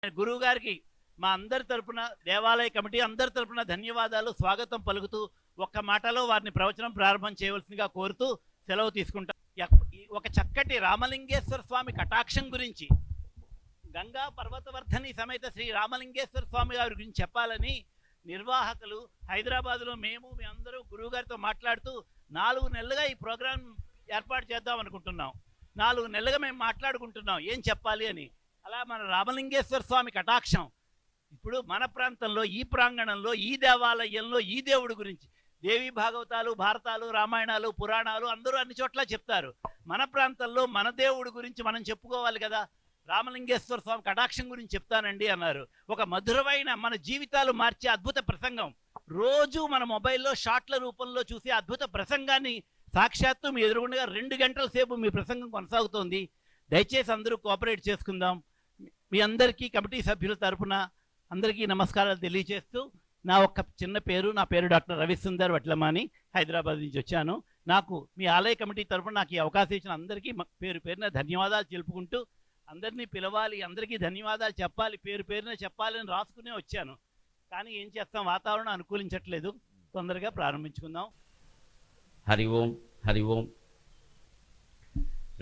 గురువు గారికి మా అందరి తరపున, దేవాలయ కమిటీ అందరి తరపున ధన్యవాదాలు, స్వాగతం పలుకుతూ ఒక్క మాటలో వారిని ప్రవచనం ప్రారంభం చేయవలసిందిగా కోరుతూ సెలవు తీసుకుంటాం. ఒక చక్కటి రామలింగేశ్వర స్వామి కటాక్షం గురించి, గంగా పర్వతవర్ధని సమేత శ్రీ రామలింగేశ్వర స్వామి గారి గురించి చెప్పాలని నిర్వాహకులు హైదరాబాద్లో మీ అందరూ గురువుగారితో మాట్లాడుతూ 4 నెలలుగా ఈ ప్రోగ్రాం ఏర్పాటు చేద్దాం అనుకుంటున్నాం. 4 నెలలుగా మేము మాట్లాడుకుంటున్నాం ఏం చెప్పాలి అని. అలా మన రామలింగేశ్వర స్వామి కటాక్షం ఇప్పుడు మన ప్రాంతంలో, ఈ ప్రాంగణంలో, ఈ దేవాలయంలో ఈ దేవుడి గురించి దేవీ భాగవతాలు, భారతాలు, రామాయణాలు, పురాణాలు అందరూ అన్ని చోట్ల చెప్తారు. మన ప్రాంతంలో మన దేవుడి గురించి మనం చెప్పుకోవాలి కదా. రామలింగేశ్వర స్వామి కటాక్షం గురించి చెప్తానండి అన్నారు. ఒక మధురమైన, మన జీవితాలు మార్చే అద్భుత ప్రసంగం. రోజు మన మొబైల్లో షార్ట్ల రూపంలో చూసే అద్భుత ప్రసంగాన్ని సాక్షాత్తు మీ ఎదురుగుండగా 2 గంటల సేపు మీ ప్రసంగం కొనసాగుతోంది. దయచేసి అందరూ కోఆపరేట్ చేసుకుందాం. మీ అందరికీ కమిటీ సభ్యుల తరపున అందరికీ నమస్కారాలు తెలియజేస్తూ, నా చిన్న పేరు, నా పేరు డాక్టర్ రవిసుందర్ వడ్లమాని, హైదరాబాద్ నుంచి వచ్చాను. నాకు మీ ఆలయ కమిటీ తరపున నాకు ఈ అవకాశం ఇచ్చిన అందరికీ పేరు పేరున ధన్యవాదాలు తెలుపుకుంటూ, అందరినీ పిలవాలి, అందరికీ ధన్యవాదాలు చెప్పాలి, పేరు పేరున చెప్పాలని రాసుకునే వచ్చాను. కానీ ఏం చేస్తాం, వాతావరణం అనుకూలించట్లేదు. తొందరగా ప్రారంభించుకుందాం. హరి ఓం, హరి ఓం.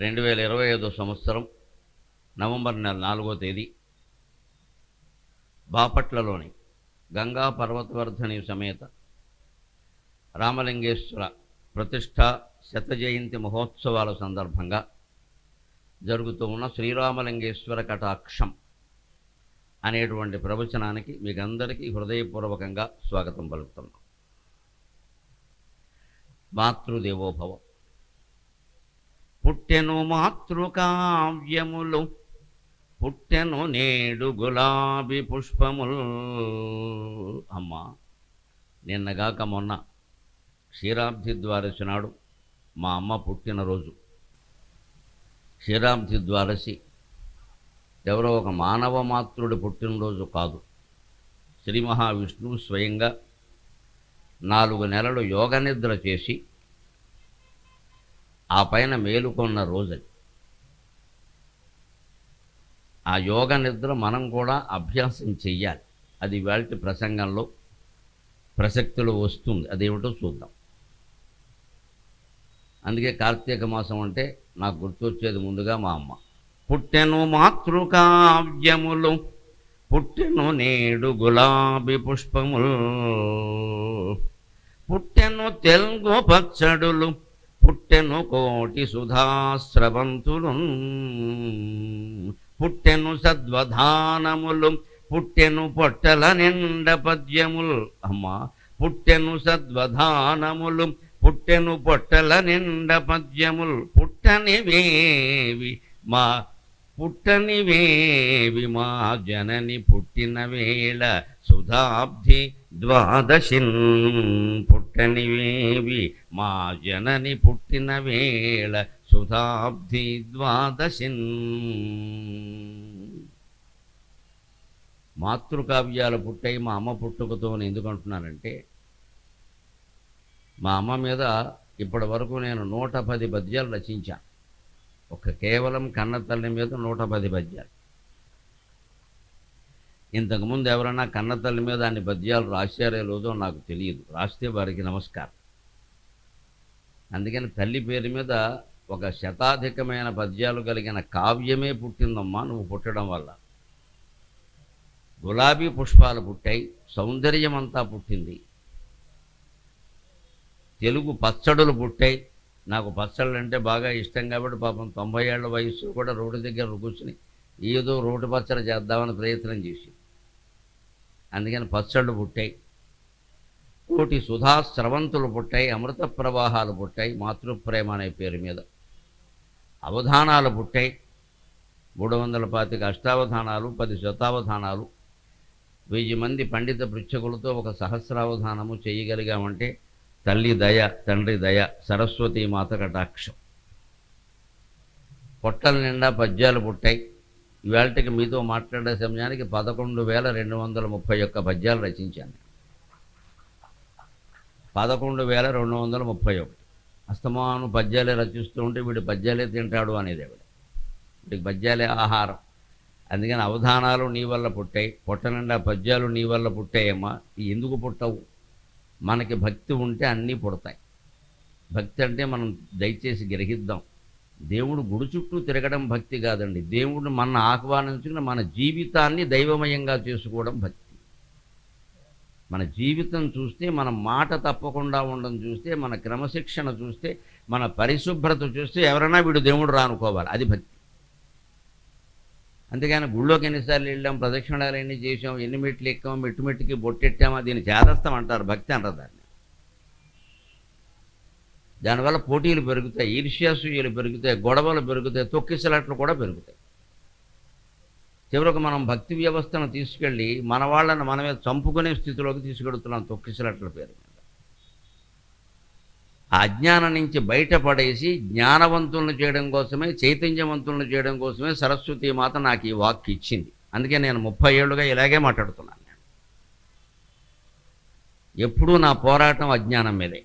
2025 సంవత్సరం నవంబర్ నెల 4వ తేదీ బాపట్లలోని గంగా పర్వతవర్ధని సమేత రామలింగేశ్వర ప్రతిష్ఠా శత జయంతి మహోత్సవాల సందర్భంగా జరుగుతూ ఉన్న శ్రీరామలింగేశ్వర కటాక్షం అనేటువంటి ప్రవచనానికి మీకందరికీ హృదయపూర్వకంగా స్వాగతం పలుకుతున్నాం. మాతృదేవోభవ. పుట్టెను మాతృకావ్యములు, పుట్టెను నేడు గులాబీ పుష్పములు. అమ్మా, నిన్నగాక మొన్న క్షీరాబ్ది ద్వాదశి నాడు మా అమ్మ పుట్టినరోజు. క్షీరాబ్ది ద్వాదశి ఎవరో ఒక మానవ మాతృడి పుట్టినరోజు కాదు. శ్రీ మహావిష్ణువు స్వయంగా 4 నెలలు యోగ నిద్ర చేసి ఆ పైన మేలుకొన్న రోజు. ఆ యోగ నిద్ర మనం కూడా అభ్యాసం చెయ్యాలి. అది ఇవాళ ప్రసంగంలో ప్రసక్తిలో వస్తుంది. అదేమిటో చూద్దాం. అందుకే కార్తీక మాసం అంటే నాకు గుర్తొచ్చేది ముందుగా మా అమ్మ. పుట్టెను మాతృకావ్యములు, పుట్టెను నేడు గులాబీ పుష్పములు, పుట్టెను తెలుగు పచ్చడులు, పుట్టెను కోటి సుధాస్రవంతులు, పుట్టెను సద్వధానములు, పుట్టెను పొట్టల నిండ పద్యములు. అమ్మా, పుట్టెను సద్వధానములు, పుట్టెను పొట్టల నిండ పద్యములు, పుట్టనివేవి మా జనని పుట్టిన వేళ సుధాబ్ది ద్వాదశిన్. పుట్టనివేవి మా జనని పుట్టిన వేళ సుధాబ్ది ద్వాదశిన్. మాతృకావ్యాలు పుట్టాయి మా అమ్మ పుట్టుకతో అని ఎందుకు అంటున్నానంటే, మా అమ్మ మీద ఇప్పటి వరకు నేను 110 పద్యాలు రచించాను. కేవలం కన్నతల్లి మీద 110 పద్యాలు. ఇంతకుముందు ఎవరైనా కన్నతల్లి మీద అన్ని పద్యాలు రాశారో లేదో నాకు తెలియదు. రాస్తే వారికి నమస్కారం. అందుకని తల్లి పేరు మీద ఒక శతాధికమైన పద్యాలు కలిగిన కావ్యమే పుట్టిందమ్మా నువ్వు పుట్టడం వల్ల. గులాబీ పుష్పాలు పుట్టాయి, సౌందర్యం అంతా పుట్టింది, తెలుగు పచ్చడులు పుట్టాయి. నాకు పచ్చళ్ళు అంటే బాగా ఇష్టం కాబట్టి పాపం 90 ఏళ్ల వయసు కూడా రోడ్డు దగ్గర కూర్చుని ఏదో రోడ్డు పచ్చడి చేద్దామని ప్రయత్నం చేసి, అందుకని పచ్చళ్ళు పుట్టాయి. కోటి సుధా స్రవంతులు పుట్టాయి, అమృత ప్రవాహాలు పుట్టాయి మాతృప్రేమ అనే పేరు మీద. అవధానాలు పుట్టాయి, 325 అష్టావధానాలు, 10 శతావధానాలు, 1000 మంది పండిత పృచ్ఛకులతో ఒక సహస్రావధానము చేయగలిగామంటే తల్లి దయ, తండ్రి దయ, సరస్వతీ మాత కటాక్షం. పొట్టల నిండా పద్యాలు పుట్టాయి. ఇవాళకి మీతో మాట్లాడే సమయానికి 11,231 పద్యాలు రచించాను. 11,231. అస్తమాను పద్యాలే రచిస్తూ ఉంటే వీడి పద్యాలే తింటాడు అనేది ఆవిడ. వీడికి పద్యాలే ఆహారం. అందుకని అవధానాలు నీ వల్ల పుట్టాయి, పుట్టనిండా పద్యాలు నీ వల్ల పుట్టాయమ్మా. ఎందుకు పుట్టవు? మనకి భక్తి ఉంటే అన్నీ పుడతాయి. భక్తి అంటే మనం దయచేసి గ్రహిద్దాం, దేవుడు గుడి చుట్టూ తిరగడం భక్తి కాదండి. దేవుడు మన ఆహ్వానించుకుని మన జీవితాన్ని దైవమయంగా చేసుకోవడం భక్తి. మన జీవితం చూస్తే, మన మాట తప్పకుండా ఉండడం చూస్తే, మన క్రమశిక్షణ చూస్తే, మన పరిశుభ్రత చూస్తే ఎవరైనా వీడు దేవుడు రానుకోవాలి, అది భక్తి. అంతేగాని గుళ్ళోకి ఎన్నిసార్లు వెళ్ళాం, ప్రదక్షిణాలు ఎన్ని చేసాం, ఎన్ని మెట్లు ఎక్కాం, మెట్టు మెట్టుకి బొట్టెట్టామా, దీన్ని చేదస్తాం అంటారు, భక్తి అంటారు దాన్ని. దానివల్ల పోటీలు పెరుగుతాయి, ఈర్ష్యాసూయలు పెరుగుతాయి, గొడవలు పెరుగుతాయి, తొక్కిసలాట్లు కూడా పెరుగుతాయి. చివరకు మనం భక్తి వ్యవస్థను తీసుకెళ్ళి మన వాళ్ళని మనమే చంపుకునే స్థితిలోకి తీసుకెడుతున్నాం తొక్కిసలాట్ల పేరు మీద. ఆ అజ్ఞానం నుంచి బయటపడేసి జ్ఞానవంతులను చేయడం కోసమే, చైతన్యవంతులను చేయడం కోసమే సరస్వతీ మాత నాకు ఈ వాక్ ఇచ్చింది. అందుకే నేను 30 ఏళ్ళుగా ఇలాగే మాట్లాడుతున్నాను. నేను ఎప్పుడూ నా పోరాటం అజ్ఞానం మీదే.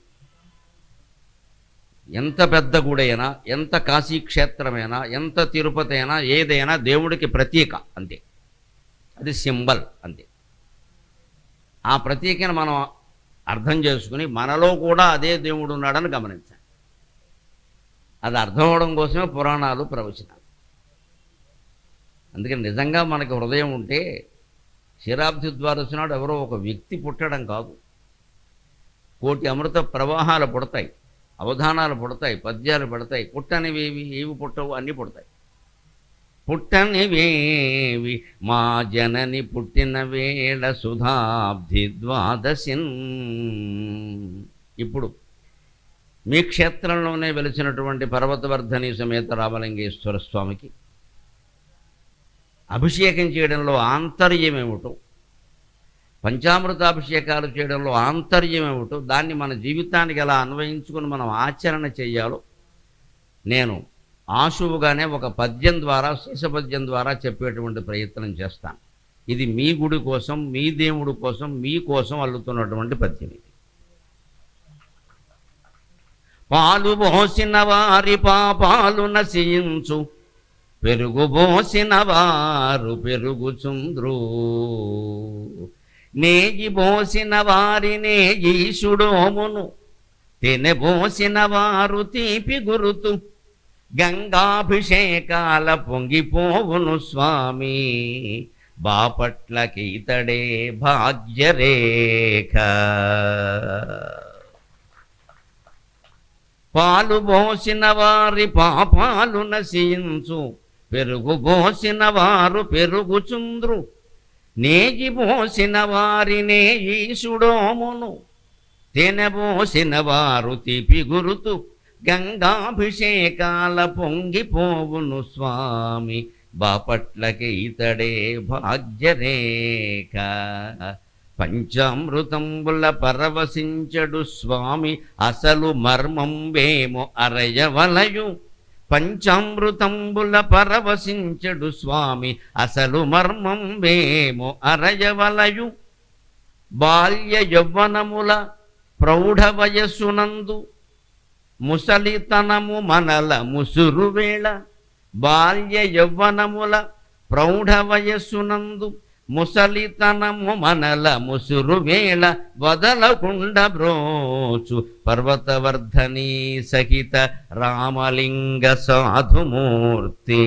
ఎంత పెద్ద గుడైనా, ఎంత కాశీక్షేత్రమైనా, ఎంత తిరుపతి అయినా, ఏదైనా దేవుడికి ప్రతీక అంతే, అది సింబల్ అంతే. ఆ ప్రతీకను మనం అర్థం చేసుకుని మనలో కూడా అదే దేవుడు ఉన్నాడని గమనించాలి. అది అర్థం అవడం కోసమే పురాణాలు, ప్రవచనాలు. అందుకని నిజంగా మనకి హృదయం ఉంటే క్షీరాబ్ది ద్వాదశి ఎవరో ఒక వ్యక్తి పుట్టడం కాదు, కోటి అమృత ప్రవాహాలు పుడతాయి, అవధానాలు పుడతాయి, పద్యాలు పడతాయి. పుట్టనివేవి ఏవి పుట్టవు, అన్నీ పుడతాయి. పుట్టనివేవి మా జనని పుట్టిన వేళ సుధాబ్ది ద్వాదశిన్. ఇప్పుడు మీ క్షేత్రంలోనే వెలిసినటువంటి పర్వతవర్ధని సమేత రామలింగేశ్వర స్వామికి అభిషేకం చేయడంలో ఆంతర్యమేమిటో, పంచామృతాభిషేకాలు చేయడంలో ఆంతర్యమేమిటో, దాన్ని మన జీవితానికి ఎలా అన్వయించుకుని మనం ఆచరణ చేయాలో నేను ఆశువుగానే ఒక పద్యం ద్వారా, శేషపద్యం ద్వారా చెప్పేటువంటి ప్రయత్నం చేస్తాను. ఇది మీ గుడి కోసం, మీ దేవుడి కోసం, మీ కోసం అల్లుతున్నటువంటి పద్యం ఇది. పాలు పోసిన వారి పాపాలు నశించు, పెరుగు పోసిన వారు పెరుగుచుంద్రు, నేగి పోసిన వారినే ఈశుడోమును, తినబోసిన వారు తీపి గురుతు, గంగాభిషేకాల పొంగిపోవును స్వామి, బాపట్లకి ఇతడే భాగ్యరేఖ. పాలు పోసిన వారి పాపాలు నశించు, పెరుగు పోసిన వారు పెరుగుచుంద్రు, నేగి పోసిన వారినే ఈశుడోమును, తినబోసిన వారు తీపి గురుతు, గంగాభిషేకాల పొంగిపోవును స్వామి, బాపట్లకి ఇతడే భాగ్యరేఖ. పంచామృతంబుల పరవశించడు స్వామి, అసలు మర్మంబేమో అరయవలయు. పంచామృతంబుల పరవశించడు స్వామి, అసలు మర్మంబేమో అరయవలయు. బాల్య యవ్వనముల ప్రౌఢ వయస్సునందు, ముసలితనము మనల ముసురువేళ. బాల్య యవ్వనముల ప్రౌఢ వయస్సునందు, ముసలితనము మనల ముసురువేళ. వదలకుండ బ్రోచు పర్వతవర్ధని సహిత రామలింగ సాధుమూర్తి.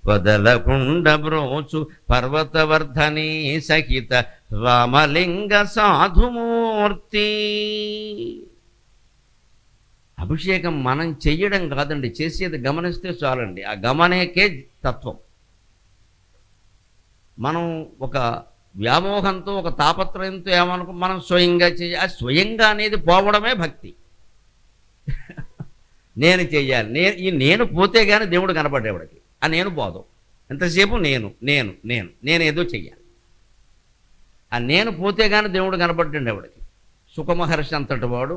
వదలకుండ బ్రోచు పర్వతవర్ధని సహిత రామలింగ సాధుమూర్తి. అభిషేకం మనం చెయ్యడం కాదండి, చేసేది గమనిస్తే చాలండి. ఆ గమనేకే తత్వం. మనం ఒక వ్యామోహంతో, ఒక తాపత్రయంతో ఏమనుకో మనం స్వయంగా ఆ స్వయంగా అనేది పోవడమే భక్తి. నేను చెయ్యాలి, నేను పోతే కానీ దేవుడు కనపడేవాడికి. ఆ నేను పోదు, ఎంతసేపు నేను నేను నేను నేనేదో చెయ్యాలి. ఆ నేను పోతే కానీ దేవుడు కనపడ్డండి ఎవడికి. సుఖమహర్షి అంతటి వాడు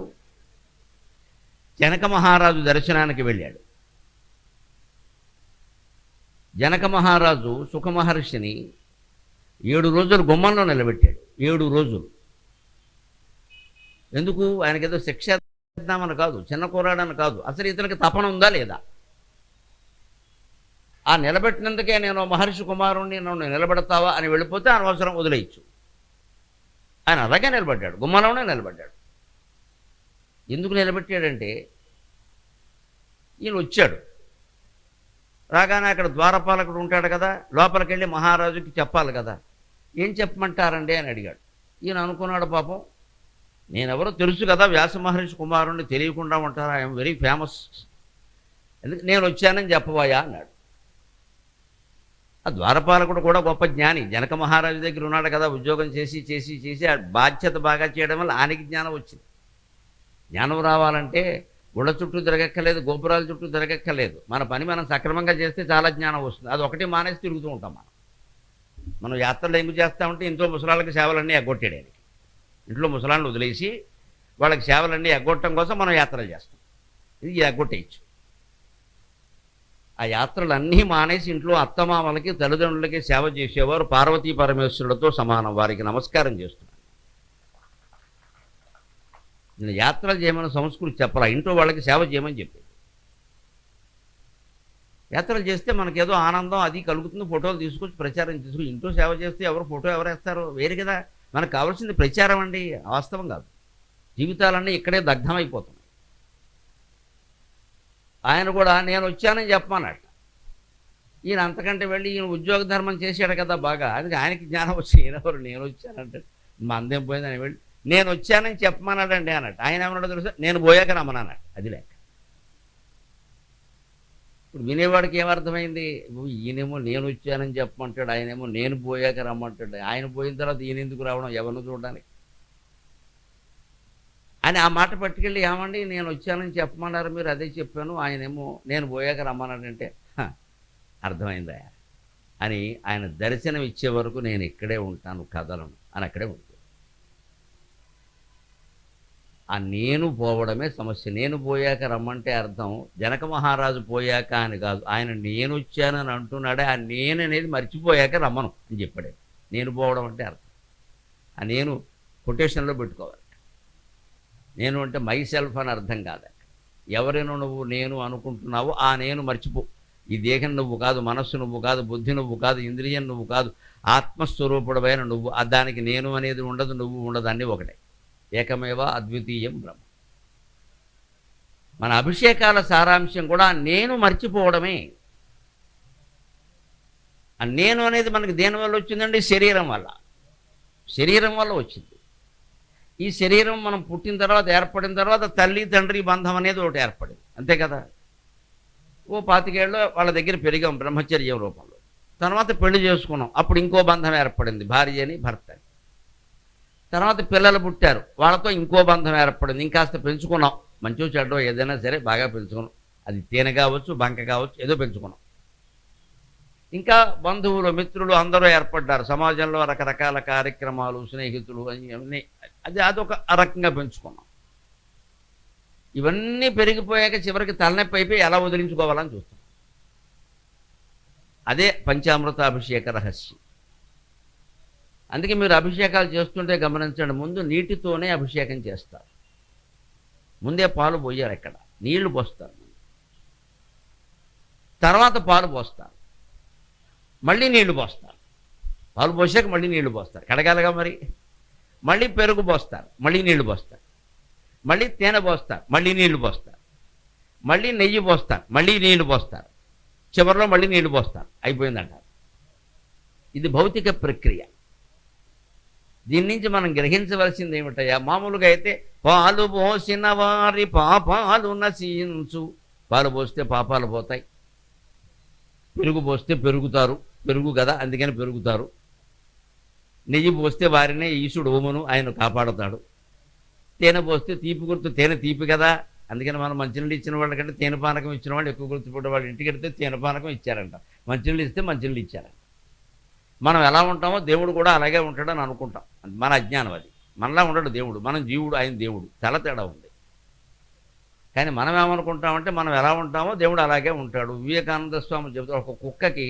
జనక మహారాజు దర్శనానికి వెళ్ళాడు. జనక మహారాజు సుఖమహర్షిని 7 రోజులు గుమ్మంలో నిలబెట్టాడు. 7 రోజులు. ఎందుకు? ఆయనకేదో శిక్ష ఇద్దామని కాదు, చిన్న కూరాడని కాదు, అసలు ఇతనికి తపన ఉందా లేదా. ఆ నిలబెట్టినందుకే నేను మహర్షి కుమారుణ్ణి, నన్ను నిలబెడతావా అని వెళ్ళిపోతే అనవసరం వదిలేయచ్చు. ఆయన అలాగే నిలబడ్డాడు, గుమ్మలోనే నిలబడ్డాడు. ఎందుకు నిలబెట్టాడంటే ఈయన వచ్చాడు, రాగానే అక్కడ ద్వారపాలకుడు ఉంటాడు కదా, లోపలికి వెళ్ళి మహారాజుకి చెప్పాలి కదా. ఏం చెప్పమంటారండి అని అడిగాడు. ఈయన అనుకున్నాడు, పాపం నేనెవరో తెలుసు కదా, వ్యాస మహర్షి కుమారుణ్ణి తెలియకుండా ఉంటారా, ఐఎమ్ వెరీ ఫేమస్, ఎందుకు నేను వచ్చానని చెప్పబోయా అన్నాడు. ఆ ద్వారపాలకుడు కూడా గొప్ప జ్ఞాని, జనక మహారాజు దగ్గర ఉన్నాడు కదా, ఉద్యోగం చేసి చేసి చేసి ఆ బాధ్యత బాగా చేయడం వల్ల ఆయనకి జ్ఞానం వచ్చింది. జ్ఞానం రావాలంటే గుళ్ళ చుట్టూ తిరగక్కర్లేదు, గోపురాల చుట్టూ తిరగక్కర్లేదు, మన పని మనం సక్రమంగా చేస్తే చాలా జ్ఞానం వస్తుంది. అది ఒకటి మానేసి తిరుగుతూ ఉంటాం. మనం యాత్రలు ఎందుకు చేస్తామంటే ఇంట్లో ముసలాళ్ళకి సేవలన్నీ ఎగ్గొట్టాడు ఆయనకి. ఇంట్లో ముసలాళ్ళని వదిలేసి వాళ్ళకి సేవలన్నీ ఎగ్గొట్టడం కోసం మనం యాత్రలు చేస్తాం. ఇది ఎగ్గొట్టేయచ్చు. ఆ యాత్రలన్నీ మానేసి ఇంట్లో అత్తమామలకి తల్లిదండ్రులకి సేవ చేసేవారు పార్వతీ పరమేశ్వరులతో సమానం, వారికి నమస్కారం చేస్తున్నాను. నేను యాత్రలు చేయమని సంస్కృతి చెప్పాలా, ఇంట్లో వాళ్ళకి సేవ చేయమని చెప్పేది. యాత్రలు చేస్తే మనకేదో ఆనందం అది కలుగుతుంది, ఫోటోలు తీసుకొచ్చి ప్రచారం తీసుకొచ్చి ఇంట్లో సేవ చేస్తే ఎవరు ఫోటో ఎవరు వేస్తారు, వేరు కదా. మనకు కావాల్సింది ప్రచారం అండి, వాస్తవం కాదు. జీవితాలన్నీ ఇక్కడే దగ్ధమైపోతున్నాయి. ఆయన కూడా నేను వచ్చానని చెప్పమన్నట్ట. ఈయన అంతకంటే వెళ్ళి ఈయన ఉద్యోగ ధర్మం చేశాడు కదా బాగా, అందుకే ఆయనకి జ్ఞానం వచ్చి ఈయనెవరు నేను వచ్చానంటే మా అందేం పోయిందని వెళ్ళి నేను వచ్చానని చెప్పమన్నాడండి అన్నట్టు. ఆయన ఏమన్నాడో తెలుసా, నేను పోయాక రమ్మన్నాడు. అది లేక ఇప్పుడు వినేవాడికి ఏమర్థమైంది, ఈయనేమో నేను వచ్చానని చెప్పమంటాడు, ఆయనేమో నేను పోయాక రమ్మంటాడు. ఆయన పోయిన తర్వాత ఈయన ఎందుకు రావడం, ఎవరిని చూడడానికి అని ఆ మాట పట్టుకెళ్ళి, ఏమండి నేను వచ్చానని చెప్పమన్నారు మీరు, అదే చెప్పాను, ఆయనేమో నేను పోయాక రమ్మన్నాడంటే అర్థమైందా అని ఆయన దర్శనం ఇచ్చే వరకు నేను ఇక్కడే ఉంటాను, కదలను అని అక్కడే ఉంటుంది. ఆ నేను పోవడమే సమస్య. నేను పోయాక రమ్మంటే అర్థం జనక మహారాజు పోయాక అని కాదు, ఆయన నేను వచ్చానని అంటున్నాడే, ఆ నేను అనేది మర్చిపోయాక రమ్మను అని చెప్పాడు. నేను పోవడం అంటే అర్థం ఆ నేను కొటేషన్లో పెట్టుకోవాలి. నేను అంటే మై సెల్ఫ్ అని అర్థం కాదు. ఎవరైనా నువ్వు నేను అనుకుంటున్నావో ఆ నేను మర్చిపో. ఈ దేహం నువ్వు కాదు, మనస్సు నువ్వు కాదు, బుద్ధి నువ్వు కాదు, ఇంద్రియం నువ్వు కాదు, ఆత్మస్వరూపుడమైన నువ్వు. దానికి నేను అనేది ఉండదు, నువ్వు ఉండదు, అన్నీ ఒకటే. ఏకమేవ అద్వితీయం బ్రహ్మ. మన అభిషేకాల సారాంశం కూడా నేను మర్చిపోవడమే. ఆ నేను అనేది మనకి దేని వల్ల వచ్చిందండి, శరీరం వల్ల. శరీరం వల్ల వచ్చింది. ఈ శరీరం మనం పుట్టిన తర్వాత ఏర్పడిన తర్వాత తల్లి తండ్రి బంధం అనేది ఒకటి ఏర్పడింది, అంతే కదా. ఓ 25 ఏళ్ళు వాళ్ళ దగ్గర పెరిగాం బ్రహ్మచర్యం రూపంలో. తర్వాత పెళ్లి చేసుకున్నాం, అప్పుడు ఇంకో బంధం ఏర్పడింది, భార్య అని భర్త అని. తర్వాత పిల్లలు పుట్టారు, వాళ్ళతో ఇంకో బంధం ఏర్పడింది, ఇంకాస్త పెంచుకున్నాం, మంచో చెడ్డో ఏదైనా సరే బాగా పెంచుకున్నాం. అది తేనె కావచ్చు, బంక కావచ్చు, ఏదో పెంచుకున్నాం. ఇంకా బంధువులు మిత్రులు అందరూ ఏర్పడ్డారు, సమాజంలో రకరకాల కార్యక్రమాలు, స్నేహితులు అన్నీ, అదొక రకంగా పెంచుకున్నాం. ఇవన్నీ పెరిగిపోయాక చివరికి తలనొప్పి అయిపోయి ఎలా వదిలించుకోవాలని చూస్తాం. అదే పంచామృతాభిషేక రహస్యం. అందుకే మీరు అభిషేకాలు చేస్తుంటే గమనించండి, ముందు నీటితోనే అభిషేకం చేస్తారు. ముందే పాలు పోయారు, ఎక్కడ నీళ్లు పోస్తారు, తర్వాత పాలు పోస్తారు, మళ్ళీ నీళ్లు పోస్తారు. పాలు పోసాక మళ్ళీ నీళ్లు పోస్తారు, కడగాలిగా మరి. మళ్ళీ పెరుగు పోస్తారు, మళ్ళీ నీళ్లు పోస్తారు, మళ్ళీ తేనె పోస్తారు, మళ్ళీ నీళ్లు పోస్తారు, మళ్ళీ నెయ్యి పోస్తారు, మళ్ళీ నీళ్లు పోస్తారు, చివరిలో మళ్ళీ నీళ్లు పోస్తారు, అయిపోయిందంటారు. ఇది భౌతిక ప్రక్రియ. దీని నుంచి మనం గ్రహించవలసింది ఏమిటయ్యా, మామూలుగా అయితే పాలు పోసిన వారి పాపాలు నశించు, పాలు పోస్తే పాపాలు పోతాయి, పెరుగు పోస్తే పెరుగుతారు, పెరుగు కదా అందుకని పెరుగుతారు, నెయ్యి పోస్తే వారినే ఈశుడు ఓమును ఆయన కాపాడుతాడు, తేనె పోస్తే తీపి గుర్తు, తేనె తీపి కదా అందుకని మనం మంచినీళ్ళు ఇచ్చిన వాళ్ళకంటే తేనె పానకం ఇచ్చిన వాళ్ళు ఎక్కువ గుర్తుపడే వాళ్ళు ఇంటికి వెళ్తే తేనె పానకం ఇచ్చారంట, మంచినీళ్ళు ఇస్తే మంచినీళ్ళు ఇచ్చారంట. మనం ఎలా ఉంటామో దేవుడు కూడా అలాగే ఉంటాడని అనుకుంటాం, మన అజ్ఞానం అది. మనలా ఉండడు దేవుడు, మనం జీవుడు, ఆయన దేవుడు, చాలా తేడా ఉంది. కానీ మనం ఏమనుకుంటామంటే మనం ఎలా ఉంటామో దేవుడు అలాగే ఉంటాడు. వివేకానంద స్వామి చెబుతాడు, ఒక కుక్కకి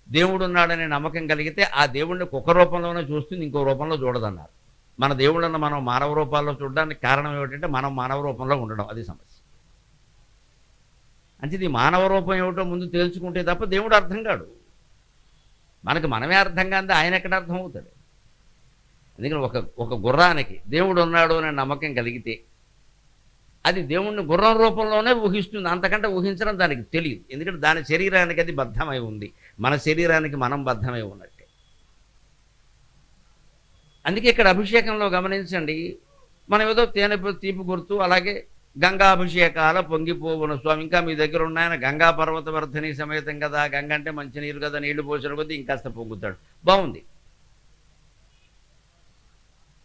దేవుడు ఉన్నాడనే నమ్మకం కలిగితే ఆ దేవుడిని కుక్క రూపంలోనే చూస్తుంది, ఇంకో రూపంలో చూడదన్నారు. మన దేవుళ్ళను మనం మానవ రూపాల్లో చూడడానికి కారణం ఏమిటంటే మనం మానవ రూపంలో ఉండడం, అది సమస్య. అంటే ఇది మానవ రూపం ఏమిటో ముందు తెలుసుకుంటే తప్ప దేవుడు అర్థం కాడు. మనకు మనమే అర్థం కాదు, ఆయన ఎక్కడ అర్థం అవుతాడు? అందుకని ఒక గుర్రానికి దేవుడు ఉన్నాడు అనే నమ్మకం కలిగితే అది దేవుణ్ణి గుర్రం రూపంలోనే ఊహిస్తుంది, అంతకంటే ఊహించడం దానికి తెలియదు. ఎందుకంటే దాని శరీరానికి అది బద్ధమై ఉంది, మన శరీరానికి మనం బద్ధమై ఉన్నట్టే. అందుకే ఇక్కడ అభిషేకంలో గమనించండి, మనం ఏదో తేనె తీపి గుర్తు, అలాగే గంగాభిషేకాల పొంగిపోవున స్వామి, ఇంకా మీ దగ్గర ఉన్నాయన గంగా పర్వతవర్ధని సమేతం కదా, గంగ అంటే మంచినీరు కదా, నీళ్లు పోసిన కొద్దీ ఇంకాస్త పొంగుతాడు, బాగుంది.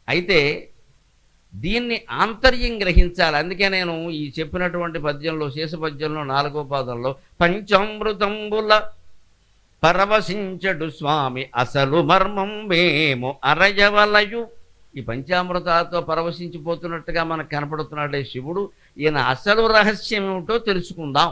అయితే దీన్ని ఆంతర్యం గ్రహించాలి. అందుకే నేను ఈ చెప్పినటువంటి పద్యంలో, శేష పద్యంలో 4వ పాదంలో పంచామృతంబుల పరవశించడు స్వామి అసలు మర్మం మేము అరయవలయు. ఈ పంచామృతాలతో పరవశించిపోతున్నట్టుగా మనకు కనపడుతున్నాడే శివుడు, ఈయన అసలు రహస్యం ఏమిటో తెలుసుకుందాం.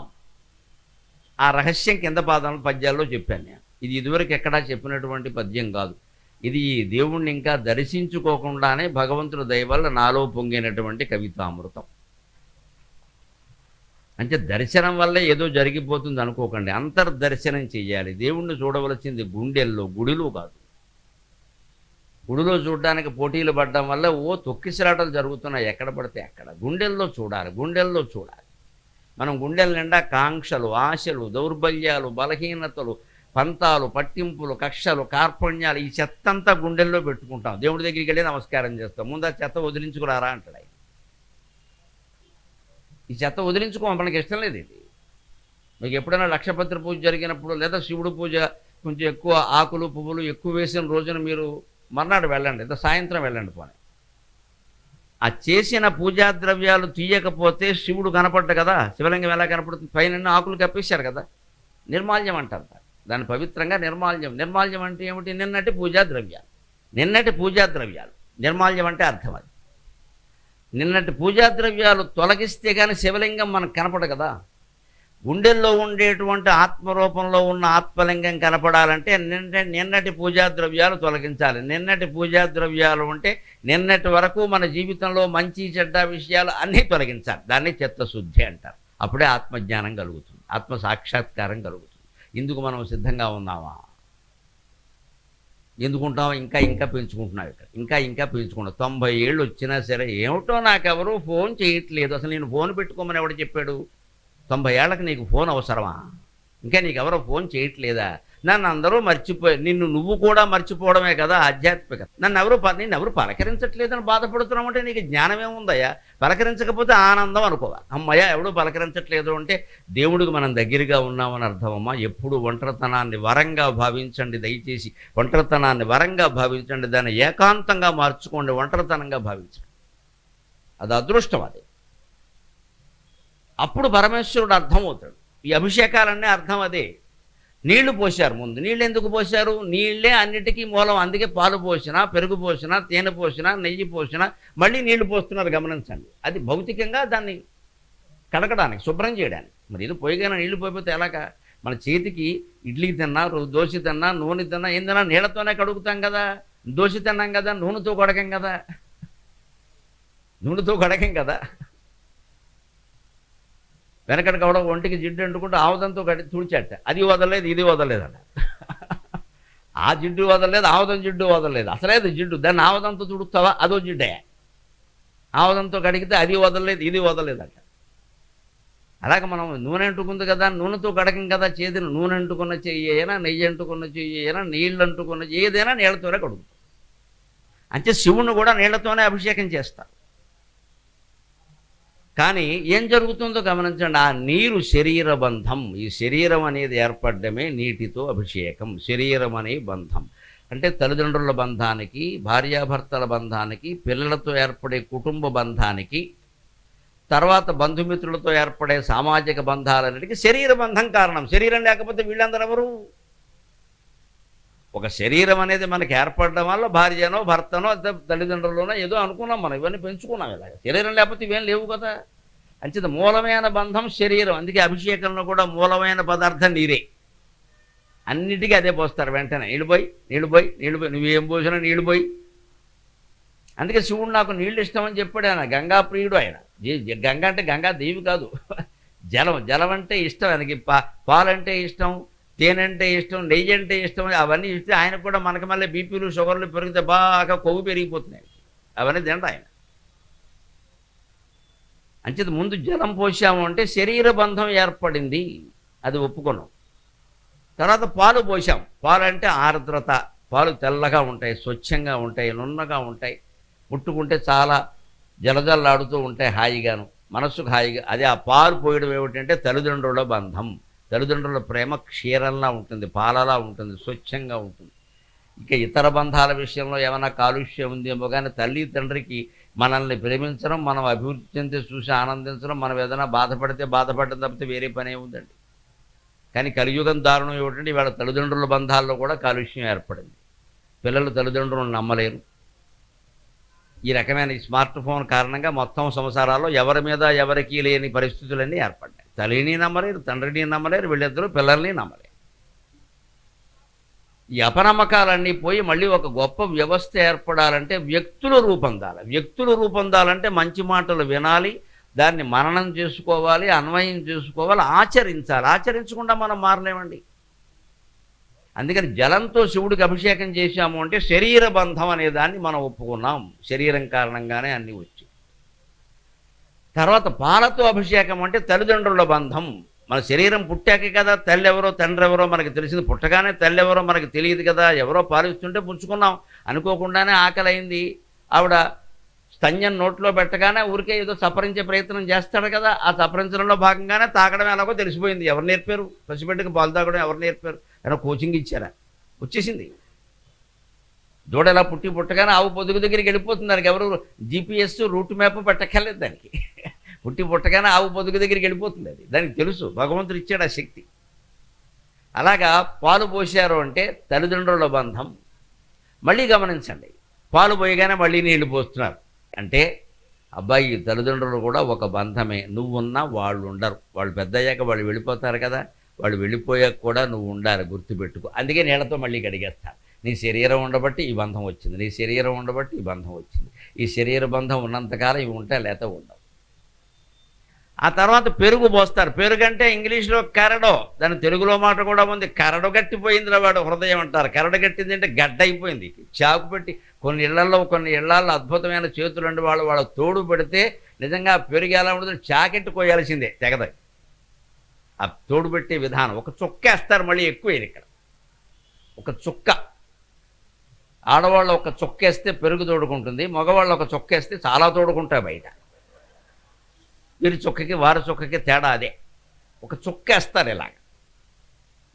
ఆ రహస్యం కింద పాదంలో పద్యాల్లో చెప్పాను నేను. ఇది ఇదివరకు ఎక్కడా చెప్పినటువంటి పద్యం కాదు. ఇది దేవుణ్ణి ఇంకా దర్శించుకోకుండానే భగవంతుడి దయ వల్ల నాలో పొంగినటువంటి కవితామృతం. అంటే దర్శనం వల్ల ఏదో జరిగిపోతుంది అనుకోకండి, అంతర్దర్శనం చెయ్యాలి. దేవుణ్ణి చూడవలసింది గుండెల్లో, గుడిలో కాదు. గుడిలో చూడడానికి పోటీలు పడడం వల్ల తొక్కిసలాటలు జరుగుతున్నాయి ఎక్కడ పడితే అక్కడ. గుండెల్లో చూడాలి, గుండెల్లో చూడాలి. మనం గుండెల నిండా కాంక్షలు, ఆశలు, దౌర్బల్యాలు, బలహీనతలు, పంతాలు, పట్టింపులు, కక్షలు, కార్పణ్యాలు, ఈ చెత్త అంతా గుండెల్లో పెట్టుకుంటాం. దేవుడి దగ్గరికి వెళ్ళి నమస్కారం చేస్తాం, ముందు ఆ చెత్త వదిలించుకురారా అంటాడు ఆయన. ఈ చెత్త వదిలించుకో, మనకి ఇష్టం లేదు ఇది. మీకు ఎప్పుడైనా లక్షపత్రి పూజ జరిగినప్పుడు, లేదా శివుడు పూజ కొంచెం ఎక్కువ ఆకులు పువ్వులు ఎక్కువ వేసిన రోజున మీరు మర్నాడు వెళ్ళండి, లేదా సాయంత్రం వెళ్ళండి. పోనీ ఆ చేసిన పూజా ద్రవ్యాలు తీయకపోతే శివుడు కనపడ్డ కదా, శివలింగం ఎలా కనపడుతుంది? పైన ఆకులు కప్పేశారు కదా, నిర్మాల్యం అంటారు దాన్ని, పవిత్రంగా నిర్మాల్యం. నిర్మాల్యం అంటే ఏమిటి? నిన్నటి పూజా ద్రవ్యాలు, నిన్నటి పూజా ద్రవ్యాలు. నిర్మాల్యం అంటే అర్థం అది. నిన్నటి పూజా ద్రవ్యాలు తొలగిస్తే కానీ శివలింగం మనకు కనపడదు కదా. గుండెల్లో ఉండేటువంటి ఆత్మరూపంలో ఉన్న ఆత్మలింగం కనపడాలంటే నిన్నటి పూజా ద్రవ్యాలు తొలగించాలి. నిన్నటి పూజా ద్రవ్యాలు అంటే నిన్నటి వరకు మన జీవితంలో మంచి చెడ్డ విషయాలు అన్నీ తొలగించాలి. దాన్ని చిత్తశుద్ధి అంటారు. అప్పుడే ఆత్మజ్ఞానం కలుగుతుంది, ఆత్మ సాక్షాత్కారం కలుగుతుంది. ఇందుకు మనం సిద్ధంగా ఉన్నామా? ఎందుకుంటాం? ఇంకా పెంచుకుంటున్నావు ఇక్కడ, ఇంకా పెంచుకుంటాం. 90 ఏళ్ళు వచ్చినా సరే ఏమిటో నాకెవరూ ఫోన్ చేయట్లేదు. అసలు నేను ఫోన్ పెట్టుకోమని ఎవడు చెప్పాడు? 90 ఏళ్ళకి నీకు ఫోన్ అవసరమా? ఇంకా నీకెవరో ఫోన్ చేయట్లేదా? నన్ను అందరూ మర్చిపోయి, నువ్వు కూడా మర్చిపోవడమే కదా ఆధ్యాత్మికత. నిన్నెవరు పలకరించట్లేదని బాధపడుతున్నావు అంటే నీకు జ్ఞానమేముందయ్యా? పలకరించకపోతే ఆనందం అనుకోవా. అమ్మయ్య ఎవడూ పలకరించట్లేదు అంటే దేవుడికి మనం దగ్గరగా ఉన్నామని అర్థమమ్మా. ఎప్పుడు ఒంటరితనాన్ని వరంగా భావించండి, దయచేసి ఒంటరితనాన్ని వరంగా భావించండి, దాన్ని ఏకాంతంగా మార్చుకోండి, ఒంటరితనంగా భావించండి. అది అదృష్టం. అది అప్పుడు పరమేశ్వరుడు అర్థమవుతాడు. ఈ అభిషేకాలన్నీ అర్థం అదే. నీళ్లు పోశారు ముందు. నీళ్ళు ఎందుకు పోశారు? నీళ్ళే అన్నిటికీ మూలం. అందుకే పాలు పోసినా, పెరుగు పోసినా, తేనె పోసినా, నెయ్యి పోసినా మళ్ళీ నీళ్లు పోస్తున్నారు. గమనించండి, అది భౌతికంగా దాన్ని కడగడానికి, శుభ్రం చేయడానికి. మరి ఇది పోయిగానే నీళ్లు పోయిపోతే ఎలాగా? మన చేతికి ఇడ్లీ తిన్నా, దోశ తిన్నా, నూనె తిన్నా, ఏందన్నా నీళ్లతోనే కడుగుతాం కదా. దోశ తిన్నాం కదా, నూనెతో కడగం కదా, నూనెతో కడగం కదా. వెనకటి కూడా ఒంటికి జిడ్డు అంటుకుంటూ ఆవుదంతో తుడిచాట, అది వదలలేదు, ఇది వదలలేదట. ఆ జిడ్డు వదలలేదు, ఆవుదం జిడ్డు వదలలేదు. అసలేదు జిడ్డు, దాన్ని ఆవుదంతో తుడుస్తావా? అదో జిడ్డే. ఆవుదంతో కడిగితే అది వదలలేదు, ఇది వదలలేదట. అలాగే మనం నూనె అంటుకుంది కదా, నూనెతో కడగం కదా. చేతిని నూనె అంటుకున్న చెయ్యి అయినా, నెయ్యి అంటుకున్న చెయ్యి అయినా, నీళ్ళు అంటుకున్న ఏదైనా నీళ్లతోనే కడుగుతాం. అంటే శివుణ్ణి కూడా నీళ్లతోనే అభిషేకం చేస్తారు. కానీ ఏం జరుగుతుందో గమనించండి. ఆ నీరు శరీర బంధం. ఈ శరీరం అనేది ఏర్పడమే నీటితో అభిషేకం. శరీరం అనే బంధం అంటే తల్లిదండ్రుల బంధానికి, భార్యాభర్తల బంధానికి, పిల్లలతో ఏర్పడే కుటుంబ బంధానికి, తర్వాత బంధుమిత్రులతో ఏర్పడే సామాజిక బంధాలన్నిటికీ శరీర బంధం కారణం. శరీరం లేకపోతే వీళ్ళందరూ ఎవరు? ఒక శరీరం అనేది మనకి ఏర్పడడం వల్ల భార్యనో, భర్తనో, తల్లిదండ్రులనో ఏదో అనుకున్నాం మనం, ఇవన్నీ పెంచుకున్నాం. ఇలాగ శరీరం లేకపోతే ఇవేం లేవు కదా. అంచేత మూలమైన బంధం శరీరం. అందుకే అభిషేకంలో కూడా మూలమైన పదార్థం నీరే. అన్నిటికీ అదే పోస్తారు వెంటనే. నీళ్ళు పోయి నువ్వేం పోసినా నీళ్ళు పోయి. అందుకే శివుడు నాకు నీళ్ళు ఇష్టమని చెప్పాడు. ఆయన గంగా ప్రియుడు. ఆయన గంగ అంటే గంగా దేవి కాదు, జలం అంటే ఇష్టం ఆయనకి, పాలంటే ఇష్టం, తేనంటే ఇష్టం, నెయ్యి అంటే ఇష్టం. అవన్నీ ఇస్తే ఆయనకు కూడా మనకి మళ్ళీ బీపీలు షుగర్లు పెరిగితే బాగా కొవ్వు పెరిగిపోతున్నాయి. అవన్నీ తినడం ఆయన. అంచేత ముందు జలం పోసాము అంటే శరీర బంధం ఏర్పడింది, అది ఒప్పుకున్నాం. తర్వాత పాలు పోసాం. పాలు అంటే ఆర్ద్రత, పాలు తెల్లగా ఉంటాయి, స్వచ్ఛంగా ఉంటాయి, నున్నగా ఉంటాయి, ముట్టుకుంటే చాలా జలజల్లాడుతూ ఉంటాయి, హాయిగాను, మనస్సుకు హాయిగా. అదే ఆ పాలు పోయడం ఏమిటంటే తల్లిదండ్రుల బంధం. తల్లిదండ్రుల ప్రేమ క్షీరంలా ఉంటుంది, పాలలా ఉంటుంది, స్వచ్ఛంగా ఉంటుంది. ఇక ఇతర బంధాల విషయంలో ఏమైనా కాలుష్యం ఉందేమో కానీ తల్లి తండ్రికి మనల్ని ప్రేమించడం, మనం అభివృద్ధి చెందితే చూసి ఆనందించడం, మనం ఏదైనా బాధపడితే బాధపడడం తప్పితే వేరే పనే ఉందండి. కానీ కలియుగం దారుణం ఏమిటంటే ఇవాళ తల్లిదండ్రుల బంధాల్లో కూడా కాలుష్యం ఏర్పడింది. పిల్లలు తల్లిదండ్రులను నమ్మలేరు. ఈ రకమైన ఈ స్మార్ట్ ఫోన్ కారణంగా మొత్తం సంసారాల్లో ఎవరి మీద ఎవరికి లేని పరిస్థితులన్నీ ఏర్పడ్డాయి. తల్లిని నమ్మలేరు, తండ్రిని నమ్మలేరు, వీళ్ళిద్దరూ పిల్లల్ని నమ్మలేరు. ఈ అపనమ్మకాలన్నీ పోయి మళ్ళీ ఒక గొప్ప వ్యవస్థ ఏర్పడాలంటే వ్యక్తులు రూపొందాలి. వ్యక్తులు రూపొందాలంటే మంచి మాటలు వినాలి, దాన్ని మననం చేసుకోవాలి, అన్వయం చేసుకోవాలి, ఆచరించాలి. ఆచరించకుండా మనం మారలేమండి. అందుకని జలంతో శివుడికి అభిషేకం చేశాము అంటే శరీర బంధం అనే దాన్ని మనం ఒప్పుకున్నాం. శరీరం కారణంగానే అన్నీ వచ్చి. తర్వాత పాలతో అభిషేకం అంటే తల్లిదండ్రుల బంధం. మన శరీరం పుట్టాకే కదా తల్లి ఎవరో తండ్రి ఎవరో మనకి తెలిసింది. పుట్టగానే తల్లి ఎవరో మనకి తెలియదు కదా. ఎవరో పాలిస్తుంటే పుచ్చుకున్నాం, అనుకోకుండానే ఆకలి అయింది, ఆవిడ స్తన్యం నోట్లో పెట్టగానే ఊరికే ఏదో సపరించే ప్రయత్నం చేస్తాడు కదా. ఆ సపరించడంలో భాగంగానే తాగడం ఎలాగో తెలిసిపోయింది. ఎవరు నేర్పారు? పసిబిడ్డకి పాలు తాగడం ఎవరు నేర్పారు? ఏమైనా కోచింగ్ ఇచ్చారా? వచ్చేసింది. దూడ ఎలా పుట్టగానే ఆవు పొదుగు దగ్గరికి వెళ్ళిపోతుంది. దానికి ఎవరు GPS రూట్ మ్యాప్ పెట్టక్కర్లేదు దానికి. పుట్టగానే ఆవు పొదుగు దగ్గరికి వెళ్ళిపోతుంది. అది దానికి తెలుసు, భగవంతుడు ఇచ్చాడు ఆ శక్తి. అలాగా పాలు పోసారు అంటే తల్లిదండ్రుల బంధం. మళ్ళీ గమనించండి, పాలు పోయగానే మళ్ళీ నీళ్లు పోస్తున్నారు అంటే అబ్బాయి తల్లిదండ్రులు కూడా ఒక బంధమే. నువ్వున్నా వాళ్ళు ఉండరు. వాళ్ళు పెద్దయ్యాక వాళ్ళు వెళ్ళిపోతారు కదా, వాళ్ళు వెళ్ళిపోయాక కూడా నువ్వు ఉండాలి, గుర్తుపెట్టుకో. అందుకే నీళ్లతో మళ్ళీ కడిగేస్తారు. నీ శరీరం ఉండబట్టి ఈ బంధం వచ్చింది, నీ శరీరం ఉండబట్టి ఈ బంధం వచ్చింది. ఈ శరీర బంధం ఉన్నంతకాలం ఇవి ఉంటాయి, లేత ఉండవు. ఆ తర్వాత పెరుగు పోస్తారు. పెరుగు అంటే ఇంగ్లీష్లో కరడో, దాని తెలుగులో మాట కూడా ఉంది. కరడు గట్టిపోయిందిరా వాడు హృదయం అంటారు. కరడు గట్టింది అంటే గడ్డ అయిపోయింది. చాకు పెట్టి కొన్ని ఇళ్లలో అద్భుతమైన చేతులు అండి వాళ్ళ తోడు పెడితే నిజంగా పెరుగు ఎలా ఉంటుంది, చాకెట్టు కోయాల్సిందే, తెగదు. ఆ తోడు పెట్టే విధానం. ఒక చుక్క వేస్తారు, మళ్ళీ ఎక్కువ వేయరు. ఇక్కడ ఒక చుక్క, ఆడవాళ్ళు ఒక చుక్క వేస్తే పెరుగు తోడుకుంటుంది, మగవాళ్ళు ఒక చుక్క వేస్తే చాలా తోడుకుంటాయి బయట. వీరి చుక్కకి వారి చుక్కకి తేడా అదే. ఒక చుక్క వేస్తారు ఇలాగ,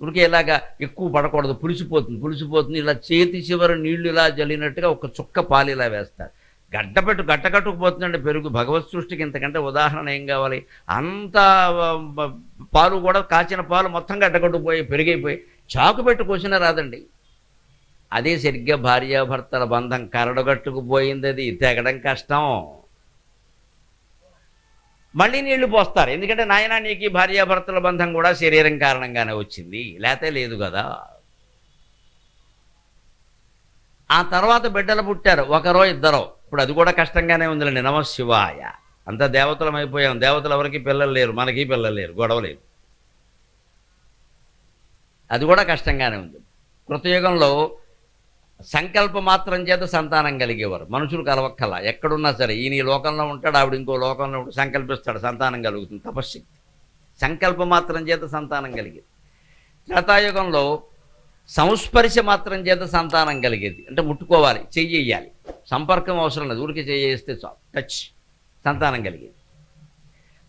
ఉడికి ఇలాగా ఎక్కువ పడకూడదు, పులిసిపోతుంది. ఇలా చేతి చివరి నీళ్లు ఇలా జల్లినట్టుగా ఒక చుక్క పాలు ఇలా వేస్తారు. గట్టకట్టుకుపోతుందండి పెరుగు. భగవత్ సృష్టికి ఇంతకంటే ఉదాహరణ ఏం కావాలి? అంత పాలు కూడా, కాచిన పాలు మొత్తం గడ్డకట్టుకుపోయి పెరిగైపోయి చాకు పెట్టి కోసినా రాదండి. అదే సరిగ్గా భార్యాభర్తల బంధం కరడగట్టుకుపోయింది, అది తెగడం కష్టం. మళ్ళీ నీళ్లు పోస్తారు. ఎందుకంటే నాయన నీకు ఈ భార్యాభర్తల బంధం కూడా శరీరం కారణంగానే వచ్చింది, లేతే లేదు కదా. ఆ తర్వాత బిడ్డలు పుట్టారు, ఒకరో ఇద్దరో. ఇప్పుడు అది కూడా కష్టంగానే ఉందిలేండి. నమ శివాయ. అంతా దేవతలం అయిపోయాం. దేవతలు ఎవరికి పిల్లలు లేరు, మనకి పిల్లలు లేరు, గొడవ లేదు. అది కూడా కష్టంగానే ఉంది. కృతయుగంలో సంకల్ప మాత్రం చేత సంతానం కలిగేవారు. మనుషులు కలవక్కల, ఎక్కడున్నా సరే. ఈయన ఈ లోకంలో ఉంటాడు, ఆవిడ ఇంకో లోకంలో ఉంటాడు, సంకల్పిస్తాడు, సంతానం కలుగుతుంది. తపశ్శక్తి. సంకల్ప మాత్రం చేత సంతానం కలిగేది. త్రేతాయుగంలో సంస్పర్శ మాత్రం చేత సంతానం కలిగేది. అంటే ముట్టుకోవాలి, చెయ్యాలి, సంపర్కం అవసరం లేదు, ఊరికి చేస్తే చాలు, టచ్, సంతానం కలిగేది.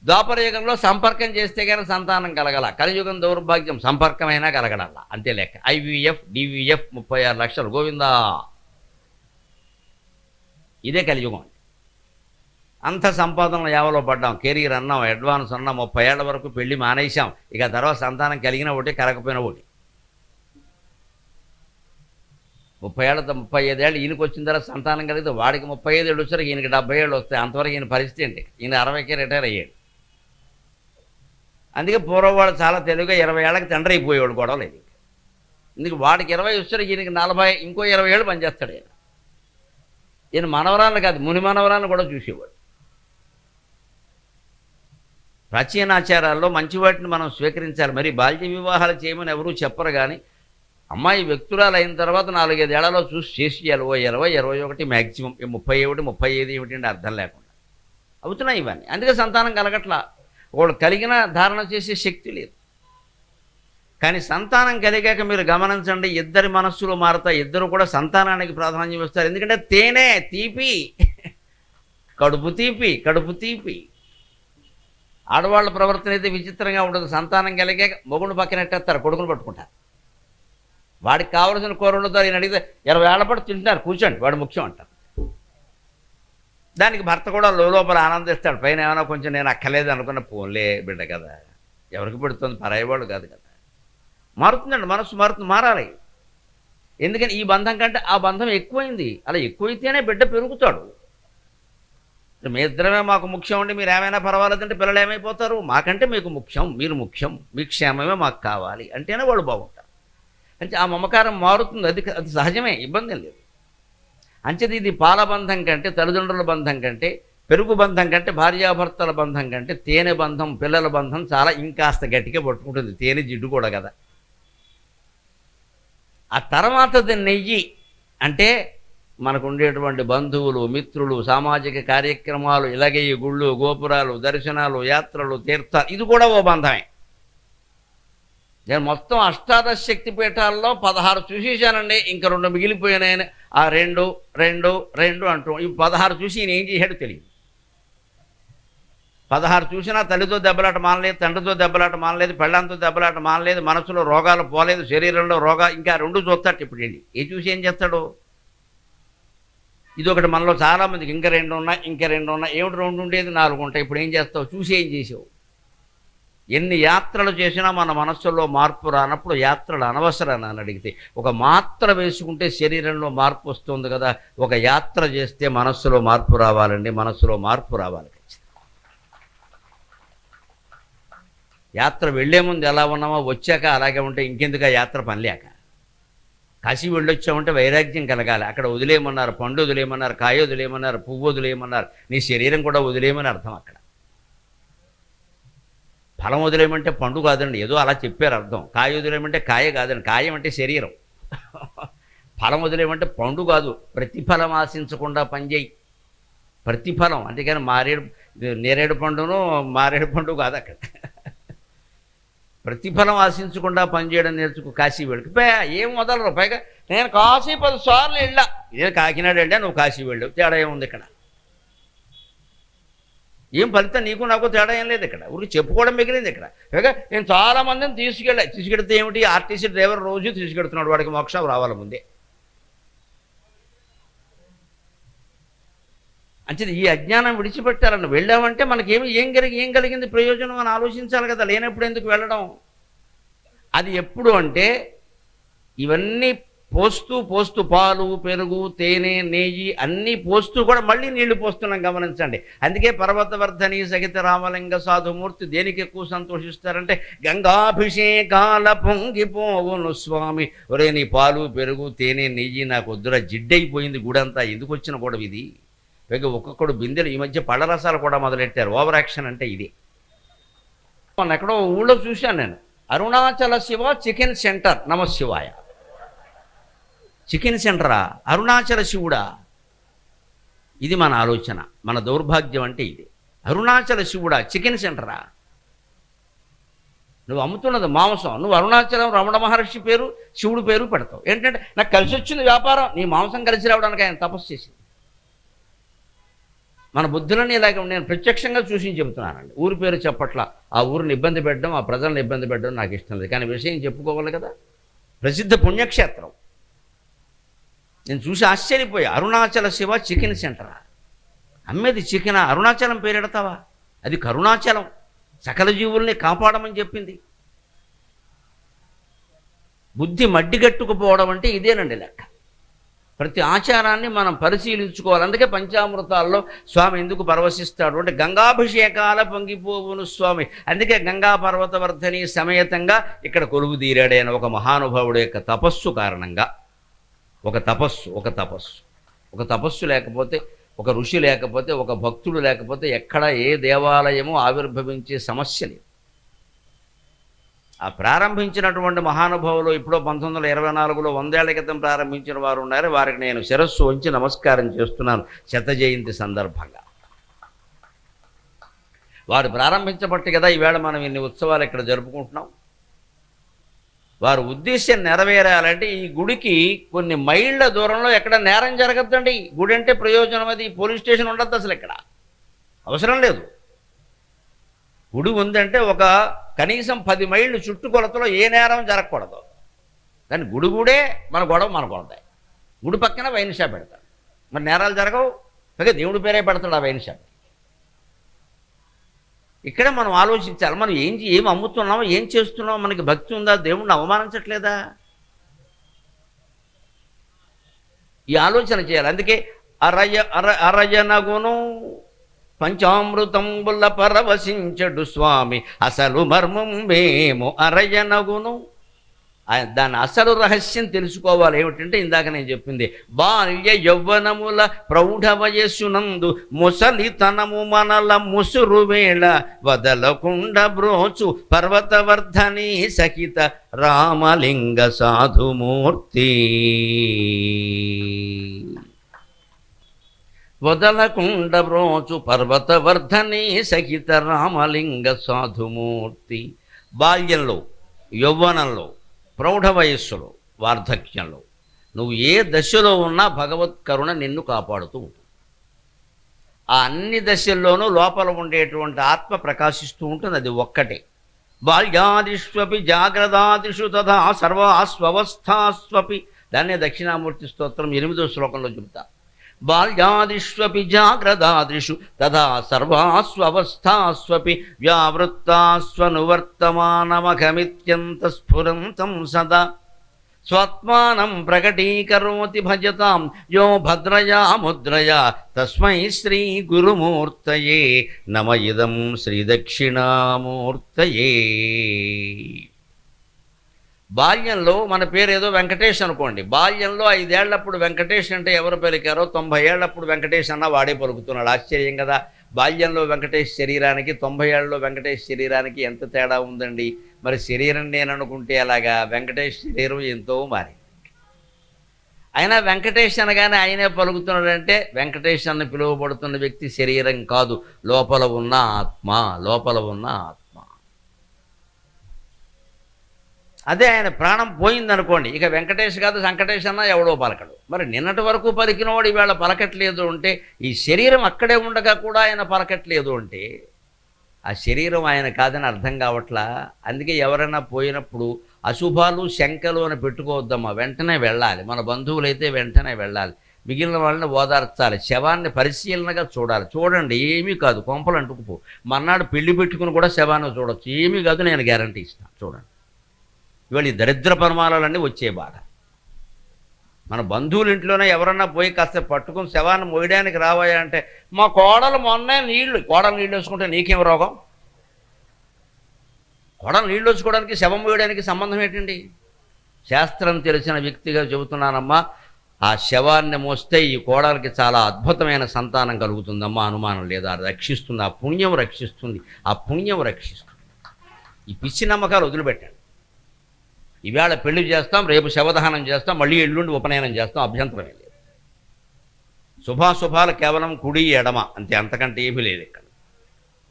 ద్వాపరయుగంలో సంపర్కం చేస్తే కానీ సంతానం కలగల. కలియుగం దౌర్భాగ్యం, సంపర్కమైనా కలగడాల, అంతే లెక్క. IVF DVF 36 లక్షలు, గోవిందా. ఇదే కలియుగం. అంత సంపాదనలు యావలో పడ్డాం, కెరీర్ అన్నాం, అడ్వాన్స్ అన్నాం, 30 ఏళ్ల వరకు పెళ్లి మానేసాం. ఇక తర్వాత సంతానం కలిగిన ఒకటి, కలగపోయిన ఒకటి. 35 ఏళ్ళు ఈయనకి వచ్చిన తర్వాత సంతానం కలిగితే వాడికి 35 ఏళ్ళు వచ్చారు, ఈయనకి 70 ఏళ్ళు వస్తాయి. అంతవరకు ఈయన పరిస్థితి ఏంటి? ఈయన 60కే రిటైర్ అయ్యాడు. అందుకే పూర్వవాడు చాలా తెలుగుగా 20 ఏళ్ళకి తండ్రి అయిపోయేవాడు, గొడవ లేదు. ఇందుకు వాడికి 20 వచ్చారు, ఈయనకి 40, ఇంకో 20 ఏళ్ళు పనిచేస్తాడు. ఈయన మనవరాలను కాదు, ముని మనవరాలను కూడా చూసేవాడు. ప్రాచీనాచారాల్లో మంచి వాటిని మనం స్వీకరించాలి. మరి బాల్య వివాహాలు చేయమని ఎవరూ చెప్పరు. కానీ అమ్మాయి వ్యక్తురాలు అయిన తర్వాత 4-5 ఏళ్లలో చూసి చేసి 20-21 మ్యాక్సిమం 31-35 ఏమిటంటే అర్థం లేకుండా అవుతున్నాయి ఇవన్నీ. అందుకే సంతానం కలగట్లా. వాళ్ళు కలిగిన ధారణ చేసే శక్తి లేదు. కానీ సంతానం కలిగాక మీరు గమనించండి, ఇద్దరి మనస్సులు మారుతాయి. ఇద్దరు కూడా సంతానానికి ప్రాధాన్యం ఇస్తారు. ఎందుకంటే తేనె తీపి, కడుపు తీపి, కడుపు తీపి. ఆడవాళ్ళ ప్రవర్తన అయితే విచిత్రంగా ఉండదు. సంతానం కలిగాక మొగుడు పక్కన ఎట్టేస్తారు, కొడుకును పట్టుకుంటారు. వాడికి కావలసిన కూర వండుతారు. ఈయన అడిగితే 20 ఏళ్ల పాటు తింటున్నారు, కూర్చోండి, వాడు ముఖ్యం అంటారు. దానికి భర్త కూడా లోపల ఆనందిస్తాడు. పైన ఏమైనా కొంచెం నేను అక్కలేదు అనుకున్న, పోన్లే బిడ్డ కదా, ఎవరికి పెడుతుంది, పరాయవాడు కాదు కదా. మారుతుందండి, మనసు మారుతుంది, మారాలి. ఎందుకని ఈ బంధం కంటే ఆ బంధం ఎక్కువైంది. అలా ఎక్కువైతేనే బిడ్డ పెరుగుతాడు. మీ ఇద్దరమే మాకు ముఖ్యం అండి, మీరు ఏమైనా పర్వాలేదంటే పిల్లలు ఏమైపోతారు? మాకంటే మీకు ముఖ్యం, మీరు ముఖ్యం, మీ క్షేమమే మాకు కావాలి అంటేనే వాళ్ళు బాగుంటారు. అంటే ఆ మమకారం మారుతుంది. అది సహజమే, ఇబ్బంది లేదు. అంచేది ఇది పాల బంధం కంటే, తల్లిదండ్రుల బంధం కంటే, పెరుగు బంధం కంటే, భార్యాభర్తల బంధం కంటే తేనె బంధం, పిల్లల బంధం చాలా ఇంకాస్త గట్టిగా పట్టుకుంటుంది. తేనె జిడ్డు కూడా కదా. ఆ తర్వాతది నెయ్యి. అంటే మనకు ఉండేటువంటి బంధువులు, మిత్రులు, సామాజిక కార్యక్రమాలు, ఇలాగే ఈ గుళ్ళు, గోపురాలు, దర్శనాలు, యాత్రలు, తీర్థాలు, ఇది కూడా ఓ బంధమే. నేను మొత్తం 18 శక్తి పీఠాల్లో 16 చూసేసానండి, ఇంకా 2 మిగిలిపోయినాయని ఆ 2 అంటూ ఈ 16 చూసి ఈయన ఏం చేశాడో తెలియదు. 16 చూసినా తల్లితో దెబ్బలాట మానలేదు, తండ్రితో దెబ్బలాట మానలేదు, పెళ్ళాంతో దెబ్బలాట మానలేదు, మనసులో రోగాలు పోలేదు, శరీరంలో ఇంకా 2 చూస్తాడు. ఇప్పుడు ఏ చూసి ఏం చేస్తాడు? ఇది ఒకటి మనలో చాలామందికి ఇంకా 2 ఉన్నాయి, ఇంకా 2 ఉన్నాయి. ఏమిటి 2 ఉండేది 4 ఉంటాయి. ఇప్పుడు ఏం చేస్తావు? చూసి ఏం చేసావు? ఎన్ని యాత్రలు చేసినా మన మనస్సులో మార్పు రానప్పుడు యాత్రలు అనవసరం అని అడిగితే, ఒక మాత్ర వేసుకుంటే శరీరంలో మార్పు వస్తుంది కదా. ఒక యాత్ర చేస్తే మనస్సులో మార్పు రావాలండి, మనస్సులో మార్పు రావాలి. యాత్ర వెళ్లే ముందు ఎలా ఉన్నామో వచ్చాక అలాగే ఉంటే ఇంకెందుకు ఆ యాత్ర పనిలేక. కాశీ వెళ్ళొచ్చామంటే వైరాగ్యం కలగాలి. అక్కడ వదిలేయమన్నారు, పండు వదిలేయమన్నారు, కాయ వదిలేయమన్నారు, పువ్వు వదిలేయమన్నారు, నీ శరీరం కూడా వదిలేయమని అర్థం. అక్కడ ఫలం వదిలేయమంటే పండు కాదండి, ఏదో అలా చెప్పారు అర్థం. కాయ వదిలేయమంటే కాయ కాదండి, కాయం అంటే శరీరం. ఫలం వదిలేయమంటే పండు కాదు. ప్రతిఫలం ఆశించకుండా పనిచేయి. ప్రతిఫలం అంతేకాని నేరేడు పండును మారేడు పండు కాదు. అక్కడ ప్రతిఫలం ఆశించకుండా పనిచేయడం నేర్చుకో. కాశీ వెళ్ళి ఏం వదలరు. పైగా నేను కాశీ 10 సార్లు వెళ్ళా. ఇదే కాకినాడ వెళ్ళా, నువ్వు కాశీ వెళ్ళావు, తేడా ఏముంది ఇక్కడ? ఏం ఫలితం నీకు నాకు తేడా ఏం లేదు ఇక్కడ. ఊరికి చెప్పుకోవడం మిగిలింది ఇక్కడ. పైగా నేను చాలామందిని తీసుకెడితే ఏమిటి? ఆర్టీసీ డ్రైవర్ రోజు తీసుకెడుతున్నాడు, వాడికి మోక్షం రావాలి ముందే. అంటే ఈ అజ్ఞానం విడిచిపెట్టాలని వెళ్ళామంటే మనకేమి ఏం కలిగింది ప్రయోజనం అని ఆలోచించాలి కదా. లేనప్పుడు ఎందుకు వెళ్ళడం? అది ఎప్పుడు అంటే ఇవన్నీ పోస్తూ పాలు, పెరుగు, తేనె, నెయ్యి అన్నీ పోస్తూ కూడా మళ్ళీ నీళ్లు పోస్తున్నాం, గమనించండి. అందుకే పర్వతవర్ధని సహిత రామలింగ సాధుమూర్తి దేనికి ఎక్కువ సంతోషిస్తారంటే, గంగాభిషేకాల పొంగిపోవును స్వామి. ఒరే నీ పాలు, పెరుగు, తేనె, నెయ్యి నాకు వద్దురా, జిడ్డైపోయింది గుడంతా, ఎందుకు వచ్చిన గొడవ ఇది. పైగా ఒక్కొక్కడు బిందెలు. ఈ మధ్య పళ్ళ రసాలు కూడా మొదలెట్టారు. ఓవర్ యాక్షన్ అంటే ఇది. మొన్న ఎక్కడో ఊళ్ళో చూశాను నేను, అరుణాచల శివ చికెన్ సెంటర్, నమశివాయ. చికెన్ సెంటరా? అరుణాచల శివుడా? ఇది మన ఆలోచన, మన దౌర్భాగ్యం అంటే ఇది. అరుణాచల శివుడా, చికెన్ సెంటరా? నువ్వు అమ్ముతున్నది మాంసం, నువ్వు అరుణాచలం రమణ మహర్షి పేరు, శివుడు పేరు పెడతావు. ఏంటంటే నాకు కలిసి వచ్చింది వ్యాపారం. నీ మాంసం కలిసి రావడానికి ఆయన తపస్సు చేసింది. మన బుద్ధులని ఇలాగే నేను ప్రత్యక్షంగా చూసి చెబుతున్నానండి. ఊరి పేరు చెప్పట్లా. ఆ ఊరిని ఇబ్బంది పెట్టడం, ఆ ప్రజలను ఇబ్బంది పెట్టడం నాకు ఇష్టం లేదు. కానీ విషయం చెప్పుకోవాలి కదా. ప్రసిద్ధ పుణ్యక్షేత్రం. నేను చూసి ఆశ్చర్యపోయా. అరుణాచల శివ చికెన్ సెంటరా? అమ్మేది చికెనా? అరుణాచలం పేరెడతావా? అది కరుణాచలం, సకల జీవుల్ని కాపాడమని చెప్పింది. బుద్ధి మడ్డిగట్టుకుపోవడం అంటే ఇదేనండి లెక్క. ప్రతి ఆచారాన్ని మనం పరిశీలించుకోవాలి. అందుకే పంచామృతాల్లో స్వామి ఎందుకు పరవశిస్తాడు అంటే, గంగాభిషేకాల పొంగిపోవును స్వామి. అందుకే గంగా పర్వతవర్ధని సమేతంగా ఇక్కడ కొలువు తీరాడైన ఒక మహానుభావుడు యొక్క తపస్సు కారణంగా. ఒక తపస్సు లేకపోతే ఒక ఋషి లేకపోతే, ఒక భక్తుడు లేకపోతే ఎక్కడ ఏ దేవాలయము ఆవిర్భవించే సమస్య లేదు. ఆ ప్రారంభించినటువంటి మహానుభావులు ఇప్పుడు 1924లో 100 ఏళ్ల క్రితం ప్రారంభించిన వారు ఉన్నారు. వారికి నేను శిరస్సు వంచి నమస్కారం చేస్తున్నాను శత జయంతి సందర్భంగా. వారు ప్రారంభించబట్టి కదా ఈవేళ మనం ఇన్ని ఉత్సవాలు ఇక్కడ జరుపుకుంటున్నాం. వారి ఉద్దేశం నెరవేరాలంటే ఈ గుడికి కొన్ని మైళ్ళ దూరంలో ఎక్కడ నేరం జరగద్దండి. గుడి అంటే ప్రయోజనం, అది పోలీస్ స్టేషన్ ఉండద్దు, అసలు ఇక్కడ అవసరం లేదు. గుడి ఉందంటే ఒక కనీసం 10 మైళ్ళు చుట్టుకొలతలో ఏ నేరం జరగకూడదు. కానీ గుడే మన గొడవ మనకొడతాయి. గుడి పక్కన వైన్ షాప్ పెడతాడు, మరి నేరాలు జరగవు. పైగా దేవుడి పేరే పెడతాడు ఆ వైన్ షాప్. ఇక్కడ మనం ఆలోచించాలి, మనం ఏం అమ్ముతున్నామో, ఏం చేస్తున్నామో, మనకి భక్తి ఉందా, దేవుణ్ణి అవమానించట్లేదా, ఈ ఆలోచన చేయాలి. అందుకే అరయనగును పంచామృతంబుల పరవశించడు స్వామి అసలు మర్మం మేము అరయనగును. దాని అసలు రహస్యం తెలుసుకోవాలి. ఏమిటంటే ఇందాక నేను చెప్పింది, బాల్య యౌవనముల ప్రౌఢ వయస్సునందు ముసలితనము మనల ముసురు వేళ వదలకుండ బ్రోచు పర్వతవర్ధని సహిత రామలింగ సాధుమూర్తి. వదలకుండ బ్రోచు పర్వతవర్ధని సహిత రామలింగ సాధుమూర్తి. బాల్యంలో, యౌవనంలో, ప్రౌఢ వయస్సులో, వార్ధక్యంలో, నువ్వు ఏ దశలో ఉన్నా భగవత్ కరుణ నిన్ను కాపాడుతూ ఉంటుంది. ఆ అన్ని దశల్లోనూ లోపల ఉండేటువంటి ఆత్మ ప్రకాశిస్తూ ఉంటుంది. అది ఒక్కటే. బాల్యాదిష్వపి జాగ్రదాదిషు తథా సర్వాస్వస్థాస్వపి. దాన్నే దక్షిణామూర్తి స్తోత్రం 8వ శ్లోకంలో చెబుతా. బాల్యాదిష్వపి జాగ్రదాదిషు తథా సర్వాస్వస్థాస్వపి వ్యావృత్తాస్వనువర్తమానమఘమిత్యంత స్ఫురంతం సదా స్వాత్మానం ప్రకటీకరోతి భజతాం యో భద్రయా ముద్రయా తస్మై శ్రీ గురుమూర్తయే నమ ఇదం శ్రీ దక్షిణామూర్తయే. బాల్యంలో మన పేరు ఏదో వెంకటేష్ అనుకోండి. బాల్యంలో 5 ఏళ్లప్పుడు వెంకటేష్ అంటే ఎవరు పలికారో 90 ఏళ్లప్పుడు వెంకటేష్ అన్న వాడే పలుకుతున్నాడు. ఆశ్చర్యం కదా. బాల్యంలో వెంకటేష్ శరీరానికి 90 ఏళ్ళలో వెంకటేష్ శరీరానికి ఎంత తేడా ఉందండి. మరి శరీరం నేను అనుకుంటే అలాగా, వెంకటేష్ శరీరం ఎంతో మారింది. అయినా వెంకటేష్ అనగానే ఆయనే పలుకుతున్నాడంటే వెంకటేష్ అని పిలువబడుతున్న వ్యక్తి శరీరం కాదు, లోపల ఉన్న ఆత్మ, లోపల ఉన్న ఆత్మ. అదే ఆయన ప్రాణం పోయిందనుకోండి, ఇక వెంకటేష్ కాదు సంకటేష్ అన్నా ఎవడో పలకడు. మరి నిన్నటి వరకు పలికినవాడు ఈవేళ పలకట్లేదు అంటే, ఈ శరీరం అక్కడే ఉండగా కూడా ఆయన పలకట్లేదు అంటే ఆ శరీరం ఆయన కాదని అర్థం కావట్లా. అందుకే ఎవరైనా పోయినప్పుడు అశుభాలు శంకలు అని పెట్టుకోవద్దమ్మా, వెంటనే వెళ్ళాలి. మన బంధువులైతే వెంటనే వెళ్ళాలి, మిగిలిన వాళ్ళని ఓదార్చాలి, శవాన్ని పరిశీలనగా చూడాలి. చూడండి, ఏమీ కాదు, కొంపలు అంటుకుపో. మర్నాడు పెళ్లి పెట్టుకుని కూడా శవాన్ని చూడొచ్చు, ఏమీ కాదు, నేను గ్యారంటీ ఇస్తాను. చూడండి, ఇవాళ ఈ దరిద్ర పరిమాణాలన్నీ వచ్చే బాధ. మన బంధువుల ఇంట్లోనే ఎవరన్నా పోయి కాస్త పట్టుకుని శవాన్ని మోయడానికి రావాయా అంటే, మా కోడలు మొన్నే కోడలు నీళ్ళు వేసుకుంటే నీకేం రోగం? కోడలు నీళ్ళు వేసుకోవడానికి శవం మోయడానికి సంబంధం ఏంటండి? శాస్త్రం తెలిసిన వ్యక్తిగా చెబుతున్నానమ్మా, ఆ శవాన్ని మోస్తే ఈ కోడలకి చాలా అద్భుతమైన సంతానం కలుగుతుందమ్మా, అనుమానం లేదా. రక్షిస్తుంది, ఆ పుణ్యం రక్షిస్తుంది, ఆ పుణ్యం రక్షిస్తుంది. ఈ పిచ్చి నమ్మకాలు వదిలిపెట్టండి. ఈవేళ పెళ్లి చేస్తాం, రేపు శవదహనం చేస్తాం, మళ్ళీ ఎల్లుండి ఉపనయనం చేస్తాం, అభ్యంతరమే లేదు. శుభాశుభాలు కేవలం కుడి ఎడమ అంతే, అంతకంటే ఏమీ లేదు ఇక్కడ.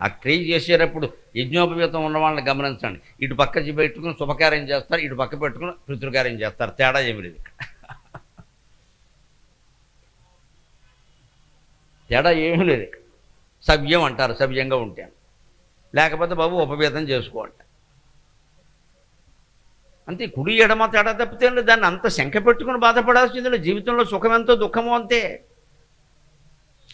ఆ క్రియ చేసేటప్పుడు యజ్ఞోపవీతం ఉన్న వాళ్ళని గమనించండి. ఇటు పక్క పెట్టుకుని శుభకార్యం చేస్తారు, ఇటు పక్క పెట్టుకుని పితృకార్యం చేస్తారు, తేడా ఏమీ లేదు ఇక్కడ. తేడా ఏమీ లేదు ఇక్కడ. సవ్యం అంటారు, సవ్యంగా ఉంటాను, లేకపోతే బాబు ఉపవీతం చేసుకోండి అంతే. కుడి ఎడమ తేడా తప్పితే దాన్ని అంత శంక పెట్టుకుని బాధపడాల్సింది. జీవితంలో సుఖమెంతో దుఃఖమో అంతే.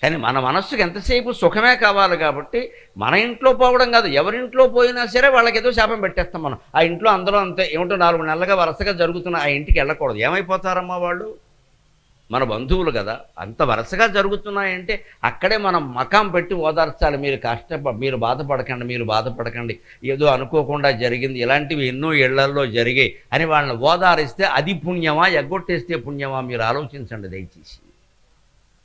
కానీ మన మనస్సుకి ఎంతసేపు సుఖమే కావాలి కాబట్టి మన ఇంట్లో పోవడం కాదు, ఎవరింట్లో పోయినా సరే వాళ్ళకి ఏదో శాపం పెట్టేస్తాం మనం. ఆ ఇంట్లో అందరూ అంతే, ఏమిటో 4 నెలలుగా వరుసగా జరుగుతున్న ఆ ఇంటికి వెళ్ళకూడదు. ఏమైపోతారమ్మా వాళ్ళు? మన బంధువులు కదా. అంత వరుసగా జరుగుతున్నాయంటే అక్కడే మనం మకాం పెట్టి ఓదార్చాలి. మీరు బాధపడకండి, ఏదో అనుకోకుండా జరిగింది, ఇలాంటివి ఎన్నో ఇళ్లల్లో జరిగాయి అని వాళ్ళని ఓదారిస్తే అది పుణ్యమా, ఎగ్గొట్టేస్తే పుణ్యమా? మీరు ఆలోచించండి దయచేసి.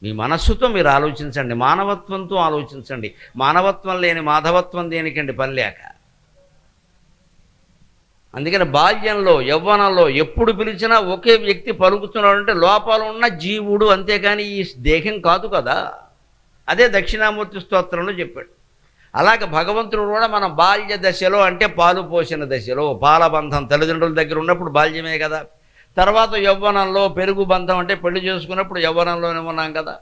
మీ మనస్సుతో మీరు ఆలోచించండి, మానవత్వంతో ఆలోచించండి. మానవత్వం లేని మాధవత్వం దేనికండి పని లేక. అందుకని బాల్యంలో యవ్వనంలో ఎప్పుడు పిలిచినా ఒకే వ్యక్తి పలుకుతున్నాడు అంటే లోపాలు ఉన్న జీవుడు, అంతేకాని ఈ దేహం కాదు కదా. అదే దక్షిణామూర్తి స్తోత్రంలో చెప్పాడు. అలాగే భగవంతుడు కూడా మనం బాల్య దశలో అంటే పాలు పోసిన దశలో పాలబంధం తల్లిదండ్రుల దగ్గర ఉన్నప్పుడు బాల్యమే కదా. తర్వాత యవ్వనంలో పెరుగు బంధం అంటే పెళ్లి చేసుకున్నప్పుడు యవ్వనంలోనే ఉన్నాం కదా.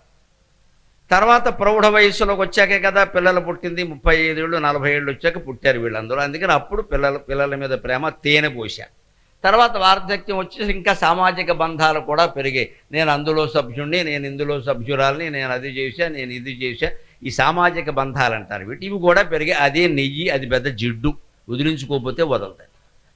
తర్వాత ప్రౌఢ వయస్సులోకి వచ్చాకే కదా పిల్లలు పుట్టింది. 35 ఏళ్ళు 40 ఏళ్ళు వచ్చాక పుట్టారు వీళ్ళందరూ. అందుకని అప్పుడు పిల్లల మీద ప్రేమ తేనె పోశారు. తర్వాత వార్ధక్యం వచ్చేసి ఇంకా సామాజిక బంధాలు కూడా పెరిగాయి. నేను అందులో సభ్యుడిని, నేను ఇందులో సభ్యురాలని, నేను అది చేశా, నేను ఇది చేశా. ఈ సామాజిక బంధాలు అంటారు వీటి. ఇవి కూడా పెరిగాయి. అదే నెయ్యి, అది పెద్ద జిడ్డు, వదిలించుకోకపోతే వదలతాయి.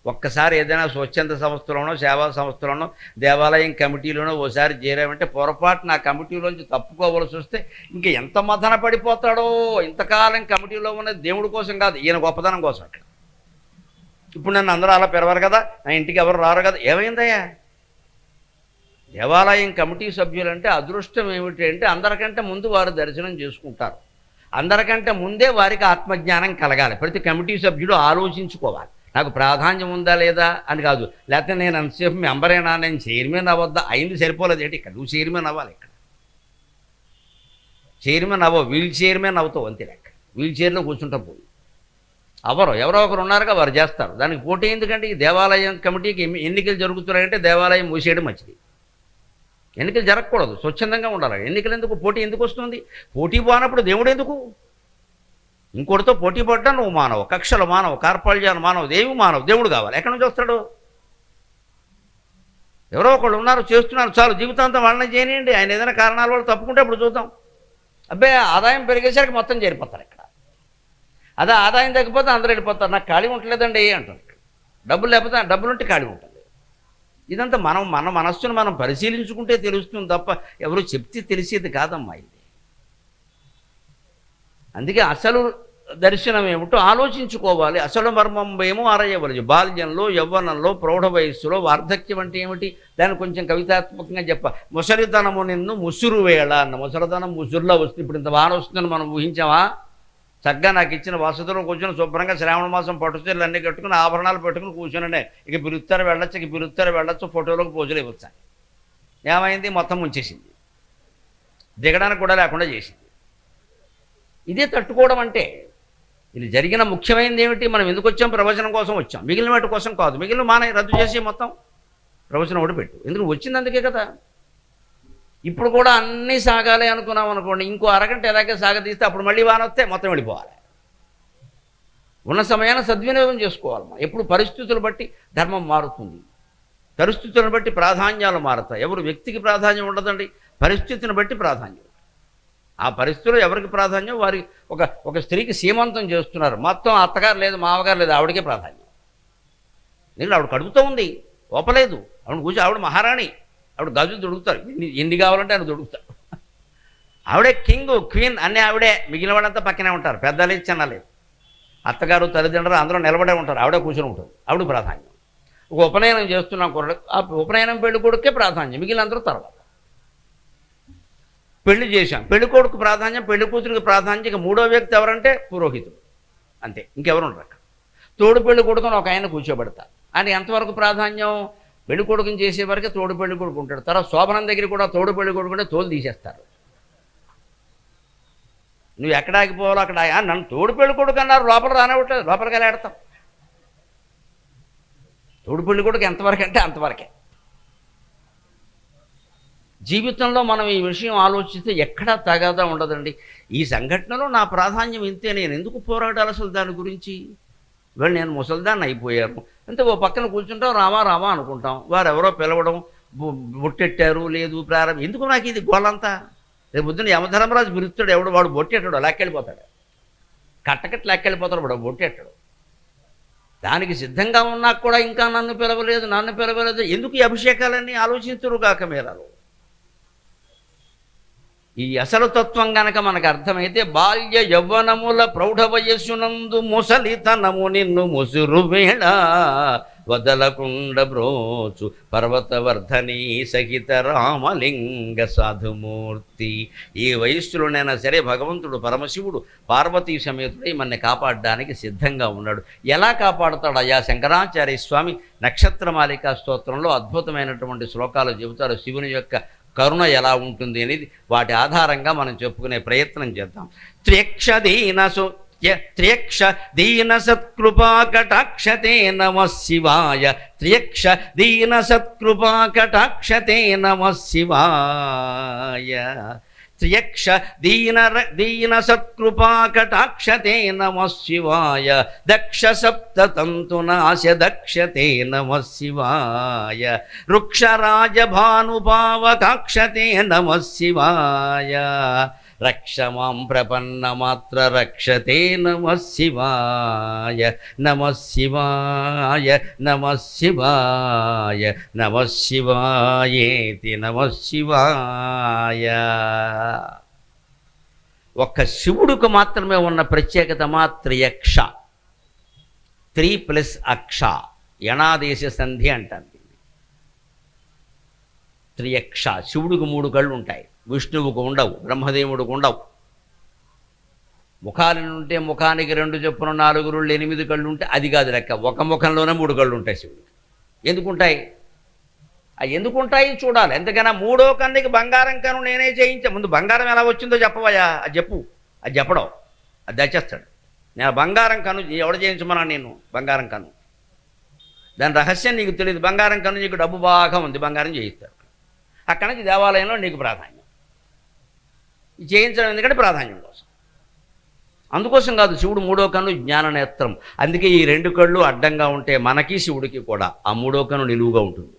ఒక్కసారి ఏదైనా స్వచ్ఛంద సంస్థలోనో సేవా సంస్థలోనో దేవాలయం కమిటీలోనో ఓసారి చేరామంటే పొరపాటు నా కమిటీలోంచి తప్పుకోవలసి వస్తే ఇంక ఎంత మదన పడిపోతాడో. ఇంతకాలం కమిటీలో ఉన్నది దేవుడి కోసం కాదు, ఈయన గొప్పతనం కోసం. అక్కడ ఇప్పుడు నన్ను అందరూ అలా పెరవరు కదా, నా ఇంటికి ఎవరు రారు కదా. ఏమైందయ్యా? దేవాలయం కమిటీ సభ్యులంటే అదృష్టం ఏమిటి అంటే అందరికంటే ముందు వారు దర్శనం చేసుకుంటారు. అందరికంటే ముందే వారికి ఆత్మజ్ఞానం కలగాలి. ప్రతి కమిటీ సభ్యుడు ఆలోచించుకోవాలి, నాకు ప్రాధాన్యం ఉందా లేదా అని కాదు. లేకపోతే నేను అంతసేపు మెంబరేనా, నేను చైర్మన్ అవ్వద్దా, అయింది సరిపోలేదు ఏంటి. ఇక్కడ నువ్వు చైర్మన్ అవ్వాలి. ఇక్కడ చైర్మన్ అవ్వవు, వీల్ చైర్మన్ అవుతావు అంతే. లెక్క వీల్ చైర్లో కూర్చుంటాం. పోయి ఎవరో ఒకరు ఉన్నారుగా, వారు చేస్తారు. దానికి పోటీ ఎందుకంటే ఈ దేవాలయం కమిటీకి ఎన్నికలు జరుగుతున్నాయంటే దేవాలయం మూసేయడం మంచిది. ఎన్నికలు జరగకూడదు, స్వచ్ఛందంగా ఉండాలి. ఎన్నికలు ఎందుకు, పోటీ ఎందుకు వస్తుంది? పోటీ పోనప్పుడు దేవుడు ఎందుకు? ఇంకోటితో పోటీ పడ్డా నువ్వు మానవు, కక్షలు మానవు, కార్పాళ్యాలు మానవు, దేవి మానవు, దేవుడు కావాలి. ఎక్కడి నుంచి వస్తాడు? ఎవరో ఒకళ్ళు ఉన్నారు, చేస్తున్నారు, చాలు జీవితాంతం వాళ్ళని చేయనియండి. ఆయన ఏదైనా కారణాల వల్ల తప్పుకుంటే అప్పుడు చూద్దాం. అబ్బాయి ఆదాయం పెరిగేసరికి మొత్తం చేరిపోతారు ఇక్కడ. అదే ఆదాయం తగ్గిపోతే అందరూ వెళ్ళిపోతారు. నాకు ఖాళీ ఉండలేదండి అంటారు. డబ్బులు లేకపోతే డబ్బులుంటే ఖాళీ ఉంటుంది. ఇదంతా మన మనస్సును మనం పరిశీలించుకుంటే తెలుస్తుంది తప్ప ఎవరు చెప్తే తెలిసేది కాదమ్మా ఇది. అందుకే అసలు దర్శనం ఏమిటో ఆలోచించుకోవాలి. అసలు మర్మం ఏమో ఆరయ్యవలసి. బాల్యంలో యవ్వనంలో ప్రౌఢ వయస్సులో వార్ధక్యం అంటే ఏమిటి, దాన్ని కొంచెం కవితాత్మకంగా చెప్ప. ముసలితనము నిన్ను ముసురు వేళ అన్న. ముసలితనం ముసురులో వస్తుంది. ఇప్పుడు ఇంత వాన వస్తుందని మనం ఊహించామా? చక్కగా నాకు ఇచ్చిన వసతులు కూర్చొని శుభ్రంగా శ్రావణ మాసం పట్టుచీరలు అన్నీ కట్టుకుని ఆభరణాలు పెట్టుకుని కూర్చొని ఇక పిలుస్తారు వెళ్ళొచ్చు, ఇక పిలుస్తారు వెళ్ళొచ్చు, ఫోటోలకు పోజులు ఇవ్వచ్చు. ఏమైంది? మొత్తం ముంచేసింది, దిగడానికి కూడా లేకుండా చేసింది. ఇదే తట్టుకోవడం అంటే. ఇది జరిగిన ముఖ్యమైనది ఏమిటి? మనం ఎందుకు వచ్చాం? ప్రవచనం కోసం వచ్చాం, మిగిలిన వాటి కోసం కాదు. మిగిలిన మానే రద్దు చేసి మొత్తం ప్రవచనం ఒకటి పెట్టు. ఎందుకు వచ్చింది? అందుకే కదా. ఇప్పుడు కూడా అన్నీ సాగాలి అనుకున్నాం అనుకోండి, ఇంకో అరగంట ఎలాగే సాగదీస్తే అప్పుడు మళ్ళీ వాన వస్తే మొత్తం వెళ్ళిపోవాలి. ఉన్న సమయాన్ని సద్వినియోగం చేసుకోవాలి. ఎప్పుడు పరిస్థితులు బట్టి ధర్మం మారుతుంది, పరిస్థితులను బట్టి ప్రాధాన్యాలు మారుతాయి. ఎవరు వ్యక్తికి ప్రాధాన్యం ఉండదండి, పరిస్థితిని బట్టి ప్రాధాన్యం. ఆ పరిస్థితుల్లో ఎవరికి ప్రాధాన్యం వారి. ఒక స్త్రీకి సీమంతం చేస్తున్నారు, మొత్తం అత్తగారు లేదు మామగారు లేదు, ఆవిడకే ప్రాధాన్యం. నేను ఆవిడ కడుపుతూ ఉంది, ఓపలేదు, ఆవిడ కూర్చో, ఆవిడ మహారాణి, ఆవిడ గజులు దొడుకుతారు, ఎన్ని కావాలంటే ఆయన దొడుకుతారు. ఆవిడే కింగ్ క్వీన్ అన్నీ ఆవిడే. మిగిలిన వాళ్ళంతా పక్కనే ఉంటారు, పెద్దలేదు చిన్నలేదు. అత్తగారు తల్లిదండ్రులు అందరూ నిలబడే ఉంటారు, ఆవిడే కూర్చొని ఉంటుంది. ఆవిడ ప్రాధాన్యం. ఒక ఉపనయనం చేస్తున్నాం కూడా, ఆ ఉపనయనం పెళ్లి కొడుకే ప్రాధాన్యం, మిగిలిన అందరూ తర్వాత. పెళ్లి చేశాం, పెళ్లి కొడుకు ప్రాధాన్యం, పెళ్లి కూతురికి ప్రాధాన్యం. ఇక మూడో వ్యక్తి ఎవరంటే పురోహితుడు, అంతే, ఇంకెవరు ఉండరు అక్కడ. తోడు పెళ్లి కొడుకుని ఒక ఆయన కూర్చోబెడతారు. ఆయన ఎంతవరకు ప్రాధాన్యం? పెళ్లి కొడుకుని చేసే వరకే తోడు పెళ్లి కొడుకు ఉంటాడు. తర్వాత శోభనం దగ్గర కూడా తోడు పెళ్లి కొడుకు ఉంటే తోలు తీసేస్తారు. నువ్వు ఎక్కడ ఆగిపోవాలో అక్కడ. నన్ను తోడు పెళ్లి కొడుకు అన్నారు, లోపల రానివ్వట్లేదు, లోపలికి వెళ్ళాడతాం. తోడు పెళ్లి కొడుకు ఎంతవరకు అంటే అంతవరకే. జీవితంలో మనం ఈ విషయం ఆలోచిస్తే ఎక్కడా తగాదా ఉండదండి. ఈ సంఘటనలో నా ప్రాధాన్యం ఇంతే, నేను ఎందుకు పోరాడాలి అసలు దాని గురించి? వాళ్ళు నేను ముసలిదాన్ని అయిపోయాను అంటే ఓ పక్కన కూర్చుంటాం, రామా రామా అనుకుంటాం. వారు ఎవరో పిలవడం, బొట్టెట్టారు లేదు ప్రారంభం, ఎందుకు నాకు ఇది గోళ్ళంతా? రేపు పొద్దున్న యమధర్మరాజు పిలుస్తాడు, ఎవడు వాడు బొట్టెట్టాడు, లెక్కెళ్ళిపోతాడు, కట్టకట్టు లెక్కెళ్ళిపోతాడు వాడు, బొట్టెట్టాడు. దానికి సిద్ధంగా ఉన్నా కూడా ఇంకా నన్ను పిలవలేదు, ఎందుకు ఈ అభిషేకాలన్నీ ఆలోచించరు కాక మీరాలు. ఈ అసలు తత్వం గనక మనకు అర్థమైతే బాల్య యవ్వనముల ప్రౌఢ వయస్సునందు ముసలితనము నిన్ను ముసురు వేళ వదలకుండ బ్రోచు పర్వతవర్ధని సహిత రామలింగ సాధుమూర్తి. ఈ వయస్సులోనైనా సరే భగవంతుడు పరమశివుడు పార్వతీ సమేతుడై మనని కాపాడడానికి సిద్ధంగా ఉన్నాడు. ఎలా కాపాడుతాడు అయ్యా? శంకరాచార్య స్వామి నక్షత్రమాలికా స్తోత్రంలో అద్భుతమైనటువంటి శ్లోకాలు చెబుతారు. శివుని యొక్క కరుణ ఎలా ఉంటుంది అనేది వాటి ఆధారంగా మనం చెప్పుకునే ప్రయత్నం చేద్దాం. త్ర్యక్ష దీన సత్కృపా కటాక్షతే నమః శివాయ. త్ర్యక్ష దీన సత్కృపా కటాక్షతే నమః శివాయ. త్ర్యక్ష దీన సత్కృపా కటాక్షతే నమః శివాయ. దక్ష సప్తతంతునాశ దక్షతే నమః శివాయ. వృక్షరాజ భానుభావకాక్షతే నమః శివాయ. రక్ష మాం ప్రపన్నమాత్ర రక్షతే నమః శివాయ. నమః శివాయ నమః శివాయ నమః శివాయేతి నమః శివాయ. ఒక్క శివుడికి మాత్రమే ఉన్న ప్రత్యేకత త్రియక్ష. 3 + అక్ష యణాదేశ సంధి అంటారు. త్రియక్ష. శివుడికి 3 కళ్ళు ఉంటాయి, విష్ణువుకు ఉండవు, బ్రహ్మదేవుడికి ఉండవు. ముఖాలు ఉంటే ముఖానికి 2 చొప్పున 4 కళ్ళు 8 కళ్ళు ఉంటే అది కాదు లెక్క. ఒక ముఖంలోనే 3 కళ్ళు ఉంటాయి శివుడికి. ఎందుకుంటాయి? అవి ఎందుకుంటాయి చూడాలి. ఎందుకైనా 3వ కన్నుకి బంగారం కన్ను నేనే చేయించా. ముందు బంగారం ఎలా వచ్చిందో చెప్పవయ్యా, అది చెప్పు. అది చెప్పడం అది దచ్చేస్తాడు. నేను బంగారం కన్ను ఎవడ చేయించమన్నా? నేను బంగారం కన్ను. దాని రహస్యం నీకు తెలియదు. బంగారం కన్ను నీకు డబ్బు బాగా ఉంది, బంగారం చేయిస్తాడు. అక్కడి నుంచి దేవాలయంలో నీకు ప్రాధాన్యం చేయించడం. ఎందుకంటే ప్రాధాన్యం కోసం. అందుకోసం కాదు. శివుడు 3వ కన్ను జ్ఞాననేత్రం. అందుకే ఈ 2 కళ్ళు అడ్డంగా ఉంటే మనకి శివుడికి కూడా ఆ 3వ కన్ను నిలువుగా ఉంటుంది.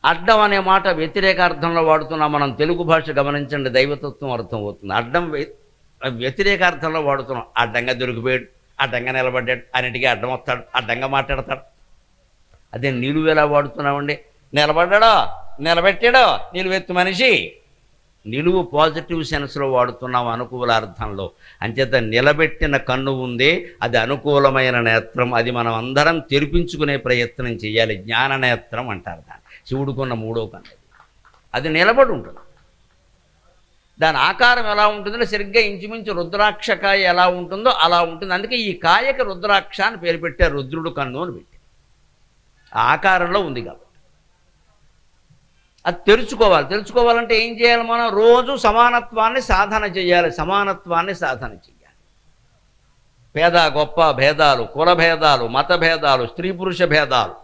అడ్డం అనే మాట వ్యతిరేక అర్థంలో వాడుతున్నాం మనం. తెలుగు భాష గమనించండి, దైవతత్వం అర్థం అవుతుంది. అడ్డం వ్యతిరేక అర్థంలో వాడుతున్నాం. అడ్డంగా దొరికిపోయాడు, అడ్డంగా నిలబడ్డాడు, అన్నిటికీ అడ్డం వస్తాడు, అడ్డంగా మాట్లాడతాడు. అదే నిలువు ఎలా వాడుతున్నామండి? నిలబడ్డాడో నిలబెట్టాడో నిలువెత్తు మనిషి. నిలువు పాజిటివ్ సెన్స్లో వాడుతున్నాం, అనుకూల అర్థంలో. అంచేత నిలబెట్టిన కన్ను ఉందే అది అనుకూలమైన నేత్రం. అది మనం అందరం తెరిపించుకునే ప్రయత్నం చేయాలి. జ్ఞాననేత్రం అంటారు దాన్ని. శివుడుకున్న 3వ కన్ను అది నిలబడి ఉంటుంది. దాని ఆకారం ఎలా ఉంటుందో సరిగ్గా ఇంచుమించు రుద్రాక్షకాయ ఎలా ఉంటుందో అలా ఉంటుంది. అందుకే ఈ కాయకి రుద్రాక్ష అని పేరు పెట్టారు. రుద్రుడు కన్ను అని పెట్టి ఆ ఆకారంలో ఉంది కాబట్టి అది తెరుచుకోవాలి. తెరుచుకోవాలంటే ఏం చేయాలి? మనం రోజు సమానత్వాన్ని సాధన చేయాలి. సమానత్వాన్ని సాధన చేయాలి. పేద గొప్ప భేదాలు, కుల భేదాలు, మత భేదాలు, స్త్రీ పురుష భేదాలు,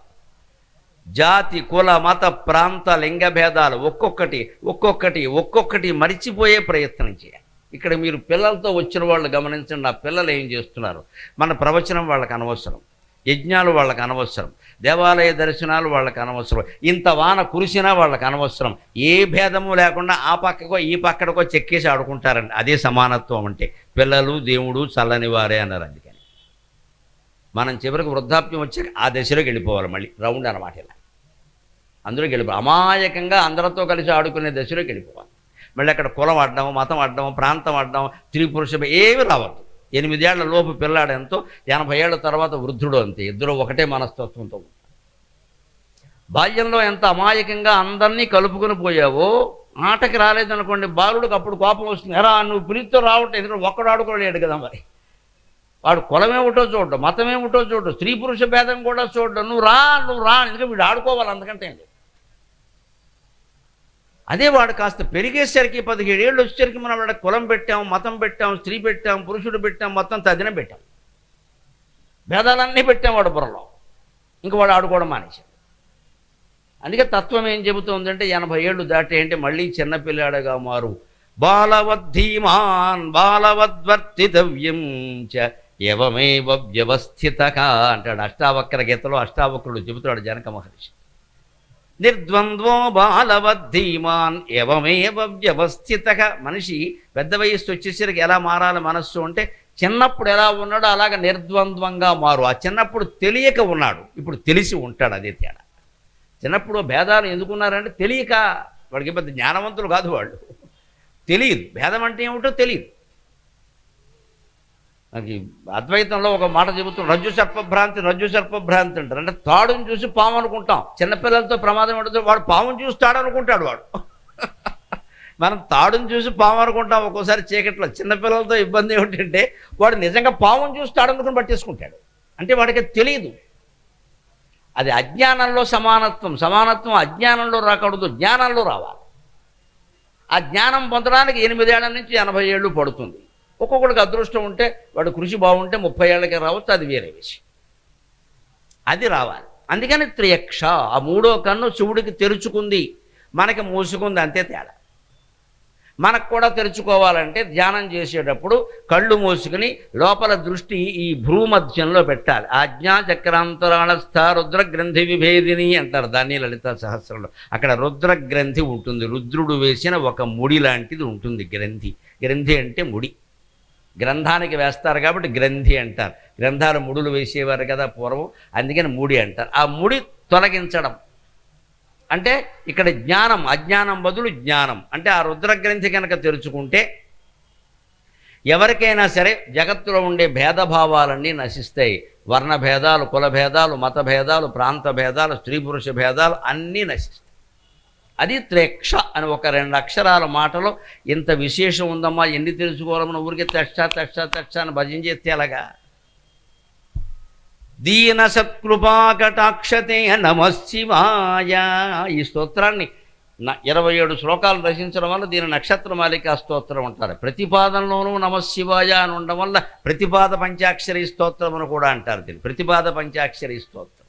జాతి కుల మత ప్రాంత లింగ భేదాలు ఒక్కొక్కటి మరిచిపోయే ప్రయత్నం చేయాలి. ఇక్కడ మీరు పిల్లలతో వచ్చిన వాళ్ళు గమనించండి. ఆ పిల్లలు ఏం చేస్తున్నారు? మన ప్రవచనం వాళ్ళకి అనవసరం, యజ్ఞాలు వాళ్ళకి అనవసరం, దేవాలయ దర్శనాలు వాళ్ళకి అనవసరం, ఇంత వాన కురిసినా వాళ్ళకి అనవసరం. ఏ భేదము లేకుండా ఆ పక్కకో ఈ పక్కకో చెక్కేసి ఆడుకుంటారండి. అదే సమానత్వం అంటే. పిల్లలు దేవుడు చల్లని వారే అన్నారు. అందుకని మనం చివరికి వృద్ధాప్యం వచ్చాక ఆ దశలోకి వెళ్ళిపోవాలి. మళ్ళీ రౌండ్ అన్నమాట. ఇలా అందులోకి వెళ్ళిపోవాలి. అమాయకంగా అందరితో కలిసి ఆడుకునే దశలోకి వెళ్ళిపోవాలి. మళ్ళీ అక్కడ కులం అడ్డం, మతం అడ్డం, ప్రాంతం అడ్డం, స్త్రీ పురుష ఏమి రావద్దు. 8 ఏళ్ల లోపు పిల్లాడు ఎంతో, 80 ఏళ్ల తర్వాత వృద్ధుడు అంతే. ఇద్దరు ఒకటే మనస్తత్వంతో ఉంటారు. బాల్యంలో ఎంత అమాయకంగా అందరినీ కలుపుకొని పోయావో ఆటకి రాలేదనుకోండి, బాలుడికి అప్పుడు కోపం వస్తుంది. ఎరా నువ్వు పిలితో రావటం, ఎందుకంటే ఒక్కడు ఆడుకోలేడు కదా. మరి వాడు కులమేమిటో చూడడం, మతమేమిటో చూడడం, స్త్రీ పురుష భేదం కూడా చూడడం. నువ్వు రా ఎందుకంటే వీడు ఆడుకోవాలి. అందుకంటే అదే వాడు కాస్త పెరిగేసరికి 17 ఏళ్ళు వచ్చేసరికి మనం వాడికి కులం పెట్టాం, మతం పెట్టాం, స్త్రీ పెట్టాం, పురుషుడు పెట్టాం, మొత్తం తదినం పెట్టాం, భేదాలన్నీ పెట్టాం వాడు బుర్రలో. ఇంక వాడు ఆడుకోవడం మానేశాడు. అందుకే తత్వం ఏం చెబుతోందంటే 80 ఏళ్ళు దాటేంటే మళ్ళీ చిన్నపిల్లాడుగా మారు. బాలవద్ధీమాన్ బాలవద్వర్తితవ్యం చ యవమేవ వ్యవస్థితక అంటాడు అష్టావక్ర గీతలో. అష్టావక్రుడు చెబుతాడు జనక మహర్షి. నిర్ద్వంద్వో బాలవద్ధీమాన్ యవమేవ వ్యవస్థితక. మనిషి పెద్ద వయస్సు వచ్చేసరికి ఎలా మారాలి మనస్సు అంటే, చిన్నప్పుడు ఎలా ఉన్నాడో అలాగ నిర్ద్వంద్వంగా మారు. ఆ చిన్నప్పుడు తెలియక ఉన్నాడు, ఇప్పుడు తెలిసి ఉంటాడు. అదే తేడా. చిన్నప్పుడు భేదాలు ఎందుకున్నారంటే తెలియక. వాడికి పెద్ద జ్ఞానవంతులు కాదు వాళ్ళు, తెలియదు. భేదం అంటే ఏమిటో తెలియదు. మనకి అద్వైతంలో ఒక మాట చెబుతాం, రజ్జు సర్పభ్రాంతి అంటారు. అంటే తాడుని చూసి పాము అనుకుంటాం. చిన్నపిల్లలతో ప్రమాదం ఉంటుంది, వాడు పాముని చూసి తాడు అనుకుంటాడు వాడు. మనం తాడుని చూసి పాము అనుకుంటాం ఒక్కోసారి చీకట్లో. చిన్నపిల్లలతో ఇబ్బంది ఏమిటంటే వాడు నిజంగా పాముని చూసి తాడు అనుకుని పట్టేసుకుంటాడు. అంటే వాడికి తెలియదు. అది అజ్ఞానంలో సమానత్వం అజ్ఞానంలో రాకూడదు, జ్ఞానంలో రావాలి. ఆ జ్ఞానం పొందడానికి 8 ఏళ్ల నుంచి 80 ఏళ్ళు పడుతుంది. ఒక్కొక్కడికి అదృష్టం ఉంటే వాడు కృషి బాగుంటే 30 ఏళ్ళకే రావచ్చు, అది వేరే విషయం. అది రావాలి. అందుకని త్రియక్ష, ఆ 3వ కన్ను శివుడికి తెరుచుకుంది, మనకి మూసుకుంది, అంతే తేడా. మనకు కూడా తెరుచుకోవాలంటే ధ్యానం చేసేటప్పుడు కళ్ళు మూసుకుని లోపల దృష్టి ఈ భ్రూమధ్యంలో పెట్టాలి. ఆజ్ఞా చక్రాంతరాళస్థ రుద్రగ్రంథి విభేదిని అంటారు దాన్ని లలితా సహస్రంలో. అక్కడ రుద్రగ్రంథి ఉంటుంది, రుద్రుడు వేసిన ఒక ముడి లాంటిది ఉంటుంది గ్రంథి. గ్రంథి అంటే ముడి. గ్రంథానికి వేస్తారు కాబట్టి గ్రంథి అంటారు. గ్రంథాలు ముడులు వేసేవారు కదా పూర్వం, అందుకని ముడి అంటారు. ఆ ముడి తొలగించడం అంటే ఇక్కడ జ్ఞానం, అజ్ఞానం బదులు జ్ఞానం. అంటే ఆ రుద్రగ్రంథి కనుక తెరుచుకుంటే ఎవరికైనా సరే జగత్తులో ఉండే భేదభావాలన్నీ నశిస్తాయి. వర్ణ భేదాలు, కుల భేదాలు, మత భేదాలు, ప్రాంత భేదాలు, స్త్రీ పురుష భేదాలు అన్నీ నశిస్తాయి. అది త్రేక్ష అని ఒక 2 అక్షరాల మాటలో ఇంత విశేషం ఉందమ్మా. ఎన్ని తెలుసుకోవాలన్న ఊరికే తక్ష అని భజన చేస్తే అలాగా. దీన సత్కృపాకటాక్షతే నమశివాయ. ఈ స్తోత్రాన్ని 27 శ్లోకాలు రచించడం వల్ల దీని నక్షత్రమాలికా స్తోత్రం అంటారు. ప్రతిపాదనలోనూ నమశివాయ అని ఉండడం వల్ల ప్రతిపాద పంచాక్షరి స్తోత్రం అని కూడా అంటారు. దీన్ని ప్రతిపాద పంచాక్షరి స్తోత్రం.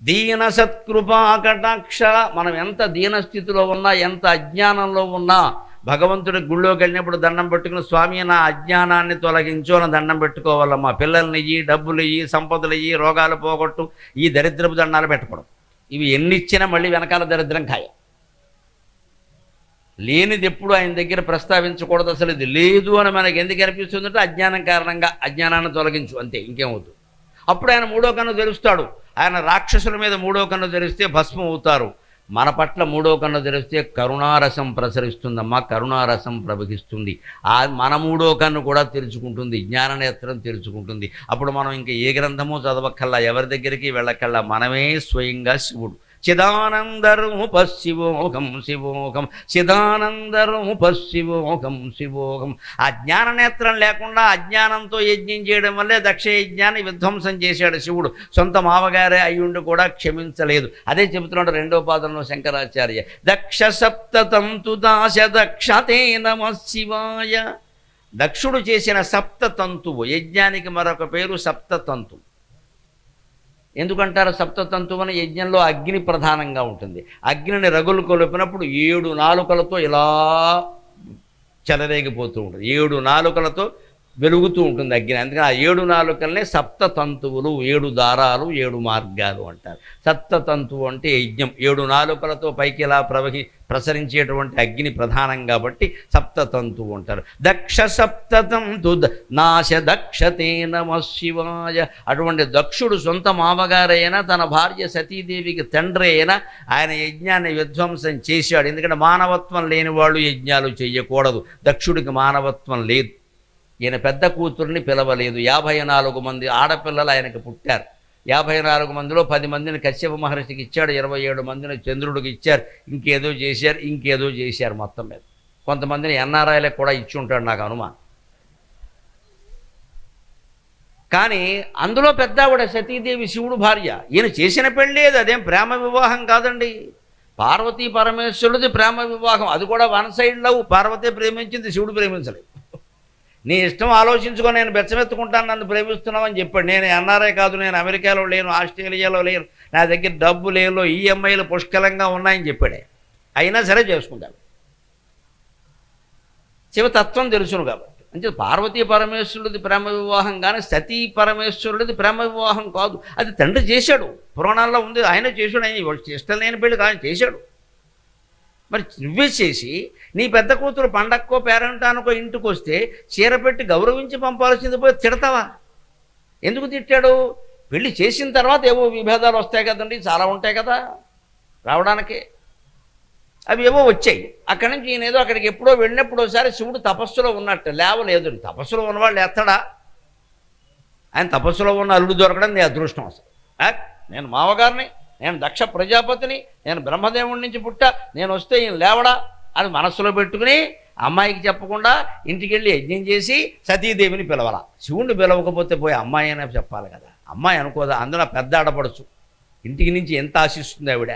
దీన సత్కృపాకటాక్ష. మనం ఎంత దీనస్థితిలో ఉన్నా, ఎంత అజ్ఞానంలో ఉన్నా, భగవంతుడి గుళ్ళోకి వెళ్ళినప్పుడు దండం పెట్టుకుని స్వామి నా అజ్ఞానాన్ని తొలగించు అని దండం పెట్టుకోవాలమ్మా. పిల్లల్ని ఇయ్యి, డబ్బులు ఇయ్యి, సంపదలు ఇయ్యి, రోగాలు పోగొట్టు, ఈ దరిద్రపు దండాలు పెట్టకూడదు. ఇవి ఎన్నిచ్చినా మళ్ళీ వెనకాల దరిద్రం ఖాయం. లేనిది ఎప్పుడు ఆయన దగ్గర ప్రస్తావించకూడదు. అసలు ఇది లేదు అని మనకి ఎందుకు అనిపిస్తుందంటే అజ్ఞానం కారణంగా. అజ్ఞానాన్ని తొలగించు, అంతే, ఇంకేమవుతుంది. అప్పుడు ఆయన 3వ కన్ను తెరుస్తాడు. ఆయన రాక్షసుల మీద 3వ కన్ను తెరిస్తే భస్మం అవుతారు. మన పట్ల 3వ కన్ను తెరిస్తే కరుణారసం ప్రసరిస్తుందమ్మా, కరుణారసం ప్రవహిస్తుంది. మన 3వ కన్ను కూడా తెరుచుకుంటుంది, జ్ఞాననేత్రం తెరుచుకుంటుంది. అప్పుడు మనం ఇంకా ఏ గ్రంథమో చదవక్కల్లా, ఎవరి దగ్గరికి వెళ్ళక్కల్లా, మనమే స్వయంగా శివుడు. చిదానందరూప శివోహం శివోహం, చిదానందరూప శివోహం శివోహం. ఆ జ్ఞాననేత్రం లేకుండా అజ్ఞానంతో యజ్ఞం చేయడం వల్లే దక్ష యజ్ఞాన్ని విధ్వంసం చేశాడు శివుడు. సొంత మామగారే అయ్యుండి కూడా క్షమించలేదు. అదే చెబుతున్నాడు 2వ పాదంలో శంకరాచార్య. దక్ష సప్తతంతు దాశ దక్షతే నమ శివాయ. దక్షుడు చేసిన సప్తతంతువు, యజ్ఞానికి మరొక పేరు సప్తతంతువు. ఎందుకంటారు సప్తతంతువు అని? యజ్ఞంలో అగ్ని ప్రధానంగా ఉంటుంది. అగ్నిని రగులు కొలిపినప్పుడు 7 నాలుకలతో ఇలా చెలరేగిపోతూ ఉంటుంది. 7 నాలుకలతో వెలుగుతూ ఉంటుంది అగ్ని. అందుకని ఆ 7 నాలుకల్నే సప్తతంతువులు, 7 దారాలు, 7 మార్గాలు అంటారు. సప్తతంతువు అంటే యజ్ఞం. 7 నాలుకలతో పైకి ఇలా ప్రసరించేటువంటి అగ్ని ప్రధానం కాబట్టి సప్తతంతువు అంటారు. దక్ష సప్తతంతు నాశ దక్షతే నమ శివాయ. అటువంటి దక్షుడు సొంత మామగారైనా తన భార్య సతీదేవికి తండ్రి అయినా ఆయన యజ్ఞాన్ని విధ్వంసం చేశాడు. ఎందుకంటే మానవత్వం లేని వాళ్ళు యజ్ఞాలు చేయకూడదు. దక్షుడికి మానవత్వం లేదు. ఈయన పెద్ద కూతుర్ని పిలవలేదు. 54 మంది ఆడపిల్లలు ఆయనకు పుట్టారు. 54 మందిలో 10 మందిని కశ్యప మహర్షికి ఇచ్చాడు, 27 మందిని చంద్రుడికి ఇచ్చారు, ఇంకేదో చేశారు మొత్తం మీద. కొంతమందిని ఎన్ఆర్ఐలకు కూడా ఇచ్చి ఉంటాడు నాకు అనుమానం. కానీ అందులో పెద్ద ఆవిడ సతీదేవి శివుడు భార్య. ఈయన చేసిన పెళ్ళేది, అదేం ప్రేమ వివాహం కాదండి. పార్వతీ పరమేశ్వరుడిది ప్రేమ వివాహం. అది కూడా 1 సైడ్ లవ్. పార్వతి ప్రేమించింది, శివుడు ప్రేమించలేదు. నీ ఇష్టం ఆలోచించుకొని నేను బెచ్చమెత్తుకుంటాను, నన్ను ప్రేమిస్తున్నామని చెప్పాడు. నేను ఎన్ఆర్ఐ కాదు, నేను అమెరికాలో లేను, ఆస్ట్రేలియాలో లేను, నా దగ్గర డబ్బు లేను, ఈఎంఐలు పుష్కలంగా ఉన్నాయని చెప్పాడే. అయినా సరే చేసుకుంటాడు. శివతత్వం తెలుసును కాబట్టి. అంటే పార్వతీ పరమేశ్వరుడిది ప్రేమ వివాహం కానీ సతీ పరమేశ్వరుడిది ప్రేమ వివాహం కాదు. అది తండ్రి చేశాడు, పురాణాల్లో ఉంది, ఆయన చేశాడు. ఆయన ఇష్టం లేని పెళ్ళి కానీ చేశాడు. మరి నువ్వే చేసి నీ పెద్ద కూతురు పండక్కో పేరంటానికో ఇంటికి వస్తే చీర పెట్టి గౌరవించి పంపాల్సింది పోయి తిడతావా? ఎందుకు తిట్టాడు? పెళ్ళి చేసిన తర్వాత ఏవో విభేదాలు వస్తాయి కదండి, చాలా ఉంటాయి కదా రావడానికి. అవి ఏవో వచ్చాయి. అక్కడి నుంచి ఈయన ఏదో అక్కడికి ఎప్పుడో వెళ్ళినప్పుడు ఒకసారి శివుడు తపస్సులో ఉన్నట్టు లేవలేదు. తపస్సులో ఉన్నవాళ్ళు ఎత్తడా? ఆయన తపస్సులో ఉన్న అల్లుడు దొరకడం నీ అదృష్టం అసలు. నేను మామగారిని, నేను దక్ష ప్రజాపతిని, నేను బ్రహ్మదేవుడి నుంచి పుట్టా, నేను వస్తే ఈయన లేవడా అని మనస్సులో పెట్టుకుని అమ్మాయికి చెప్పకుండా ఇంటికి వెళ్ళి యజ్ఞం చేసి సతీదేవిని పిలవాల. శివుణ్ణి పిలవకపోతే పోయి అమ్మాయి అయినా చెప్పాలి కదా. అమ్మాయి అనుకోదా, అందులో పెద్ద ఆడపడచ్చు, ఇంటికి నుంచి ఎంత ఆశిస్తుంది ఆవిడ.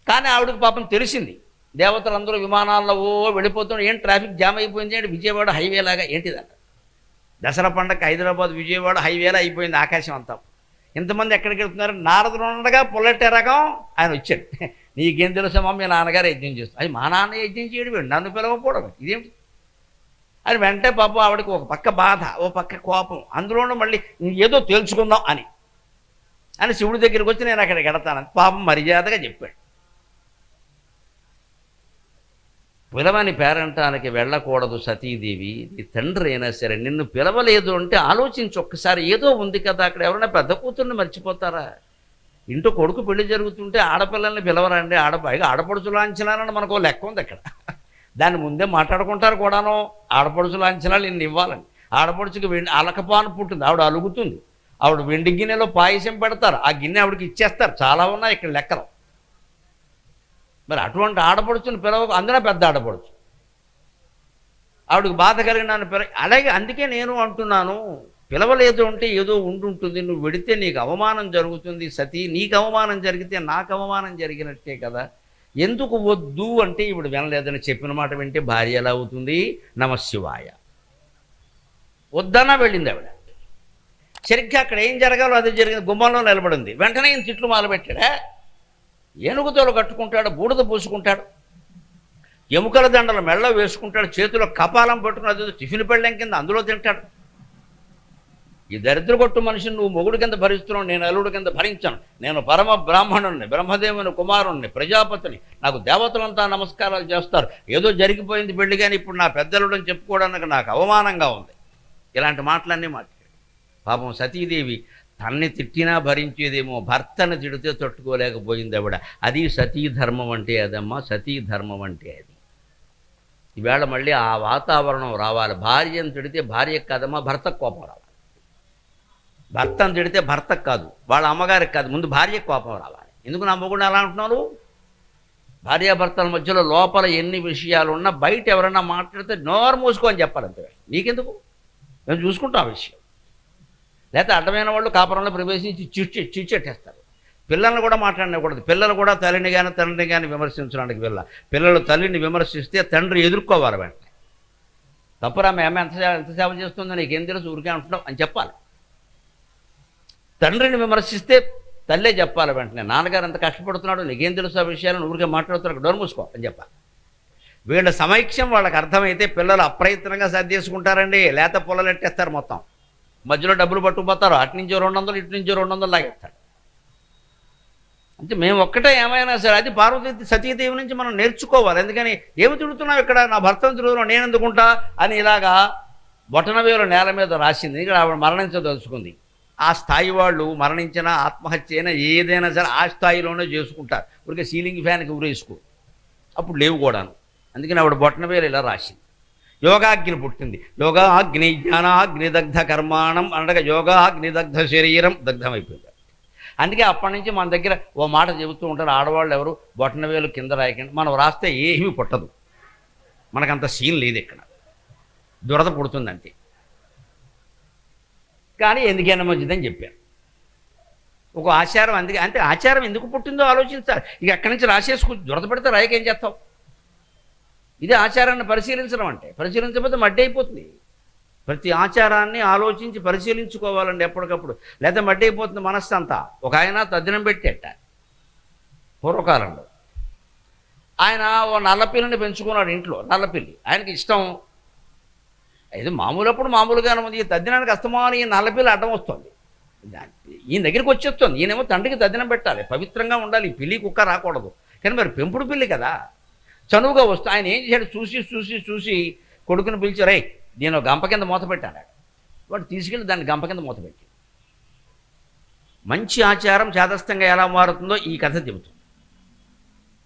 కానీ ఆవిడకి పాపం తెలిసింది, దేవతలందరూ విమానాల్లో వెళ్ళిపోతున్నారు, ఏం ట్రాఫిక్ జామ్ అయిపోయింది అంటే విజయవాడ హైవే లాగా ఏంటిదంట. దసరా పండగ హైదరాబాద్ విజయవాడ హైవేలా అయిపోయింది ఆకాశం అంతా. ఇంతమంది ఎక్కడికి వెళ్తున్నారు, నారదుడు ఉండగా పొల్లెట్టే రకం ఆయన వచ్చాడు. నీకేం తెలుసమ్మా మీ నాన్నగారు యజ్ఞం చేస్తాడు. అది మా నాన్న యజ్ఞం చేయడం, నన్ను పిలవకపోవడం ఇదేమిటి అని వెంటనే పాపం ఆవిడకి ఒక పక్క బాధ, ఓ పక్క కోపం, అందులోనూ మళ్ళీ ఏదో తేల్చుకుందాం అని శివుడి దగ్గరికి వచ్చి నేను అక్కడికి వెడతానని పాపం మర్యాదగా చెప్పాడు. పిలవని పేరంటానికి వెళ్ళకూడదు సతీదేవి, నీ తండ్రి అయినా సరే నిన్ను పిలవలేదు అంటే ఆలోచించి ఒక్కసారి, ఏదో ఉంది కదా అక్కడ. ఎవరైనా పెద్ద కూతుర్ని మర్చిపోతారా? ఇంట్లో కొడుకు పెళ్లి జరుగుతుంటే ఆడపిల్లల్ని పిలవరండి, పైగా ఆడపడుచు లాంఛనాలని మనకు లెక్క ఉంది అక్కడ. దాన్ని ముందే మాట్లాడుకుంటారు కూడాను, ఆడపడుచు లాంఛనాలు ఇన్ని ఇవ్వాలని. ఆడపడుచుకి అలకపాను పుట్టింది, ఆవిడ అలుగుతుంది, ఆవిడ వెండి గిన్నెలో పాయసం పెడతారు, ఆ గిన్నె ఆవిడకి ఇచ్చేస్తారు. చాలా ఉన్నాయి ఇక్కడ లెక్కలు. మరి అటువంటి ఆడపడుచుని పిలవకు, అందులో పెద్ద ఆడపడుచు, ఆవిడకి బాధ కలిగిన అలాగే. అందుకే నేను అంటున్నాను, పిలవలేదు అంటే ఏదో ఉండుంటుంది, నువ్వు వెడితే నీకు అవమానం జరుగుతుంది సతీ, నీకు అవమానం జరిగితే నాకు అవమానం జరిగినట్టే కదా. ఎందుకు వద్దు అంటే ఇప్పుడు వినలేదని చెప్పిన మాట వింటే భార్య ఎలా అవుతుంది? నమశివాయ. వద్దన్నా వెళ్ళింది ఆవిడ. సరిగ్గా అక్కడ ఏం జరగాలో అది జరిగింది. గుమ్మంలో నిలబడింది, వెంటనే ఈయన తిట్లు మొదలుపెట్టాడా. ఏనుగుతోలు కట్టుకుంటాడు, బూడిద పూసుకుంటాడు, ఎముకల దండలు మెళ్ళ వేసుకుంటాడు, చేతిలో కపాలం పట్టుకుని అది టిఫిన్ పెళ్ళం కింద అందులో తింటాడు. ఈ దరిద్ర కొట్టు మనిషిని నువ్వు మొగుడు కింద భరిస్తున్నావు, నేను అల్లుడు కింద భరించాను, నేను పరమ బ్రాహ్మణుణ్ణి, బ్రహ్మదేవుని కుమారుణ్ణి, ప్రజాపతిని, నాకు దేవతలంతా నమస్కారాలు చేస్తారు, ఏదో జరిగిపోయింది పెళ్లి కానీ ఇప్పుడు నా పెద్దలుడని చెప్పుకోవడానికి నాకు అవమానంగా ఉంది. ఇలాంటి మాటలన్నీ మాట్లాడు. పాపం సతీదేవి తన్ని తిట్టినా భరించేదేమో, భర్తను తిడితే తట్టుకోలేకపోయింది ఆవిడ. అది సతీ ధర్మం అంటే అదమ్మా, సతీ ధర్మం అంటే అది. ఈవేళ మళ్ళీ ఆ వాతావరణం రావాలి. భార్యను తిడితే భార్యకు కాదమ్మా, భర్తకు కోపం రావాలి. భర్తను తిడితే భర్తకు కాదు, వాళ్ళ అమ్మగారికి కాదు, ముందు భార్యకు కోపం రావాలి. ఎందుకు నా మొగుడిని అలా అంటున్నారు? భార్యాభర్తల మధ్యలో లోపల ఎన్ని విషయాలు ఉన్నా బయట ఎవరైనా మాట్లాడితే నోరు మూసుకో అని చెప్పాలి. అంతే, నీకెందుకు, మేము చూసుకుంటాం ఆ విషయం. లేకపోతే అడ్డమైన వాళ్ళు కాపురంలో ప్రవేశించి చిచ్చెట్టేస్తారు. పిల్లల్ని కూడా మాట్లాడకూడదు. పిల్లలు కూడా తల్లిని కానీ తండ్రిని కానీ విమర్శించడానికి పిల్లలు తల్లిని విమర్శిస్తే తండ్రి ఎదుర్కోవాలి వెంటనే. తప్పురా మేమే ఎంత సేవ చేస్తుందో నీకేం తెలుసు, ఊరికే అంటున్నావు అని చెప్పాలి. తండ్రిని విమర్శిస్తే తల్లే చెప్పాలి వెంటనే, నాన్నగారు ఎంత కష్టపడుతున్నాడు నీకేం తెలుసు ఆ విషయాలను, ఊరికే మాట్లాడుతున్నాడు, డోర్ మూసుకో అని చెప్పాలి. వీళ్ళ సమైక్యం వాళ్ళకి అర్థమైతే పిల్లలు అప్రయత్నంగా సర్దేసుకుంటారండి. లేత పొలలెట్టేస్తారు, మొత్తం మధ్యలో డబ్బులు పట్టుకుపోతారు, అటు నుంచో 200 ఇటు నుంచో 200 లాగేస్తాడు. అంటే మేము ఒక్కటే ఏమైనా సరే అది పార్వతీ సతీదేవి నుంచి మనం నేర్చుకోవాలి. ఎందుకని ఏమి తిడుతున్నావు ఇక్కడ, నా భర్తను తిడుతున్నావు నేను ఎందుకుంటా అని ఇలాగా బొటనవేలు నేల మీద రాసింది. ఇక్కడ ఆవిడ మరణించదలుచుకుంది. ఆ స్థాయి వాళ్ళు మరణించినా ఆత్మహత్య అయినా ఏదైనా సరే ఆ స్థాయిలోనే చేసుకుంటారు. ఊరికే సీలింగ్ ఫ్యాన్కి ఊరేసుకో, అప్పుడు లేవు కూడాను. అందుకని ఆవిడ బొటనవేలు ఇలా రాసింది. యోగాగ్ని పుట్టింది. యోగాగ్ని జ్ఞానాగ్నిదగ్ధ కర్మాణం అనగా యోగాగ్నిదగ్ధ శరీరం దగ్ధమైపోయింది. అందుకే అప్పటి నుంచి మన దగ్గర ఓ మాట చెబుతూ ఉంటారు, ఆడవాళ్ళు ఎవరు బొటనవేలు కింద రాయకండి. మనం రాస్తే ఏమీ పుట్టదు, మనకంత సీన్ లేదు, ఇక్కడ దురద పుడుతుంది అంతే. కానీ ఎందుకైనా మంచిదని చెప్పాను. ఒక ఆచారం, అందుకే అంటే ఆచారం ఎందుకు పుట్టిందో ఆలోచించాలి. ఇక అక్కడి నుంచి రాసేసుకు దురద పెడితే రాయకేం చేస్తావు? ఇదే ఆచారాన్ని పరిశీలించడం అంటే. పరిశీలించకపోతే మడ్డి అయిపోతుంది. ప్రతి ఆచారాన్ని ఆలోచించి పరిశీలించుకోవాలండి ఎప్పటికప్పుడు, లేదా మడ్డి అయిపోతుంది మనస్సు అంతా. ఒక ఆయన తద్దినం పెట్టేట పూర్వకాలంలో. ఆయన ఓ నల్లపిల్లిని పెంచుకున్నాడు ఇంట్లో. నల్లపిల్లి ఆయనకి ఇష్టం. ఇది మామూలప్పుడు మామూలుగానే ఉంది. ఈ తద్దినానికి అస్తమానం ఈ నల్లపిల్లి అడ్డం వస్తుంది, ఈయన దగ్గరికి వచ్చేస్తుంది. ఈయనేమో తండ్రికి తద్దినం పెట్టాలి, పవిత్రంగా ఉండాలి, ఈ పిల్లి కుక్క రాకూడదు. కానీ మరి పెంపుడు పిల్లి కదా, చనువుగా వస్తూ ఆయన ఏం చేశాడు, చూసి కొడుకుని పిలిచి, రై నేను గంప కింద మూత పెట్టాడు. వాడు తీసుకెళ్ళి దాన్ని గంప కింద మూత పెట్టి. మంచి ఆచారం చేదస్తంగా ఎలా మారుతుందో ఈ కథ చెబుతుంది.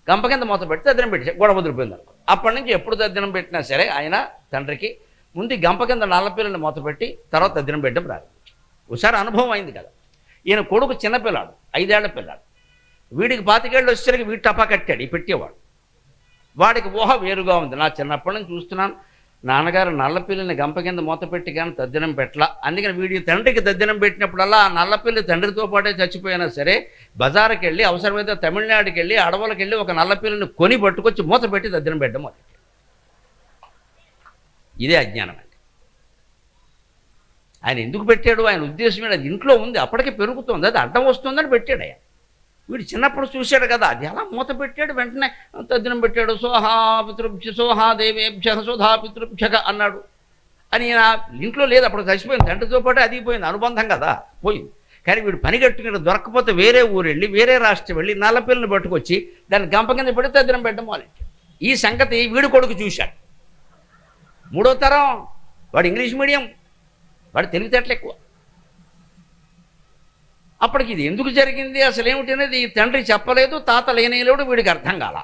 గంప కింద మూత పెట్టి తద్దినం పెట్టి గొడవ వదిలిపోయింది అనుకో. అప్పటి నుంచి ఎప్పుడు తద్దినం పెట్టినా సరే ఆయన తండ్రికి ముందు గంప కింద నల్లపిల్లని మూతపెట్టి తర్వాత తద్దినం పెట్టడం ప్రారంభించాడు. ఒకసారి అనుభవం అయింది కదా. ఈయన కొడుకు చిన్నపిల్లాడు, 5 ఏళ్ల పిల్లాడు. వీడికి 25 ఏళ్ళు వచ్చేసరికి వీడి టపా కట్టాడు ఈ పెట్టేవాడు. వాడికి ఊహ వేరుగా ఉంది. నా చిన్నప్పటి నుంచి చూస్తున్నాను, నాన్నగారు నల్లపిల్లిని గంప కింద మూత పెట్టి కానీ తద్దినం పెట్టలా. అందుకని వీడి తండ్రికి తద్దినం పెట్టినప్పుడల్లా ఆ నల్లపిల్లి తండ్రితో పాటే చచ్చిపోయినా సరే బజారుకి వెళ్ళి అవసరమైతే తమిళనాడుకి వెళ్ళి అడవులకు వెళ్ళి ఒక నల్లపిల్లిని కొని పట్టుకొచ్చి మూత పెట్టి తద్దినం పెట్టడం మొదలెట్టాడు. ఇదే అజ్ఞానం అండి. ఆయన ఎందుకు పెట్టాడు, ఆయన ఉద్దేశం అది ఇంట్లో ఉంది, అప్పటికే పెరుగుతుంది, అది అడ్డం వస్తుందని పెట్టాడు ఆయన. వీడు చిన్నప్పుడు చూశాడు కదా, అది ఎలా మూత పెట్టాడు, వెంటనే తద్దినం పెట్టాడు. సోహా పితృభ్య సోహా దేవేభ్య సుధా పితృభ్యక అన్నాడు. అని ఇంట్లో లేదు, అప్పుడు చచ్చిపోయింది, తండ్రితో పాటు అది పోయింది, అనుబంధం కదా పోయింది. కానీ వీడు పని కట్టుకుని దొరకపోతే వేరే ఊరు వెళ్ళి వేరే రాష్ట్రం వెళ్ళి నల్లపిల్లని పట్టుకొచ్చి దాన్ని గంప కింద పెట్టి తద్దినం పెట్టడం మొదలెట్టాడు. ఈ సంగతి వీడు కొడుకు చూశాడు. 3వ తరం వాడు ఇంగ్లీష్ మీడియం, వాడు తెలివితేటలు ఎక్కువ. అప్పటికి ఇది ఎందుకు జరిగింది అసలు ఏమిటి అనేది ఈ తండ్రి చెప్పలేదు, తాత లేనేలేడు, వీడికి అర్థం కాల.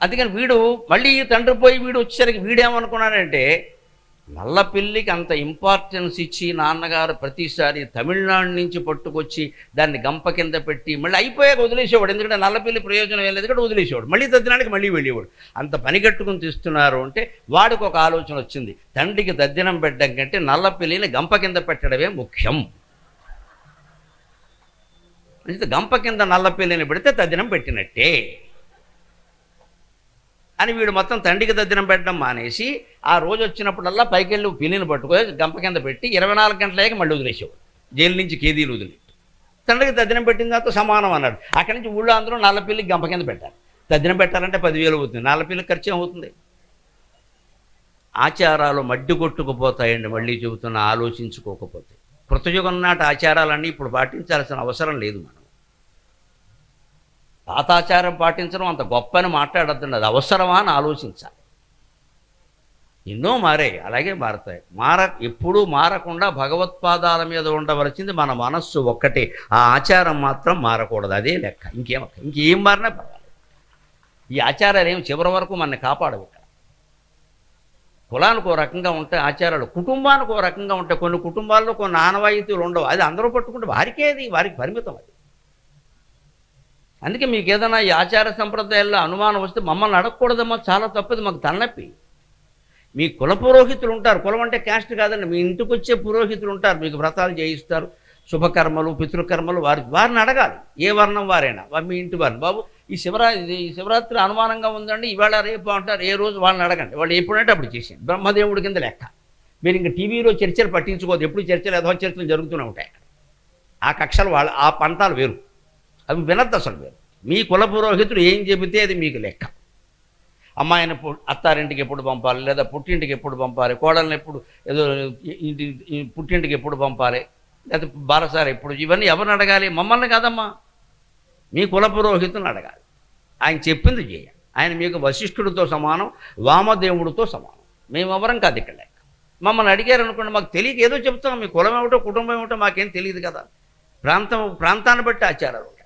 అందుకని వీడు మళ్ళీ ఈ తండ్రి పోయి వీడు వచ్చేసరికి వీడేమనుకున్నాడంటే, నల్లపిల్లికి అంత ఇంపార్టెన్స్ ఇచ్చి నాన్నగారు ప్రతిసారి తమిళనాడు నుంచి పట్టుకొచ్చి దాన్ని గంప కింద పెట్టి మళ్ళీ అయిపోయాక వదిలేసేవాడు. ఎందుకంటే నల్లపిల్లి ప్రయోజనం ఏం లేదు కాబట్టి వదిలేసేవాడు. మళ్ళీ తద్దినానికి మళ్ళీ వెళ్ళేవాడు. అంత పని కట్టుకుని తీస్తున్నారు అంటే వాడికి ఒక ఆలోచన వచ్చింది, తండ్రికి తద్దినం పెట్టడం కంటే నల్లపిల్లిని గంప కింద పెట్టడమే ముఖ్యం. అంటే గంప కింద నల్లపిల్లిని పెడితే తద్దినం పెట్టినట్టే అని వీడు మొత్తం తండ్రికి తద్దినం పెట్టడం మానేసి ఆ రోజు వచ్చినప్పుడల్లా పైకి వెళ్ళి పిల్లిని పట్టుకొని గంప కింద పెట్టి 24 గంటలకి మళ్ళీ వదిలేసేవాడు. జైలు నుంచి ఖేదీలు వదిలి తండ్రికి తద్దినం పెట్టిన తర్వాత సమానం అన్నాడు. అక్కడి నుంచి ఊళ్ళో అందరూ నల్లపిల్లికి గంప కింద పెట్టారు. తద్దినం పెట్టాలంటే 10,000 అవుతుంది, నల్లపిల్లికి ఖర్చు ఏమవుతుంది? ఆచారాలు మడ్డి కొట్టుకుపోతాయండి. మళ్ళీ చెబుతున్న ఆలోచించుకోకపోతే కృతయుగం నాటి ఆచారాలన్నీ ఇప్పుడు పాటించాల్సిన అవసరం లేదు. మనం పాతాచారం పాటించడం అంత గొప్పని మాట్లాడద్దండి, అది అవసరమా అని ఆలోచించాలి. ఎన్నో మారాయి, అలాగే మారతాయి. ఎప్పుడూ మారకుండా భగవత్పాదాల మీద ఉండవలసింది మన మనస్సు ఒక్కటే. ఆ ఆచారం మాత్రం మారకూడదు, అదే లెక్క. ఇంకేం మారినా పర్వాలేదు. ఈ ఆచారాలు ఏమి చివరి వరకు మనని కాపాడవు. ఇక్కడ కులానికి ఓ రకంగా ఉంటాయి ఆచారాలు, కుటుంబానికి ఓ రకంగా ఉంటాయి. కొన్ని కుటుంబాల్లో కొన్ని ఆనవాయితీలు ఉండవు, అది అందరూ పట్టుకుంటే వారికి పరిమితం అది. అందుకే మీకు ఏదైనా ఈ ఆచార సంప్రదాయాల్లో అనుమానం వస్తే మమ్మల్ని అడగకూడదమ్మా, చాలా తప్పది, మాకు తలనొప్పి. మీ కుల పురోహితులు ఉంటారు, కులం అంటే క్యాస్ట్ కాదండి, మీ ఇంటికి వచ్చే పురోహితులు ఉంటారు, మీకు వ్రతాలు చేయిస్తారు, శుభకర్మలు పితృకర్మలు వారిని అడగాలి. ఏ వర్ణం వారైనా మీ ఇంటి వారిని, బాబు ఈ శివరాత్రి అనుమానంగా ఉందండి, ఇవాళ రేపు అంటారు, ఏ రోజు వాళ్ళని అడగండి, వాళ్ళు ఎప్పుడంటే అప్పుడు చేసేయండి. బ్రహ్మదేవుడి కింద లెక్క. మీరు ఇంకా టీవీలో చర్చలు పట్టించుకోవద్దు, ఎప్పుడు చర్చలు యథో చర్చలు జరుగుతూనే ఉంటాయి. ఆ కక్షలు ఆ పంతాలు వేరు, అవి వినద్దు అసలు. వేరు మీ కుల పురోహితుడు ఏం చెబితే అది మీకు లెక్క. అమ్మాయిని అత్తారింటికి ఎప్పుడు పంపాలి, లేదా పుట్టింటికి ఎప్పుడు పంపాలి, కోడల్ని ఎప్పుడు ఏదో పుట్టింటికి ఎప్పుడు పంపాలి, లేదా బాలసారి ఎప్పుడు, ఇవన్నీ ఎవరిని అడగాలి? మమ్మల్ని కాదమ్మా, మీ కుల పురోహితుని అడగాలి. ఆయన చెప్పింది చేయాలి. ఆయన మీకు వశిష్ఠుడితో సమానం, వామదేవుడితో సమానం. మేమెవరం కాదు ఇక్కడ లెక్క. మమ్మల్ని అడిగారు అనుకోండి, మాకు తెలియక ఏదో చెప్తాం, మీ కులం ఏమిటో కుటుంబం ఏమిటో మాకేం తెలియదు కదా. ప్రాంతాన్ని బట్టి ఆచారాలు ఉంటాయి.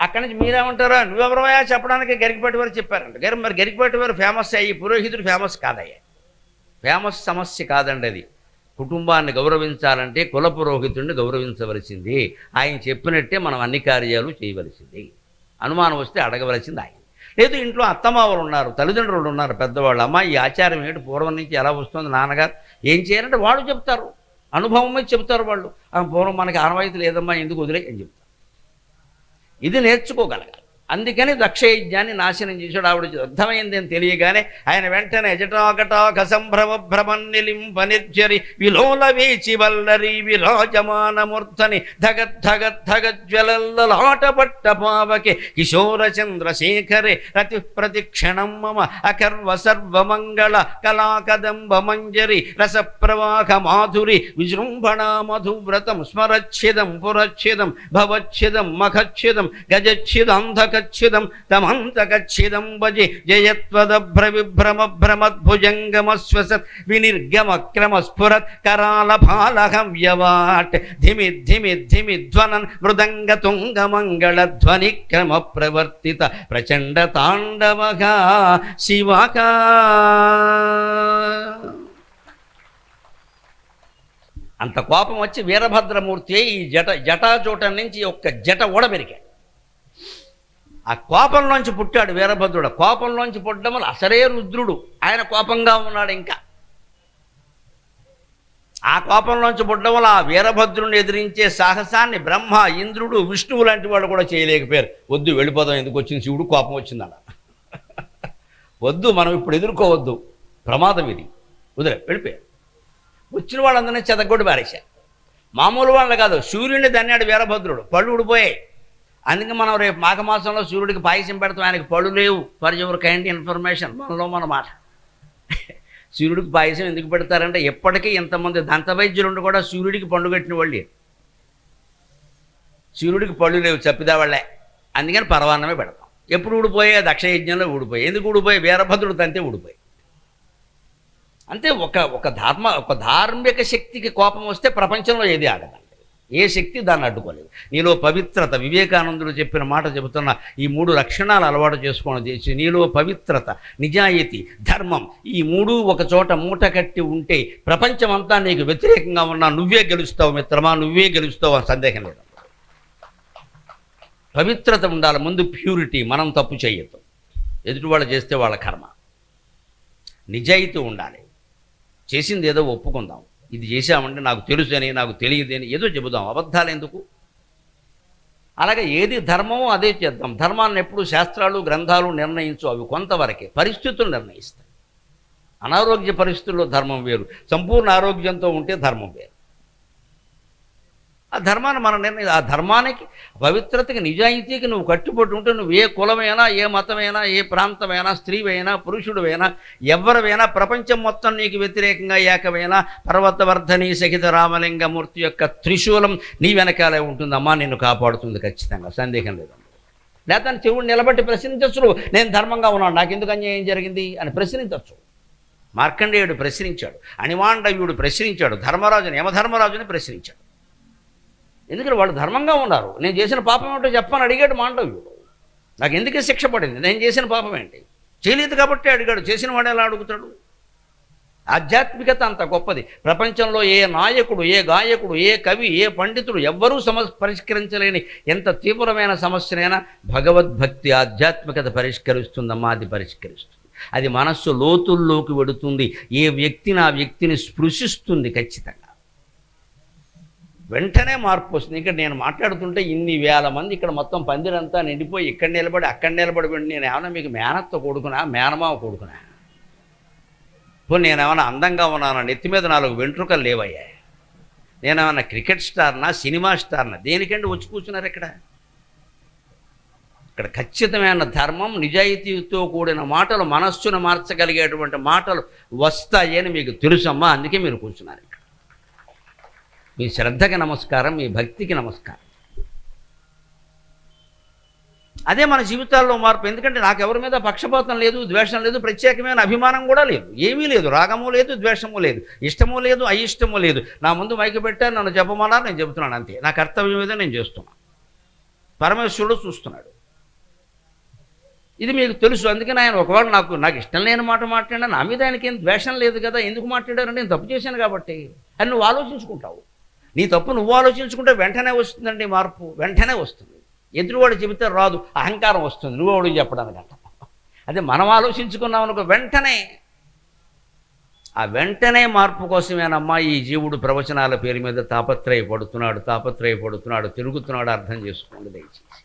అక్కడి నుంచి మీరేమంటారా, నువ్వెవరమయ్యా చెప్పడానికి గరికపాటి వారు చెప్పారంట. మరి గరికపాటి వారు ఫేమస్ అయ్యి పురోహితుడు ఫేమస్ కాదయ్యా. ఫేమస్ సమస్య కాదండి అది. కుటుంబాన్ని గౌరవించాలంటే కుల పురోహితుడిని గౌరవించవలసింది. ఆయన చెప్పినట్టే మనం అన్ని కార్యాలు చేయవలసింది. అనుమానం వస్తే అడగవలసింది ఆయన. లేదు ఇంట్లో అత్తమావలు ఉన్నారు, తల్లిదండ్రులు ఉన్నారు, పెద్దవాళ్ళు, అమ్మ ఈ ఆచారం ఏంటి, పూర్వం నుంచి ఎలా వస్తుంది, నాన్నగారు ఏం చేయాలంటే వాళ్ళు చెప్తారు, అనుభవమే చెప్తారు వాళ్ళు. పూర్వం మనకి ఆనవాయితీ లేదమ్మా, ఎందుకు వదిలే అని చెప్తారు. ఇది నేర్చుకోగలగాలి. అందుకని దక్షయజ్ఞాన్ని నాశనం చేశాడు. ఆవిడ అర్థమైంది అని తెలియగానే ఆయన వెంటనే జటాకటాక సంభ్రమ భ్రమన్నిలింపనిర్జరి విలోల వేచి వల్లరి విరాజమానమూర్ధని ధగద్ధగద్ధగజ్వలల్లలాట పట్ట పావకే కిశోర చంద్రశేఖరే రతి ప్రతిక్షణం మమ అకర్వ సర్వమంగళ కళాకదంబ మంజరి రసప్రవాహ మాధురి విజృంభణా మధువ్రతం స్మరచ్ఛిదం పురచ్ఛిదం భవచ్ఛిదం మఖచ్ఛిదం గజచ్ఛిదాంధక తచ్చిదం తమంతకచ్చిదం భజి జయత్వదభ్ర విభ్రమ భ్రమద్భుజంగమశ్వసత్ వినిర్గమక్రమ స్ఫురత్ కరాల భాలహవ్యవాట్ ధిమి ధిమి ధిమి ధ్వనన్ మృదంగ తుంగమంగళ ధ్వనిక్రమ ప్రవర్తిత ప్రచండ తాండవగా శివకా. అంత కోపం వచ్చి వీరభద్రమూర్తి ఈ జటాజూటం నుంచి ఒక్క జట ఊడబెరికాడు. ఆ కోపంలోంచి పుట్టాడు వీరభద్రుడు. కోపంలోంచి పుట్టడం వల్ల అసలే రుద్రుడు, ఆయన కోపంగా ఉన్నాడు. ఇంకా ఆ కోపంలోంచి పుట్టడం వల్ల ఆ వీరభద్రుడిని ఎదిరించే సాహసాన్ని బ్రహ్మ, ఇంద్రుడు, విష్ణువు లాంటి వాడు కూడా చేయలేకపోయారు. వద్దు, వెళ్ళిపోదాం, ఎందుకు వచ్చింది, శివుడు కోపం వచ్చిందన్న. వద్దు, మనం ఇప్పుడు ఎదుర్కోవద్దు, ప్రమాదం ఇది, వదిలే, వెళ్ళిపోయారు. వచ్చిన వాళ్ళందరినీ చెదగొట్టి పారేశారు. మామూలు వాళ్ళు కాదు, సూర్యుడిని దన్నాడు వీరభద్రుడు, పళ్ళు ఊడిపోయాయి. అందుకే మనం రేపు మాఘమాసంలో సూర్యుడికి పాయసం పెడతాం, ఆయనకి పళ్ళు లేవు. ఫర్ యువర్ కైండ్ ఇన్ఫర్మేషన్, మనలో మన మాట. సూర్యుడికి పాయసం ఎందుకు పెడతారంటే ఎప్పటికీ ఇంతమంది దంతవైద్యులుండి కూడా సూర్యుడికి పండు కట్టిన వాళ్ళే. సూర్యుడికి పళ్ళు లేవు, చప్పిదా వాళ్ళే, అందుకని పరవాన్నమే పెడతాం. ఎప్పుడు ఊడిపోయే? దక్షయజ్ఞంలో ఊడిపోయి. ఎందుకు ఊడిపోయి? వీరభద్రుడు తంతే ఊడిపోయి. అంతే. ఒక ధార్మిక శక్తికి కోపం వస్తే ప్రపంచంలో ఏది ఆగదండి. ఏ శక్తి దాన్ని అడ్డుకోలేదు. నీలో పవిత్రత, వివేకానందుడు చెప్పిన మాట చెబుతున్న ఈ 3 లక్షణాలు అలవాటు చేసుకోవడం చేసి, నీలో పవిత్రత, నిజాయితీ, ధర్మం, ఈ 3 ఒక చోట మూట కట్టి ఉంటే ప్రపంచమంతా నీకు వ్యతిరేకంగా ఉన్నా నువ్వే గెలుస్తావు మిత్రమా, నువ్వే గెలుస్తావు అని సందేహం లేదు. పవిత్రత ఉండాలి ముందు, ప్యూరిటీ. మనం తప్పు చేయొద్దు, ఎదుటి వాళ్ళు చేస్తే వాళ్ళ కర్మ. నిజాయితీ ఉండాలి, చేసింది ఏదో ఒప్పుకుందాం, ఇది చేశామంటే నాకు తెలుసు అని, నాకు తెలియదని ఏదో చెబుదాం, అబద్ధాలు ఎందుకు. అలాగే ఏది ధర్మమో అదే చేద్దాం. ధర్మాన్ని ఎప్పుడు శాస్త్రాలు, గ్రంథాలు నిర్ణయించు, అవి కొంతవరకే, పరిస్థితులు నిర్ణయిస్తాయి. అనారోగ్య పరిస్థితుల్లో ధర్మం వేరు, సంపూర్ణ ఆరోగ్యంతో ఉంటే ధర్మం వేరు. ఆ ధర్మాన్ని మనం ఆ ధర్మానికి, పవిత్రతకి, నిజాయితీకి నువ్వు కట్టుబడి ఉంటే నువ్వు ఏ కులమైనా, ఏ మతమైనా, ఏ ప్రాంతమైనా, స్త్రీవైనా, పురుషుడివైనా, ఎవరివైనా, ప్రపంచం మొత్తం నీకు వ్యతిరేకంగా ఏకమైనా పర్వతవర్ధని సహిత రామలింగమూర్తి యొక్క త్రిశూలం నీ వెనకాలే ఉంటుందమ్మా, నిన్ను కాపాడుతుంది ఖచ్చితంగా, సందేహం లేదు. లేకపోతే చెవుడు నిలబట్టి ప్రశ్నించచ్చు, నేను ధర్మంగా ఉన్నాను, నాకెందుకు అన్యాయం జరిగింది అని ప్రశ్నించవచ్చు. మార్కండేయుడు ప్రశ్నించాడు, అణిమాండవ్యుడు ప్రశ్నించాడు, ధర్మరాజుని, యమధర్మరాజుని ప్రశ్నించాడు. ఎందుకంటే వాళ్ళు ధర్మంగా ఉన్నారు. నేను చేసిన పాపం ఏమిటో చెప్పని అడిగాడు మాండవ్యుడు. నాకు ఎందుకే శిక్ష పడింది, నేను చేసిన పాపం ఏంటి, చేయలేదు కాబట్టి అడిగాడు. చేసిన వాడు ఎలా అడుగుతాడు? ఆధ్యాత్మికత అంత గొప్పది. ప్రపంచంలో ఏ నాయకుడు, ఏ గాయకుడు, ఏ కవి, ఏ పండితుడు ఎవ్వరూ పరిష్కరించలేని ఎంత తీవ్రమైన సమస్యనైనా భగవద్భక్తి, ఆధ్యాత్మికత పరిష్కరిస్తుందమ్మా. అది పరిష్కరిస్తుంది. అది మనస్సు లోతుల్లోకి వెడుతుంది. ఏ వ్యక్తిని ఆ వ్యక్తిని స్పృశిస్తుంది ఖచ్చితంగా. వెంటనే మార్పు వస్తుంది. ఇక్కడ నేను మాట్లాడుతుంటే ఇన్ని వేల మంది ఇక్కడ మొత్తం పందిరంతా నిండిపోయి ఇక్కడ నిలబడి అక్కడ నిలబడి, నేను ఏమన్నా మీకు మేనత్తో కొడుకునా, మేనమావ కొడుకునా? పోనీ నేనేమన్నా అందంగా ఉన్నానా? నెత్తి మీద 4 వెంట్రుకలు లేవయ్యా? నేనేమన్నా క్రికెట్ స్టార్నా, సినిమా స్టార్నా? దేనికండి వచ్చి కూర్చున్నారు ఇక్కడ? ఇక్కడ ఖచ్చితమైన ధర్మం, నిజాయితీతో కూడిన మాటలు, మనస్సును మార్చగలిగేటువంటి మాటలు వస్తాయని మీకు తెలుసమ్మా, అందుకే మీరు కూర్చున్నారు. మీ శ్రద్ధకి నమస్కారం, మీ భక్తికి నమస్కారం. అదే మన జీవితాల్లో మార్పు. ఎందుకంటే నాకు ఎవరి మీద పక్షపాతం లేదు, ద్వేషం లేదు, ప్రత్యేకమైన అభిమానం కూడా లేదు, ఏమీ లేదు, రాగము లేదు, ద్వేషము లేదు, ఇష్టము లేదు, అయిష్టము లేదు. నా ముందు మైకి పెట్టారు, నన్ను చెప్పమన్నారు, నేను చెబుతున్నాను, అంతే. నా కర్తవ్యం ఏదో నేను చేస్తున్నాను, పరమేశ్వరుడు చూస్తున్నాడు. ఇది మీకు తెలుసు. అందుకని ఆయన ఒకవేళ నాకు ఇష్టం లేని మాట మాట్లాడినా నా మీద ఆయనకి ఏం ద్వేషం లేదు కదా, ఎందుకు మాట్లాడారంటే నేను తప్పు చేశాను కాబట్టి అని నువ్వు ఆలోచించుకుంటావు. నీ తప్పు నువ్వు ఆలోచించుకుంటే వెంటనే వస్తుందండి మార్పు, వెంటనే వస్తుంది. ఎదురువాడు చెబితే రాదు, అహంకారం వస్తుంది, నువ్వు చెప్పడానికంట. అదే మనం ఆలోచించుకున్నాం అనుకో, వెంటనే మార్పు కోసమేనమ్మా ఈ జీవుడు ప్రవచనాల పేరు మీద తాపత్రయపడుతున్నాడు, తిరుగుతున్నాడు. అర్థం చేసుకోండి దయచేసి.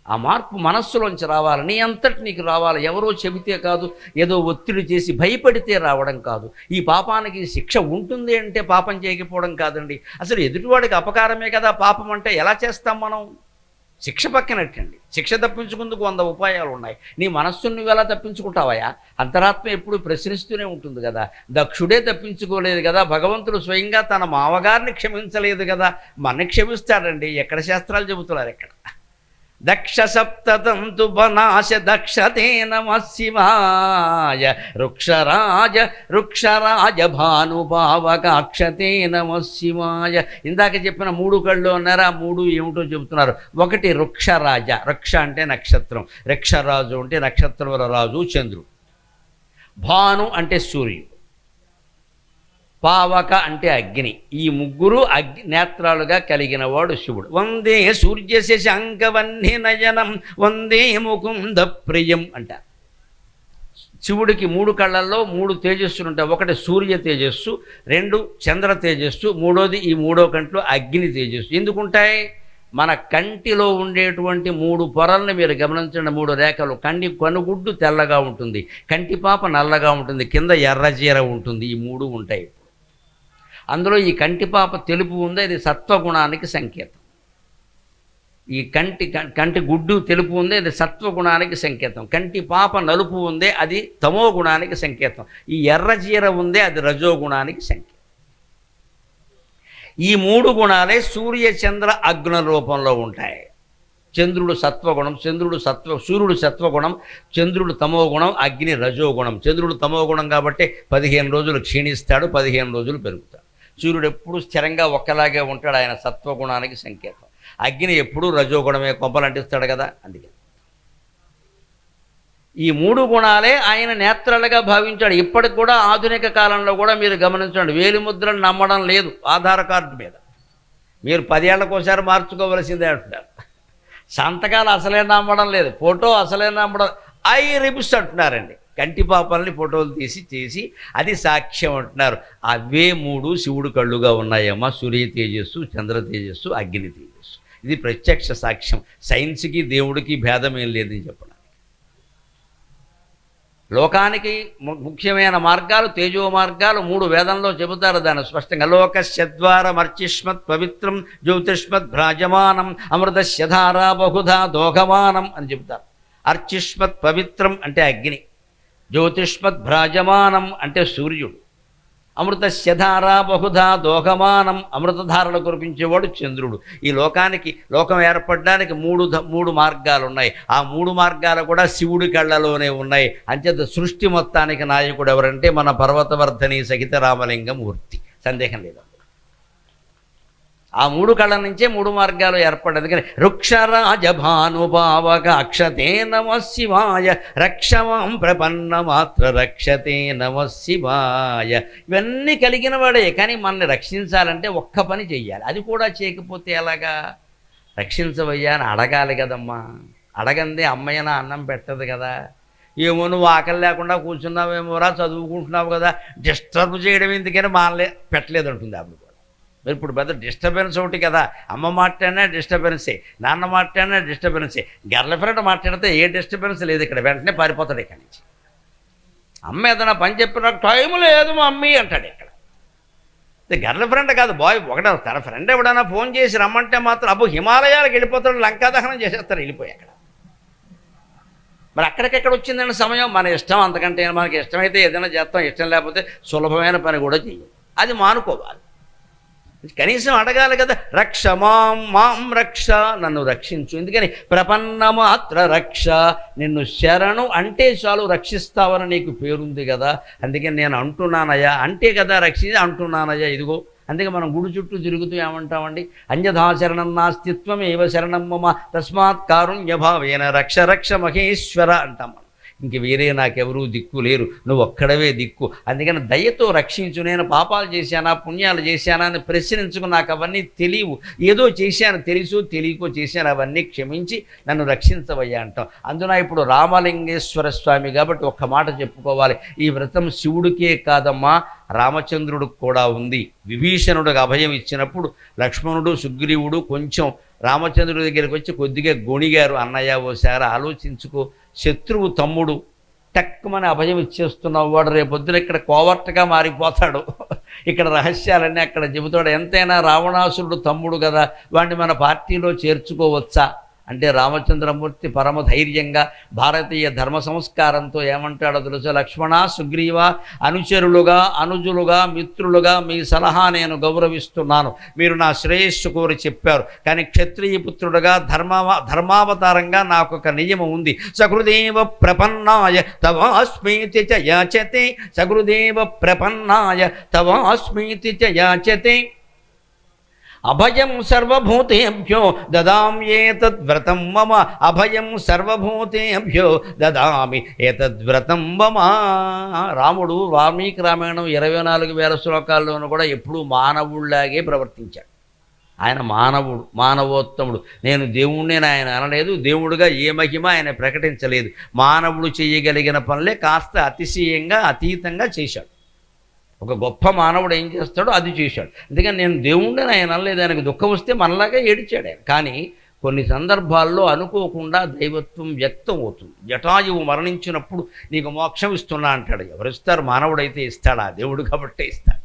ఆ మార్పు మనస్సులోంచి రావాలి, నీ అంతటి నీకు రావాలి. ఎవరో చెబితే కాదు, ఏదో ఒత్తిడి చేసి భయపడితే రావడం కాదు. ఈ పాపానికి శిక్ష ఉంటుంది అంటే పాపం చేయకపోవడం కాదండి. అసలు ఎదుటివాడికి అపకారమే కదా పాపం అంటే. ఎలా చేస్తాం మనం? శిక్ష పక్కనట్టండి. శిక్ష తప్పించుకుందుకు 100 ఉపాయాలు ఉన్నాయి. నీ మనస్సును నువ్వు ఎలా తప్పించుకుంటావా? అంతరాత్మ ఎప్పుడు ప్రశ్నిస్తూనే ఉంటుంది కదా. దక్షుడే తప్పించుకోలేదు కదా, భగవంతుడు స్వయంగా తన మామగారిని క్షమించలేదు కదా, మన క్షమిస్తాడండి. ఎక్కడ శాస్త్రాలు చెబుతున్నారు? ఎక్కడ దక్ష సప్తతంతు బనాశ దక్షతే నమః శివాయ వృక్షరాజ భానుభావకాక్షతే నమః శివాయ. ఇందాక చెప్పిన 3 కళ్ళు అన్నారా, 3 ఏమిటో చెబుతున్నారు. ఒకటి వృక్షరాజ, వృక్ష అంటే నక్షత్రం, వృక్షరాజు అంటే నక్షత్రముల రాజు చంద్రుడు, భాను అంటే సూర్యుడు, పావక అంటే అగ్ని. ఈ ముగ్గురు నేత్రాలుగా కలిగిన వాడు శివుడు. వందే సూర్య శశాంకవన్య నయనం వందే ముకుంద ప్రియం అంట. శివుడికి 3 కళ్ళల్లో 3 తేజస్సులు ఉంటాయి. ఒకటి సూర్య తేజస్సు, 2 చంద్ర తేజస్సు, 3వది ఈ 3వ కంటిలో అగ్ని తేజస్సు. ఎందుకుంటాయి? మన కంటిలో ఉండేటువంటి 3 పొరల్ని మీరు గమనించండి. 3 రేఖలు. కనుగుడ్డు తెల్లగా ఉంటుంది, కంటిపాప నల్లగా ఉంటుంది, కింద ఎర్రజీర ఉంటుంది. ఈ 3 ఉంటాయి. అందులో ఈ కంటిపాప తెలుపు ఉందే, ఇది సత్వగుణానికి సంకేతం. ఈ కంటి గుడ్డు తెలుపు ఉందే, ఇది సత్వగుణానికి సంకేతం. కంటి పాప నలుపు ఉందే, అది తమో గుణానికి సంకేతం. ఈ ఎర్రజీర ఉందే, అది రజోగుణానికి సంకేతం. ఈ 3 గుణాలే సూర్య చంద్ర అగ్ని రూపంలో ఉంటాయి. చంద్రుడు సత్వగుణం, సూర్యుడు సత్వగుణం, చంద్రుడు తమోగుణం, అగ్ని రజోగుణం. చంద్రుడు తమోగుణం కాబట్టి 15 రోజులు క్షీణిస్తాడు, 15 రోజులు పెరుగుతాడు. సూర్యుడు ఎప్పుడు స్థిరంగా ఒక్కలాగే ఉంటాడు, ఆయన సత్వగుణానికి సంకేతం. అగ్ని ఎప్పుడూ రజోగుణమే, కొంపలు అంటిస్తాడు కదా, అందుకే ఈ 3 గుణాలే ఆయన నేత్రాలుగా భావించాడు. ఇప్పటికి కూడా ఆధునిక కాలంలో కూడా మీరు గమనించండి, వేలిముద్రలు నమ్మడం లేదు ఆధార్ కార్డు మీద. మీరు 10 ఏళ్లకోసారి మార్చుకోవలసిందే అంటున్నారు. సంతకాలు అసలే నమ్మడం లేదు, ఫోటో అసలే నమ్మడం, ఐ రిబ్స్ అంటున్నారండి. కంటి పాపల్ని ఫోటోలు చేసి అది సాక్ష్యం అంటున్నారు. అవే 3 శివుడు కళ్ళుగా ఉన్నాయమ్మా, సూర్య తేజస్సు, చంద్ర తేజస్సు, అగ్ని తేజస్సు. ఇది ప్రత్యక్ష సాక్ష్యం. సైన్స్కి దేవుడికి భేదం ఏం లేదని చెప్పడం. లోకానికి ముఖ్యమైన మార్గాలు, తేజో మార్గాలు 3 వేదంలో చెబుతారు దాన్ని స్పష్టంగా. లోకస్యద్వారమర్చిష్మత్ పవిత్రం జ్యోతిష్మత్ భ్రాజమానం అమృతస్య ధారా బహుధా దోహమానం అని చెబుతారు. అర్చిష్మత్ పవిత్రం అంటే అగ్ని, జ్యోతిష్మత్ భ్రాజమానం అంటే సూర్యుడు, అమృతస్య ధారా బహుధా దోహమానం అమృతధారలు కురిపించేవాడు చంద్రుడు. ఈ లోకం ఏర్పడడానికి 3 మార్గాలు ఉన్నాయి. ఆ 3 మార్గాలు కూడా శివుడి కళ్ళలోనే ఉన్నాయి. అంచేత సృష్టి మొత్తానికి నాయకుడు ఎవరంటే మన పర్వతవర్ధని సహిత రామలింగం మూర్తి, సందేహం లేదు. ఆ 3 కళ్ళ నుంచే 3 మార్గాలు ఏర్పడ్డాయి. అందుకని వృక్షరాజ భానుభావక అక్షతే నమః శివాయ రక్షమాం ప్రపన్న మాత్ర రక్షతే నమః శివాయ. ఇవన్నీ కలిగిన వాడే, కానీ మనల్ని రక్షించాలంటే ఒక్క పని చెయ్యాలి. అది కూడా చేయకపోతే ఎలాగా? రక్షించవయ్యా అని అడగాలి కదమ్మా. అడగందే అమ్మయ్యన అన్నం పెట్టదు కదా. ఏమో నువ్వు ఆకలి లేకుండా కూర్చున్నావేమోరా, చదువుకుంటున్నావు కదా, డిస్టర్బ్ చేయడం ఎందుకని మానలే పెట్టలేదు అంటుంది ఆవిడ. మరి ఇప్పుడు పెద్ద డిస్టర్బెన్స్ ఒకటి కదా. అమ్మ మాట్లాడినా డిస్టర్బెన్సే, నాన్న మాట్లాడినా డిస్టర్బెన్సే. గర్ల్ ఫ్రెండ్ మాట్లాడితే ఏ డిస్టర్బెన్స్ లేదు ఇక్కడ, వెంటనే పారిపోతాడు ఇక్కడి నుంచి. అమ్మ ఏదైనా పని చెప్పిన టైం లేదు మమ్మీ అంటాడు ఇక్కడ. గర్ల్ ఫ్రెండ్ కాదు, బాయ్ ఒకటే. తన ఫ్రెండ్ ఎవడైనా ఫోన్ చేసి రమ్మంటే మాత్రం అబ్బో హిమాలయాలకు వెళ్ళిపోతాడు, లంకా దహనం చేసేస్తారు వెళ్ళిపోయి అక్కడ. మరి అక్కడికెక్కడ వచ్చిందండి సమయం? మన ఇష్టం, అంతకంటే మనకి ఇష్టమైతే ఏదైనా చేస్తాం, ఇష్టం లేకపోతే సులభమైన పని కూడా చెయ్యం. అది మానుకోవాలి. కనీసం అడగాలి కదా. మాం రక్ష, నన్ను రక్షించు. ఎందుకని ప్రపన్న మాత్ర రక్ష, నిన్ను శరణు అంటే చాలు రక్షిస్తావని నీకు పేరుంది కదా. అందుకని నేను అంటున్నానయ్యా అంటే కదా అంటున్నానయ్యా, ఇదిగో. అందుకే మనం గుడి చుట్టూ తిరుగుతూ ఏమంటామండి? అన్యథా శరణం నాస్తిత్వం ఏవ శరణం మమ తస్మాత్ కారుణ్యభావేన రక్ష రక్ష మహేశ్వర అంటాం. ఇంక వేరే నాకెవరూ దిక్కు లేరు, నువ్వు ఒక్కడవే దిక్కు. అందుకని దయతో రక్షించు. నేను పాపాలు చేశానా పుణ్యాలు చేశానా అని ప్రశ్నించుకు, నాకు అవన్నీ తెలియవు, ఏదో చేశాను, తెలుసో తెలియకో చేశాను, అవన్నీ క్షమించి నన్ను రక్షించవయ్యా అంటాం. అందున ఇప్పుడు రామలింగేశ్వర స్వామి కాబట్టి ఒక్క మాట చెప్పుకోవాలి. ఈ వ్రతం శివుడికే కాదమ్మా, రామచంద్రుడికి కూడా ఉంది. విభీషణుడికి అభయం ఇచ్చినప్పుడు లక్ష్మణుడు సుగ్రీవుడు కొంచెం రామచంద్రుడి దగ్గరికి వచ్చి కొద్దిగా గొణిగారు. అన్నయ్య ఓసారి ఆలోచించుకో, శత్రువు తమ్ముడు టక్కుమని అభయం ఇచ్చేస్తున్నావు, వాడు రేపొద్దున ఇక్కడ కోవర్ట్గా మారిపోతాడు. ఇక్కడ రహస్యాలన్నీ అక్కడ చెబుతాడు. ఎంతైనా రావణాసురుడు తమ్ముడు కదా, వాడిని మన పార్టీలో చేర్చుకోవచ్చా అంటే రామచంద్రమూర్తి పరమ ధైర్యంగా భారతీయ ధర్మ సంస్కారంతో ఏమంటాడో తెలుసా? లక్ష్మణ, సుగ్రీవ, అనుచరులుగా, అనుజులుగా, మిత్రులుగా మీ సలహా నేను గౌరవిస్తున్నాను. మీరు నా శ్రేయస్సు కోరి చెప్పారు. కానీ క్షత్రియ పుత్రుడుగా ధర్మావతారంగా నాకు ఒక నియమం ఉంది. సకృదేవ ప్రపన్నాయ తవాస్మీతి చ యాచతే, సకృదేవ ప్రపన్నాయ తవాస్మీతి చ యాచతే, అభయం సర్వభూతేభ్యో దదామి ఏతద్వ్రతం మమ, అభయం సర్వభూతేభ్యో దదామి ఏతద్వ్రతం మమ. రాముడు వాల్మీకి రామాయణం 24,000 శ్లోకాల్లోనూ కూడా ఎప్పుడూ మానవుళ్లాగే ప్రవర్తించాడు. ఆయన మానవుడు, మానవోత్తముడు. నేను దేవుణ్ణి ఆయన అనలేదు, దేవుడుగా ఏ మహిమ ఆయన ప్రకటించలేదు. మానవుడు చేయగలిగిన పనులే కాస్త అతిశయంగా, అతీతంగా చేశాడు. ఒక గొప్ప మానవుడు ఏం చేస్తాడో అది చేశాడు. అందుకని నేను దేవుణ్ణి ఆయన అనలేదు. ఆయనకు దుఃఖం వస్తే మనలాగా ఏడిచాడు ఆయన. కానీ కొన్ని సందర్భాల్లో అనుకోకుండా దైవత్వం వ్యక్తం అవుతుంది. జటాయువు మరణించినప్పుడు నీకు మోక్షం ఇస్తున్నా అంటాడు. ఎవరిస్తారు? మానవుడైతే ఇస్తాడా? దేవుడు కాబట్టే ఇస్తాడు.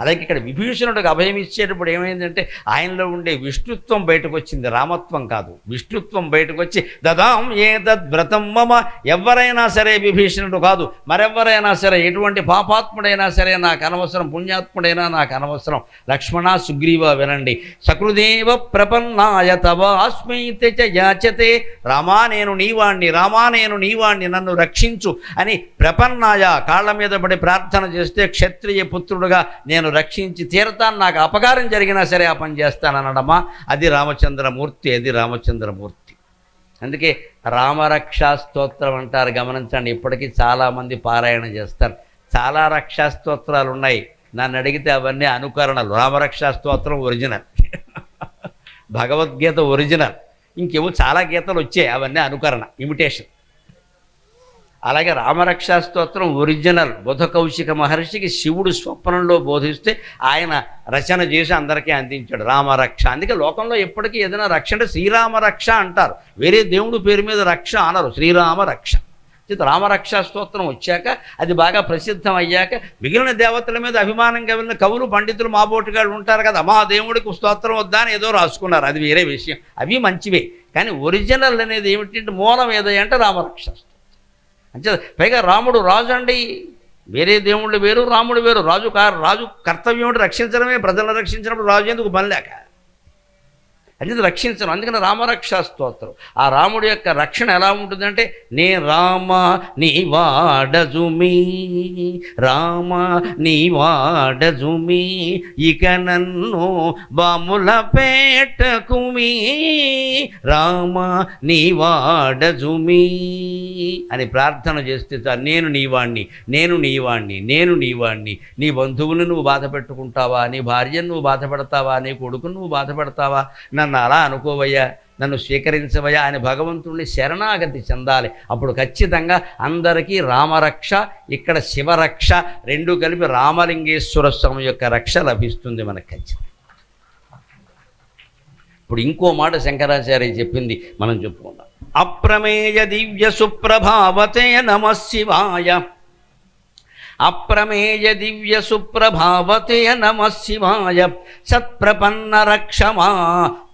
అలాగే ఇక్కడ విభీషణుడికి అభయం ఇచ్చేటప్పుడు ఏమైందంటే ఆయనలో ఉండే విష్ణుత్వం బయటకు వచ్చింది, రామత్వం కాదు. విష్ణుత్వం బయటకు వచ్చి దదాం ఏతద్వ్రతం మమ. ఎవరైనా సరే విభీషణుడు కాదు, మరెవరైనా సరే, ఎటువంటి పాపాత్ముడైనా సరే నాకు అనవసరం, పుణ్యాత్ముడైనా నాకు అనవసరం. లక్ష్మణ, సుగ్రీవ వినండి. సకృదేవ ప్రపన్నాయ తవాస్మీతి చ యాచతే, రామా నేను నీవాణ్ణి, రామా నేను నీవాణ్ణి, నన్ను రక్షించు అని ప్రపన్నాయ కాళ్ళ మీద పడి ప్రార్థన చేస్తే క్షత్రియ పుత్రుడుగా నేను రక్షించి తీరతాను, నాకు అపకారం జరిగినా సరే ఆ పని చేస్తాననడమా, అది రామచంద్రమూర్తి, అది రామచంద్రమూర్తి. అందుకే రామరక్షా స్తోత్రం అంటారు. గమనించండి, ఇప్పటికీ చాలామంది పారాయణ చేస్తారు. చాలా రక్షా స్తోత్రాలు ఉన్నాయి. నన్ను అడిగితే అవన్నీ అనుకరణలు. రామరక్షా స్తోత్రం ఒరిజినల్, భగవద్గీత ఒరిజినల్. ఇంకేవో చాలా గీతలు వచ్చాయి, అవన్నీ అనుకరణ, ఇమిటేషన్. అలాగే రామరక్షా స్తోత్రం ఒరిజినల్. బుధ కౌశిక మహర్షికి శివుడు స్వప్నంలో బోధిస్తే ఆయన రచన చేసి అందరికీ అందించాడు రామరక్ష. అందుకే లోకంలో ఎప్పటికీ ఏదైనా రక్ష అంటే శ్రీరామరక్ష అంటారు, వేరే దేవుడు పేరు మీద రక్ష అనరు, శ్రీరామ రక్ష. రామరక్షా స్తోత్రం వచ్చాక, అది బాగా ప్రసిద్ధం అయ్యాక మిగిలిన దేవతల మీద అభిమానంగా వెళ్ళిన కవులు, పండితులు, మాబోటిగాళ్ళు ఉంటారు కదా, మా దేవుడికి స్తోత్రం వద్దా అని ఏదో రాసుకున్నారు, అది వేరే విషయం. అవి మంచివే. కానీ ఒరిజినల్ అనేది ఏమిటంటే మూలం ఏదంటే రామరక్ష. అంతే. పైగా రాముడు రాజు అండి, వేరే దేవుళ్ళు వేరు, రాముడు వేరు. రాజు కర్తవ్యం రక్షించడమే. ప్రజలను రక్షించినప్పుడు రాజు ఎందుకు పని లేక అది రక్షించడం. అందుకని రామరక్షా స్తోత్రం. ఆ రాముడి యొక్క రక్షణ ఎలా ఉంటుందంటే, నే రామ నీ వాడజుమి, రామ నీ వాడజుమి, ఇక నన్ను బాముల పేటకుమి, రామ నీ వాడజుమి అని ప్రార్థన చేస్తే చాలు. నేను నీవాణ్ణి, నేను నీవాణ్ణి, నేను నీవాణ్ణి. నీ బంధువులు నువ్వు బాధ పెట్టుకుంటావా? నీ భార్యను నువ్వు బాధ పెడతావా? నీ కొడుకును నువ్వు బాధ పెడతావా? నన్ను అలా అనుకోవయ్యా, నన్ను స్వీకరించవయ్యా అని భగవంతుడిని శరణాగతి చెందాలి. అప్పుడు ఖచ్చితంగా అందరికీ రామరక్ష, ఇక్కడ శివరక్ష, రెండు కలిపి రామలింగేశ్వర స్వామి యొక్క రక్ష లభిస్తుంది మనకు ఖచ్చితంగా. ఇప్పుడు ఇంకో మాట శంకరాచార్య చెప్పింది మనం చెప్పుకుందాం. అప్రమేయ దివ్య సుప్రభావతే నమః శివాయ, అప్రమేయ దివ్య సుప్రభావతే నమః శివాయ, సత్ప్రపన్న రక్షమా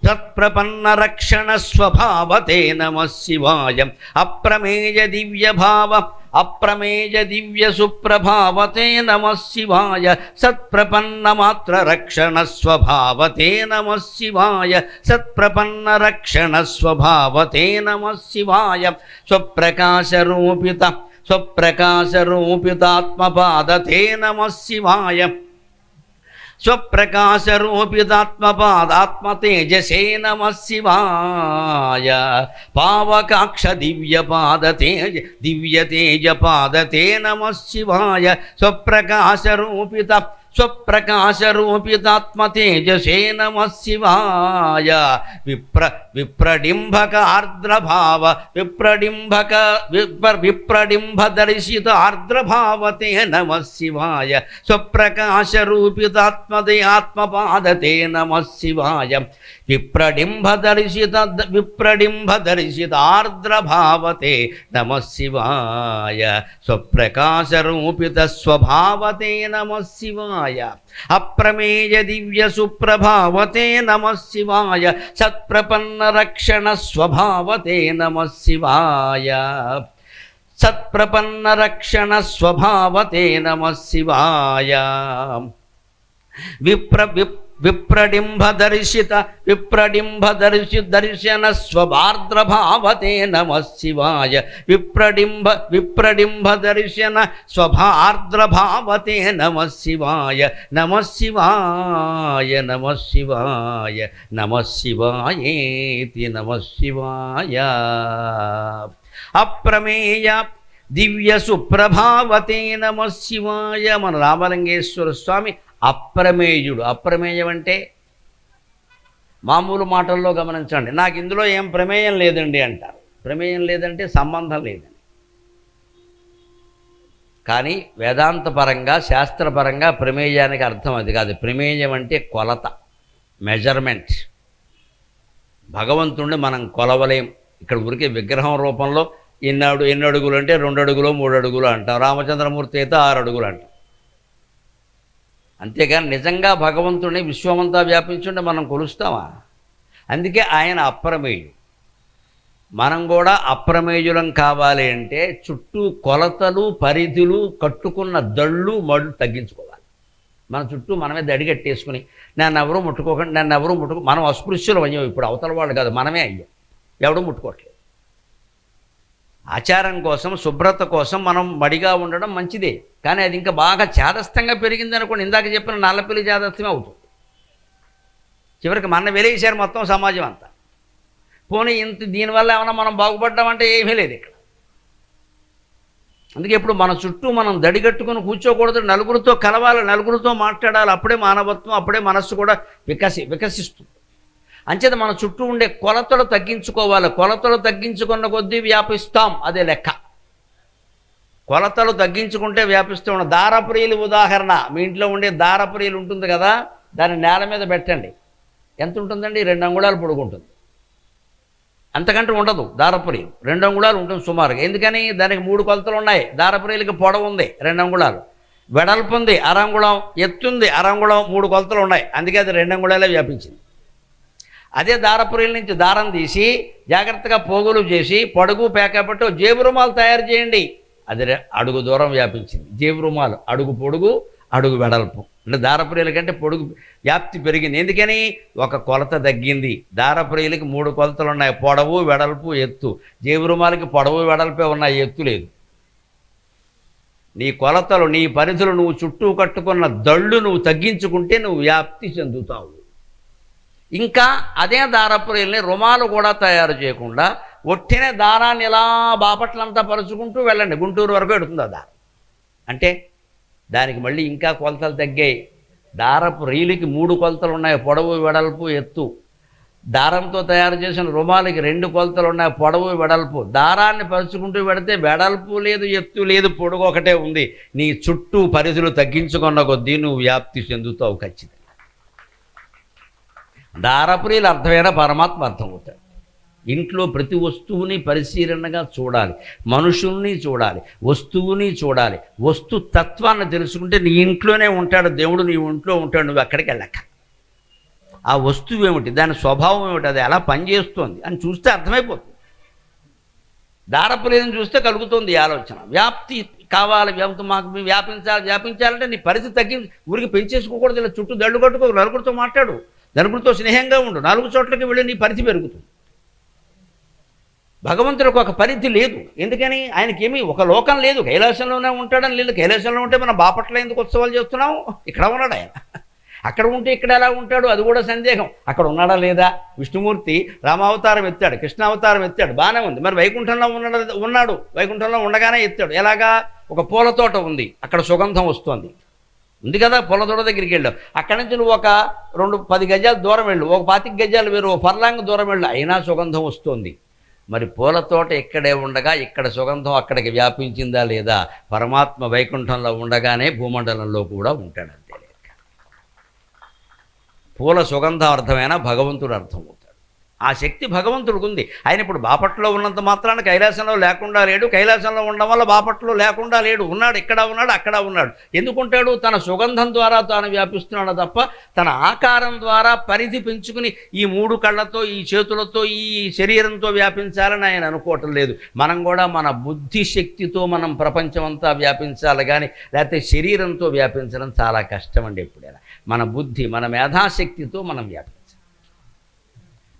సత్ప్రపన్న రక్షణ స్వభావతే నమః శివాయ, అప్రమేయ దివ్య భావ అప్రమేయ దివ్య సుప్రభావతే నమః శివాయ, సత్ప్రపన్న మాత్ర రక్షణ స్వభావతే నమః శివాయ, సత్ప్రపన్న రక్షణ స్వభావతే నమః శివాయ, స్వప్రకాశరూపిత స్వప్రకాశరూపితాత్మపాదతే నమః శివాయ, స్వప్రకాశరూపితాత్మపాదాత్మతేజసే నమః శివాయ, పావకాక్ష దివ్యతేజపాదతే నమః శివాయ, స్వప్రకాశరూపితాత్మతేజసే నమః శివాయ, విప్రడింభక ఆర్ద్రభావ విప్రడింభదర్శిత ఆర్ద్రభావతే నమః శివాయ, స్వప్రకాశరూపితాత్మదే ఆత్మపాదతే నమః శివాయ, విప్రడింభదర్శిత ఆర్ద్రభావతే నమః శివాయ, స్వప్రకాశరూపిత స్వభావతే నమః శివాయ. శివాయ. అప్రమేయ దివ్య సుప్రభావతే నమః శివాయ. సత్ప్రపన్న రక్షణ స్వభావతే నమః శివాయ. సత్ప్రపన్న రక్షణ స్వభావతే నమః శివాయ. దర్శన స్వభార్ద్రభావతే నమః శివాయ. విప్రడింభ దర్శన స్వభార్ద్రభావతే నమః శివాయ. నమః శివాయ నమః శివాయ నమః శివాయేతి నమః శివాయ. అప్రమేయ దివ్య సుప్రభావతే నమః శివాయ. మన రామలింగేశ్వర స్వామి అప్రమేయుడు. అప్రమేయం అంటే మామూలు మాటల్లో గమనించండి, నాకు ఇందులో ఏం ప్రమేయం లేదండి అంటారు. ప్రమేయం లేదంటే సంబంధం లేదని. కానీ వేదాంతపరంగా శాస్త్రపరంగా ప్రమేయానికి అర్థం అది కాదు. ప్రమేయం అంటే కొలత, మెజర్మెంట్. భగవంతుణ్ణి మనం కొలవలేం. ఇక్కడ ఊరికే విగ్రహం రూపంలో ఎన్ని అడుగులు అంటే 2 అడుగులు 3 అడుగులు అంటాం. రామచంద్రమూర్తి అయితే 6 అడుగులు అంటాం. అంతేగాని నిజంగా భగవంతుడిని విశ్వమంతా వ్యాపించుంటే మనం కొలుస్తామా? అందుకే ఆయన అప్రమేయుడు. మనం కూడా అప్రమేయులం కావాలి అంటే చుట్టూ కొలతలు, పరిధులు, కట్టుకున్న దళ్ళు మళ్ళు తగ్గించుకోవాలి. మన చుట్టూ మనమే దడిగట్టేసుకుని నన్ను ఎవరూ ముట్టుకోకండి, నన్ను ఎవరూ మనం అస్పృశ్యులం అయ్యాం. ఇప్పుడు అవతల వాళ్ళు కాదు, మనమే అయ్యాం. ఎవడూ ముట్టుకోవట్లేదు. ఆచారం కోసం, శుభ్రత కోసం మనం మడిగా ఉండడం మంచిదే. కానీ అది ఇంకా బాగా చేదస్తంగా పెరిగింది అనుకోండి, ఇందాక చెప్పిన నల్లపిల్లి చేదస్తమే అవుతుంది. చివరికి మన వెలేసారు మొత్తం సమాజం అంతా. పోనీ దీనివల్ల ఏమైనా మనం బాగుపడ్డామంటే ఏమీ లేదు ఇక్కడ. అందుకే ఇప్పుడు మన చుట్టూ మనం దడిగట్టుకుని కూర్చోకూడదు. నలుగురితో కలవాలి, నలుగురితో మాట్లాడాలి. అప్పుడే మానవత్వం, అప్పుడే మనస్సు కూడా వికసిస్తుంది. అంచేత మన చుట్టూ ఉండే కొలతలు తగ్గించుకోవాలి. కొలతలు తగ్గించుకున్న కొద్దీ వ్యాపిస్తాం, అదే లెక్క. కొలతలు తగ్గించుకుంటే వ్యాపిస్తూ ఉన్న దారపురీలు ఉదాహరణ. మీ ఇంట్లో ఉండే దారపురీలు ఉంటుంది కదా, దాన్ని నేల మీద పెట్టండి. ఎంత ఉంటుందండి? 2 అంగుళాలు పొడుగు ఉంటుంది. అంతకంటే ఉండదు. దారపురీలు 2 అంగుళాలు ఉంటుంది సుమారుగా. ఎందుకని? దానికి 3 కొలతలు ఉన్నాయి. దారపురీలకి పొడవు ఉంది 2 అంగుళాలు, వెడల్పు ఉంది 1/2 అంగుళం, ఎత్తుంది 1/2 అంగుళం, 3 కొలతలు ఉన్నాయి. అందుకే అది 2 అంగుళాలే వ్యాపించింది. అదే దారపురీల నుంచి దారం తీసి జాగ్రత్తగా పోగులు చేసి పొడుగు పేకపట్టి జేబు రుమాలు తయారు చేయండి. అది అడుగు దూరం వ్యాపించింది. జేబు రుమాలు అడుగు పొడుగు, అడుగు వెడల్పు. అంటే దారపురీల కంటే పొడుగు వ్యాప్తి పెరిగింది. ఎందుకని? ఒక కొలత తగ్గింది. దారపురీలకి 3 కొలతలు ఉన్నాయి, పొడవు, వెడల్పు, ఎత్తు. జేబు రుమాలకి పొడవు, వెడల్పే ఉన్నాయి, ఎత్తు లేదు. నీ కొలతలు, నీ పరిధులు, నువ్వు చుట్టూ కట్టుకున్న దళ్ళు నువ్వు తగ్గించుకుంటే నువ్వు వ్యాప్తి చెందుతావు. ఇంకా అదే దారపురీల్ని రుమాలు కూడా తయారు చేయకుండా ఒట్టినే దారాన్ని ఇలా బాపట్లంతా పరుచుకుంటూ వెళ్ళండి, గుంటూరు వరకు ఎడుతుంది ఆ దారం. అంటే దానికి మళ్ళీ ఇంకా కొలతలు తగ్గాయి. దారపు రీలికి 3 కొలతలు ఉన్నాయి, పొడవు, వెడల్పు, ఎత్తు. దారంతో తయారు చేసిన రుమాలకి 2 కొలతలు ఉన్నాయి, పొడవు, వెడల్పు. దారాన్ని పరుచుకుంటూ పెడితే వెడల్పు లేదు, ఎత్తు లేదు, పొడుగు ఒకటే ఉంది. నీ చుట్టూ పరిధులు తగ్గించుకున్న కొద్దీ నువ్వు వ్యాప్తి చెందుతావు ఖచ్చితంగా. దారపురీలు అర్థమైన పరమాత్మ అర్థమవుతాడు. ఇంట్లో ప్రతి వస్తువుని పరిశీలనగా చూడాలి, మనుషుల్ని చూడాలి, వస్తువుని చూడాలి. వస్తు తత్వాన్ని తెలుసుకుంటే నీ ఇంట్లోనే ఉంటాడు దేవుడు, నీ ఇంట్లో ఉంటాడు, నువ్వు అక్కడికి వెళ్ళక. ఆ వస్తువు ఏమిటి, దాని స్వభావం ఏమిటి, అది ఎలా పనిచేస్తుంది అని చూస్తే అర్థమైపోతుంది. దారపురీలను చూస్తే కలుగుతుంది ఆలోచన. వ్యాప్తి కావాలి, మాకు వ్యాపించాలంటే నీ పరిస్థితి తగ్గించి ఊరికి పెంచేసుకోకూడదు. ఇలా చుట్టూ దళ్ళు కట్టుకో, నలుగురితో మాట్లాడు, నలుగురితో స్నేహంగా ఉండు. 4 చోట్లకి వెళ్ళి నీ పరిధి పెరుగుతుంది. భగవంతుడికి ఒక పరిధి లేదు. ఎందుకని? ఆయనకేమీ ఒక లోకం లేదు, కైలాసంలోనే ఉంటాడని లేదు. కైలాసంలో ఉంటే మనం బాపట్ల ఎందుకు ఉత్సవాలు చేస్తున్నాము? ఇక్కడ ఉన్నాడు ఆయన. అక్కడ ఉంటే ఇక్కడ ఎలా ఉంటాడు? అది కూడా సందేహం. అక్కడ ఉన్నాడా లేదా? విష్ణుమూర్తి రామావతారం ఎత్తాడు, కృష్ణావతారం ఎత్తాడు, బాగానే ఉంది. మరి వైకుంఠంలో ఉన్నాడు, వైకుంఠంలో ఉండగానే ఎత్తాడు. ఎలాగా? ఒక పూల తోట ఉంది, అక్కడ సుగంధం వస్తుంది, ఉంది కదా. పూల తోట దగ్గరికి వెళ్ళావు, అక్కడి నుంచి నువ్వు ఒక 10 గజాలు దూరం వెళ్ళు, ఒక 25 గజాలు వేరు, ఒక ఫర్లాంగ్ దూరం వెళ్ళు, అయినా సుగంధం వస్తుంది. మరి పూల తోట ఇక్కడే ఉండగా ఇక్కడ సుగంధం అక్కడికి వ్యాపించిందా లేదా? పరమాత్మ వైకుంఠంలో ఉండగానే భూమండలంలో కూడా ఉంటాడు. అంతే. పూల సుగంధం అర్థమైనా భగవంతుడు అర్థమవుతాడు. ఆ శక్తి భగవంతుడికి ఉంది. ఆయన ఇప్పుడు బాపట్లో ఉన్నంత మాత్రాన కైలాసంలో లేకుండా లేడు, కైలాసంలో ఉండడం వల్ల బాపట్లో లేకుండా లేడు. ఉన్నాడు, ఇక్కడ ఉన్నాడు, అక్కడ ఉన్నాడు. ఎందుకుంటాడు? తన సుగంధం ద్వారా తాను వ్యాపిస్తున్నాడు తప్ప తన ఆకారం ద్వారా పరిధి పెంచుకుని ఈ 3 కళ్ళతో, ఈ చేతులతో, ఈ శరీరంతో వ్యాపించాలని ఆయన అనుకోవటం లేదు. మనం కూడా మన బుద్ధి శక్తితో మనం ప్రపంచం అంతా వ్యాపించాలి కానీ లేకపోతే శరీరంతో వ్యాపించడం చాలా కష్టం అండి. ఎప్పుడైనా మన బుద్ధి, మన మేధాశక్తితో మనం వ్యాపించాలి.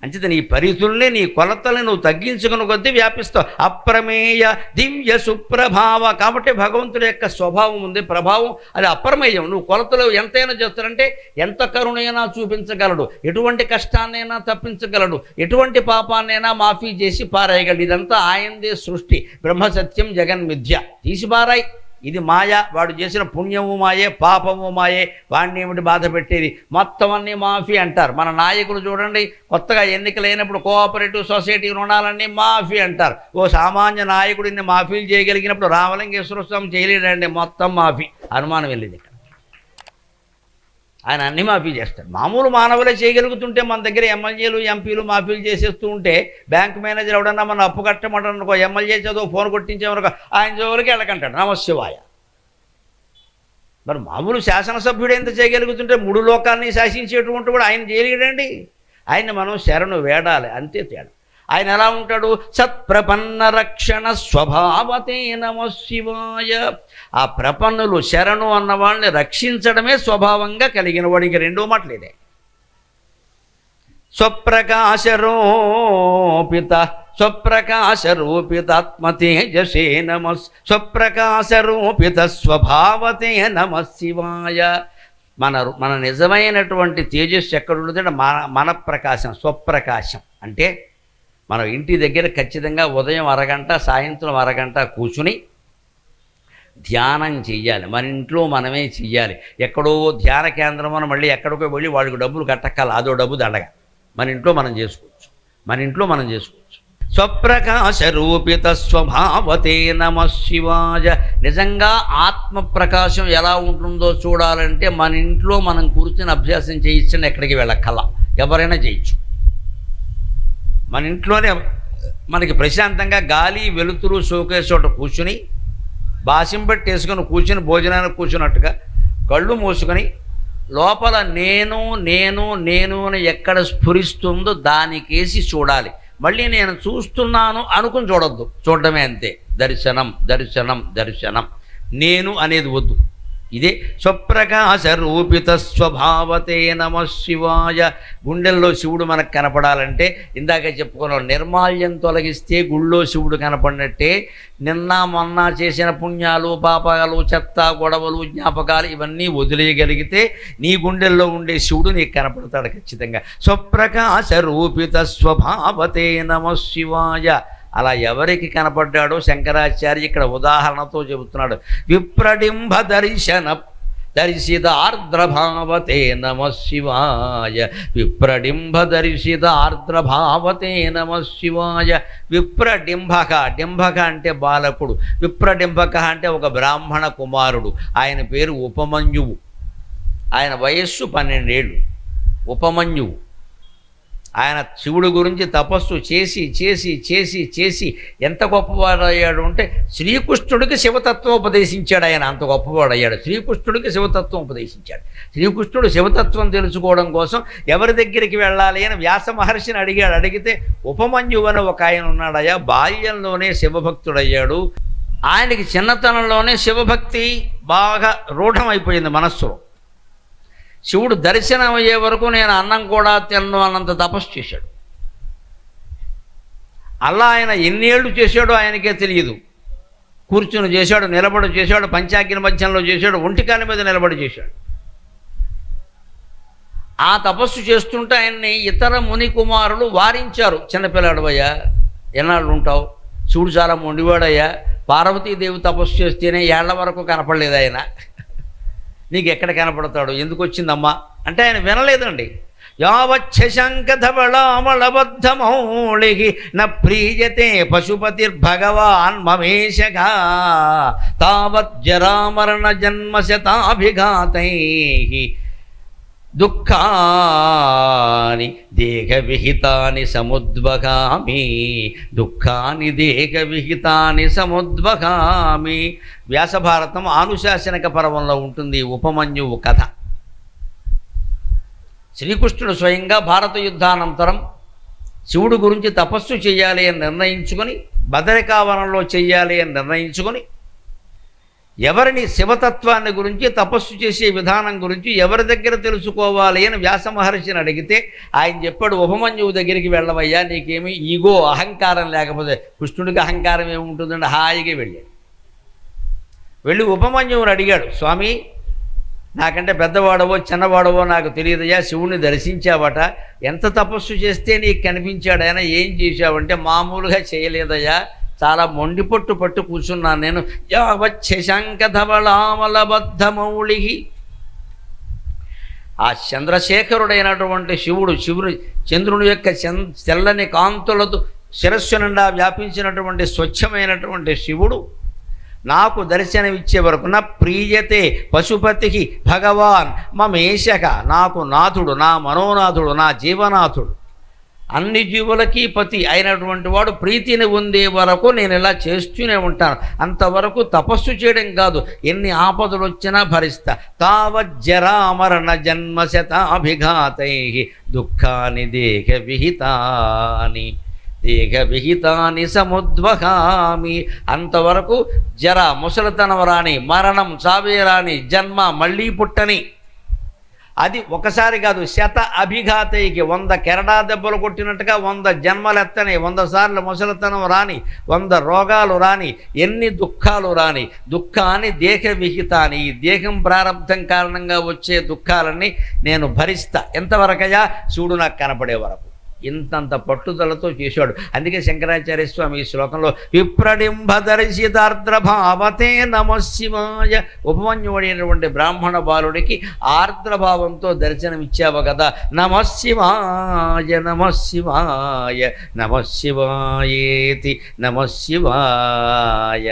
అంచేత నీ పరిధుల్ని, నీ కొలతల్ని నువ్వు తగ్గించుకుని కొద్దీ వ్యాపిస్తావు. అప్రమేయ దివ్య సుప్రభావ. కాబట్టి భగవంతుడి యొక్క స్వభావం ఉంది, ప్రభావం అది అప్రమేయం. నువ్వు కొలతలు ఎంతైనా చేస్తారంటే ఎంత కరుణైనా చూపించగలడు, ఎటువంటి కష్టాన్నైనా తప్పించగలడు, ఎటువంటి పాపాన్నైనా మాఫీ చేసి పారేయగలడు. ఇదంతా ఆయనదే సృష్టి. బ్రహ్మ సత్యం జగన్ మిథ్య. తీసి పారాయి. ఇది మాయ. వాడు చేసిన పుణ్యము మాయే, పాపము మాయే. వాడిని ఏమిటి బాధ పెట్టేది? మొత్తం అన్నీ మాఫీ అంటారు. మన నాయకులు చూడండి, కొత్తగా ఎన్నికలైనప్పుడు కోఆపరేటివ్ సొసైటీ రుణాలన్నీ మాఫీ అంటారు. ఓ సామాన్య నాయకుడిని మాఫీలు చేయగలిగినప్పుడు రామలింగేశ్వర స్వామి చేయలేడండి. మొత్తం మాఫీ. అనుమానం వెళ్ళేది ఇక్కడ. ఆయన అన్ని మాఫీ చేస్తాడు. మామూలు మానవులే చేయగలుగుతుంటే మన దగ్గర ఎమ్మెల్యేలు, ఎంపీలు మాఫీలు చేసేస్తూ ఉంటే బ్యాంక్ మేనేజర్ ఎవడన్నా మన అప్పు కట్టమంటారనుకో, ఎమ్మెల్యే చదువు ఫోన్ కొట్టించేవరకు ఆయన జోలికి వెళ్ళకంటాడు నమశివాయ. మరి మామూలు శాసనసభ్యుడు ఎంత చేయగలుగుతుంటే 3 లోకాన్ని శాసించేటువంటి కూడా ఆయన చేయలేడండి. ఆయన్ని మనం శరణు వేడాలి, అంతే తేడా. ఆయన ఎలా ఉంటాడు? సత్ప్రపన్న రక్షణ స్వభావతే నమః శివాయ. ఆ ప్రపన్నులు, శరణు అన్న వాళ్ళని రక్షించడమే స్వభావంగా కలిగిన వాడికి రెండో మాట లేదే. స్వప్రకాశరూపితాత్మతేజసే నమః స్వప్రకాశరూపిత స్వభావతే నమః శివాయ. మన నిజమైనటువంటి తేజస్సు ఎక్కడుంటుందంటే మన ప్రకాశం, స్వప్రకాశం. అంటే మనం ఇంటి దగ్గర ఖచ్చితంగా ఉదయం అరగంట, సాయంత్రం అరగంట కూర్చుని ధ్యానం చెయ్యాలి. మన ఇంట్లో మనమే చెయ్యాలి. ఎక్కడో ధ్యాన కేంద్రం అని మళ్ళీ ఎక్కడికో వెళ్ళి వాళ్ళకి డబ్బులు కట్టకాలి, అదో డబ్బు దండగా. మన ఇంట్లో మనం చేసుకోవచ్చు. స్వప్రకాశ రూపిత స్వభావతే నమః శివాయ. నిజంగా ఆత్మ ప్రకాశం ఎలా ఉంటుందో చూడాలంటే మన ఇంట్లో మనం కూర్చుని అభ్యాసం చేయించండి. ఎక్కడికి వెళ్ళక్కల, ఎవరైనా చేయొచ్చు. మన ఇంట్లోనే మనకి ప్రశాంతంగా గాలి, వెలుతురు సోకే చోట కూర్చుని బాసింబట్టి వేసుకొని కూర్చుని భోజనానికి కూర్చున్నట్టుగా కళ్ళు మూసుకొని లోపల నేను నేను నేను అని ఎక్కడ స్ఫురిస్తుందో దానికేసి చూడాలి. మళ్ళీ నేను చూస్తున్నాను అనుకుని చూడొద్దు. చూడడమే అంతే. దర్శనం దర్శనం దర్శనం. నేను అనేది వద్దు. ఇదే స్వప్రకాశ రూపిత స్వభావతే నమః శివాయ. గుండెల్లో శివుడు మనకు కనపడాలంటే ఇందాక చెప్పుకున్నాం, నిర్మాల్యం తొలగిస్తే గుళ్ళో శివుడు కనపడినట్టే నిన్న మొన్న చేసిన పుణ్యాలు, పాపాలు, చెత్త, గొడవలు, జ్ఞాపకాలు ఇవన్నీ వదిలేయగలిగితే నీ గుండెల్లో ఉండే శివుడు నీకు కనపడతాడు ఖచ్చితంగా. స్వప్రకాశ రూపిత స్వభావతే నమః శివాయ. అలా ఎవరికి కనపడ్డాడో శంకరాచార్య ఇక్కడ ఉదాహరణతో చెబుతున్నాడు. విప్రడింబ దర్శితార్ద్రభావతే నమః శివాయ. విప్రడింబ దర్శితార్ద్రభావతే నమః శివాయ. విప్రడింబక, డింబక అంటే బాలకుడు, విప్రడింబక అంటే ఒక బ్రాహ్మణ కుమారుడు. ఆయన పేరు ఉపమన్యువు. ఆయన వయస్సు 12 ఏళ్ళు. ఉపమన్యువు. ఆయన శివుడి గురించి తపస్సు చేసి చేసి చేసి చేసి ఎంత గొప్పవాడయ్యాడు అంటే శ్రీకృష్ణుడికి శివతత్వం ఉపదేశించాడు. ఆయన అంత గొప్పవాడయ్యాడు. శ్రీకృష్ణుడికి శివతత్వం ఉపదేశించాడు. శ్రీకృష్ణుడు శివతత్వం తెలుసుకోవడం కోసం ఎవరి దగ్గరికి వెళ్ళాలి అని వ్యాస మహర్షిని అడిగాడు. అడిగితే ఉపమన్యువు అని ఒక ఆయన ఉన్నాడయ్యా, బాల్యంలోనే శివభక్తుడయ్యాడు. ఆయనకి చిన్నతనంలోనే శివభక్తి బాగా రూఢమైపోయింది మనస్సులో. శివుడు దర్శనం అయ్యే వరకు నేను అన్నం కూడా తిన్ను అన్నంత తపస్సు చేశాడు. అలా ఆయన ఎన్నేళ్ళు చేశాడో ఆయనకే తెలియదు. కూర్చుని చేశాడు, నిలబడి చేశాడు, పంచాగ్ని మధ్యంలో చేశాడు, ఒంటికాలి మీద నిలబడి చేశాడు. ఆ తపస్సు చేస్తుంటే ఆయన్ని ఇతర ముని కుమారులు వారించారు. చిన్నపిల్లాడు అయ్యా, ఎన్నాళ్ళు ఉంటావు, శివుడు చాలా మొండివాడయ్యా, పార్వతీదేవి తపస్సు చేస్తేనే ఏళ్ల వరకు కనపడలేదు ఆయన, నీకు ఎక్కడ కనపడతాడు, ఎందుకు వచ్చిందమ్మా అంటే ఆయన వినలేదండి. యావచ్చశంకధవళామళబద్ధమౌళి న ప్రీయతే పశుపతిర్భగవాన్ మమేశగా తావత్ జరామరణ జన్మశతాభిఘాతై దుఃఖాని దేహ విహితాని సముద్వగామి, దుఃఖాని దేహ విహితాని సముద్వగామి. వ్యాసభారతం ఆనుశాసనిక పర్వంలో ఉంటుంది ఈ ఉపమన్యువు కథ. శ్రీకృష్ణుడు స్వయంగా భారత యుద్ధానంతరం శివుడు గురించి తపస్సు చేయాలి అని నిర్ణయించుకొని, బదరికావనంలో చేయాలి అని నిర్ణయించుకొని, ఎవరిని శివతత్వాన్ని గురించి తపస్సు చేసే విధానం గురించి ఎవరి దగ్గర తెలుసుకోవాలి అని వ్యాస మహర్షిని అడిగితే ఆయన చెప్పాడు, ఉపమన్యువు దగ్గరికి వెళ్ళవయ్యా, నీకేమీ ఈగో అహంకారం లేకపోతే. కృష్ణుడికి అహంకారం ఏముంటుందండి, హాయిగా వెళ్ళాడు. వెళ్ళి ఉపమన్యువుని అడిగాడు, స్వామి నాకంటే పెద్దవాడవో చిన్నవాడవో నాకు తెలియదయ్యా, శివుణ్ణి దర్శించావట, ఎంత తపస్సు చేస్తే నీకు కనిపించాడు, ఆయన ఏం చేశావంటే మామూలుగా చేయలేదయ్యా, చాలా మొండిపట్టు పట్టు కూర్చున్నాను నేను. యావచ్చశంకధవళామలబద్ధమౌళి. ఆ చంద్రశేఖరుడైనటువంటి శివుడు, చంద్రుని యొక్క తెల్లని కాంతులతో శిరస్సు నిండా వ్యాపించినటువంటి స్వచ్ఛమైనటువంటి శివుడు నాకు దర్శనమిచ్చే వరకు నా ప్రియతే పశుపతికి భగవాన్ మమేశక, నాకు నాథుడు, నా మనోనాథుడు, నా జీవనాథుడు, అన్ని జీవులకి పతి అయినటువంటి వాడు ప్రీతిని పొందే వరకు నేను ఇలా చేస్తూనే ఉంటాను. అంతవరకు తపస్సు చేయడం కాదు, ఎన్ని ఆపదలు వచ్చినా భరిస్తా. తావజ్జరామరణ జన్మశతాభిఘాతై దుఃఖాని దేహ విహితాని, దేహ విహితాని సముద్వహామి. అంతవరకు జర ముసలితనం రాని, మరణం చావే రాని, జన్మ మళ్ళీ పుట్టని, అది ఒకసారి కాదు, శత అభిఘాతైకి 100 కెరడా దెబ్బలు కొట్టినట్టుగా 100 జన్మలెత్తని, 100 సార్లు ముసలితనం రాని, 100 రోగాలు రాని, ఎన్ని దుఃఖాలు రాని, దుఃఖాన్ని దేహ విహితాన్ని, ఈ దేహం ప్రారంధం కారణంగా వచ్చే దుఃఖాలన్నీ నేను భరిస్తా. ఎంతవరకయ్యా, శివుడు నాకు కనపడే వరకు. ఇంతంత పట్టుదలతో చేశాడు. అందుకే శంకరాచార్య స్వామి ఈ శ్లోకంలో విప్రడింబదర్శితార్ద్రభావతే నమశివాయ, ఉపమన్యుడైనటువంటి బ్రాహ్మణ బాలుడికి ఆర్ద్రభావంతో దర్శనమిచ్చావు కదా, నమశివాయ నమశివాయ నమశివాయేతి నమశివాయ.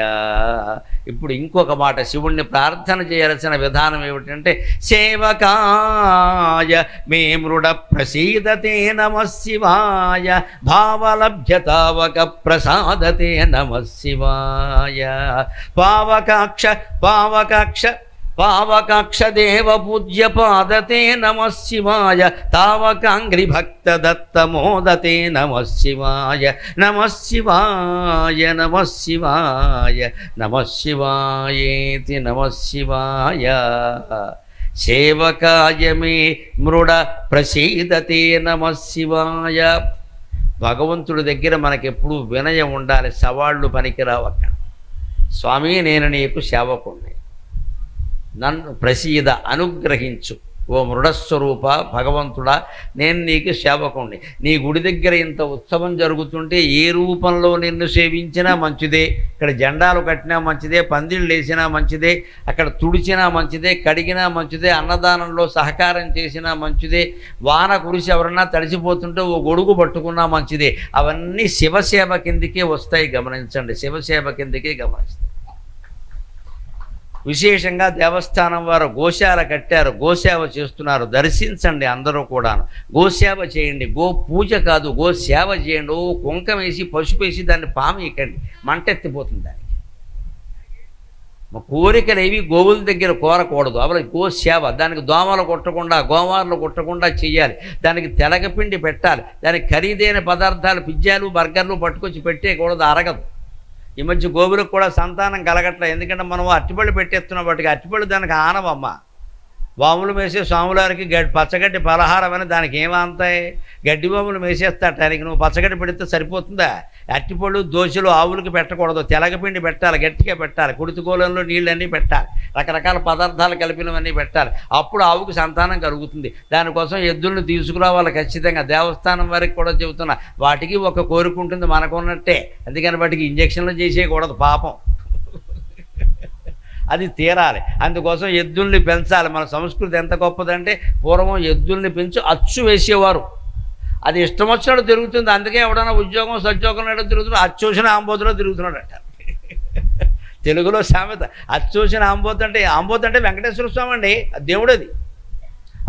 ఇప్పుడు ఇంకొక మాట, శివుణ్ణి ప్రార్థన చేయాల్సిన విధానం ఏమిటంటే, సేవకాయ మే మృడ ప్రసీదతే నమశివాయ, భావలభ్యతావక ప్రసాదతే నమశివాయ, పావకాక్ష పావకాక్ష పావకాక్ష దేవ పూజ్య పాదతే నమశివాయ, తావకాంగ్రి భక్త దత్త మోదతే నమశివాయ, నమశివాయ నమశివాయ నమశివాయేతి నమశివాయ, సేవకాయ మే మృడ ప్రసీదతే నమశివాయ. భగవంతుడి దగ్గర మనకెప్పుడు వినయం ఉండాలి, సవాళ్ళు పనికిరావు. అక్కడ స్వామి నేను నీకు సేవకుణ్ణి, నన్ను ప్రసీద అనుగ్రహించు, ఓ మృడస్వరూప భగవంతుడా నేను నీకు సేవకుణ్ణి. నీ గుడి దగ్గర ఇంత ఉత్సవం జరుగుతుంటే ఏ రూపంలో నిన్ను సేవించినా మంచిదే, ఇక్కడ జెండాలు కట్టినా మంచిదే, పందిళ్ళు వేసినా మంచిదే, అక్కడ తుడిచినా మంచిదే, కడిగినా మంచిదే, అన్నదానంలో సహకారం చేసినా మంచిదే, వాన కురిసి ఎవరన్నా తడిసిపోతుంటే ఓ గొడుగు పట్టుకున్నా మంచిదే. అవన్నీ శివసేవ కిందికే వస్తాయి, గమనించండి, శివసేవ కిందికే గమనిస్తాయి. విశేషంగా దేవస్థానం వారు గోశాల కట్టారు, గోసేవ చేస్తున్నారు, దర్శించండి అందరూ కూడాను. గోసేవ చేయండి, గో పూజ కాదు, గో సేవ చేయండి. ఓ కుంకం వేసి పసుపు వేసి దాన్ని పామేయకండి, మంటెత్తిపోతుంది దానికి. మా కోరికలు ఏవి గోవుల దగ్గర కోరకూడదు, అవల గో సేవ. దానికి దోమలు కొట్టకుండా, గోమార్లు కొట్టకుండా చేయాలి, దానికి తెలగపిండి పెట్టాలి, దానికి ఖరీదైన పదార్థాలు పిజ్జాలు బర్గర్లు పట్టుకొచ్చి పెట్టేయకూడదు, అరగదు. ఈ మధ్య గోవులకు కూడా సంతానం కలగట్లేదు, ఎందుకంటే మనం అట్టిపళ్ళు పెట్టేస్తున్నాం, వాటికి అట్టిపళ్ళు దానికి ఆనవమ్మ. వాములు మేసే స్వాములారికి పచ్చగడ్డి పలహారం అని దానికి ఏమంతాయి, గడ్డి వాములు మేసేస్తాట, దానికి నువ్వు పచ్చగడ్డి పెడితే సరిపోతుందా? అట్టిపళ్ళు దోశలు ఆవులకి పెట్టకూడదు, తెలగపిండి పెట్టాలి, గట్టిగా పెట్టాలి, కుడితికోలంలో నీళ్ళన్నీ పెట్టాలి, రకరకాల పదార్థాలు కలిపినవన్నీ పెట్టాలి, అప్పుడు ఆవుకి సంతానం కలుగుతుంది. దానికోసం ఎద్దులను తీసుకురావాలి ఖచ్చితంగా. దేవస్థానం వారికి కూడా చెబుతున్నా, వాటికి ఒక కోరిక ఉంటుంది మనకున్నట్టే, అందుకని వాటికి ఇంజక్షన్లు చేసేయకూడదు, పాపం అది తీరాలి. అందుకోసం ఎద్దుల్ని పెంచాలి. మన సంస్కృతి ఎంత గొప్పదంటే, పూర్వం ఎద్దుల్ని పెంచి అచ్చు వేసేవారు, అది ఇష్టం వచ్చినట్టు తిరుగుతుంది. అందుకే ఎవడన్నా ఉద్యోగం సద్యోగం తిరుగుతున్నాడు, అచ్చూసిన ఆంబోతులో తిరుగుతున్నాడు అంట. తెలుగులో సామెత, అచ్చూసిన ఆంబోతు అంటే వెంకటేశ్వర స్వామి అండి, దేవుడు అది.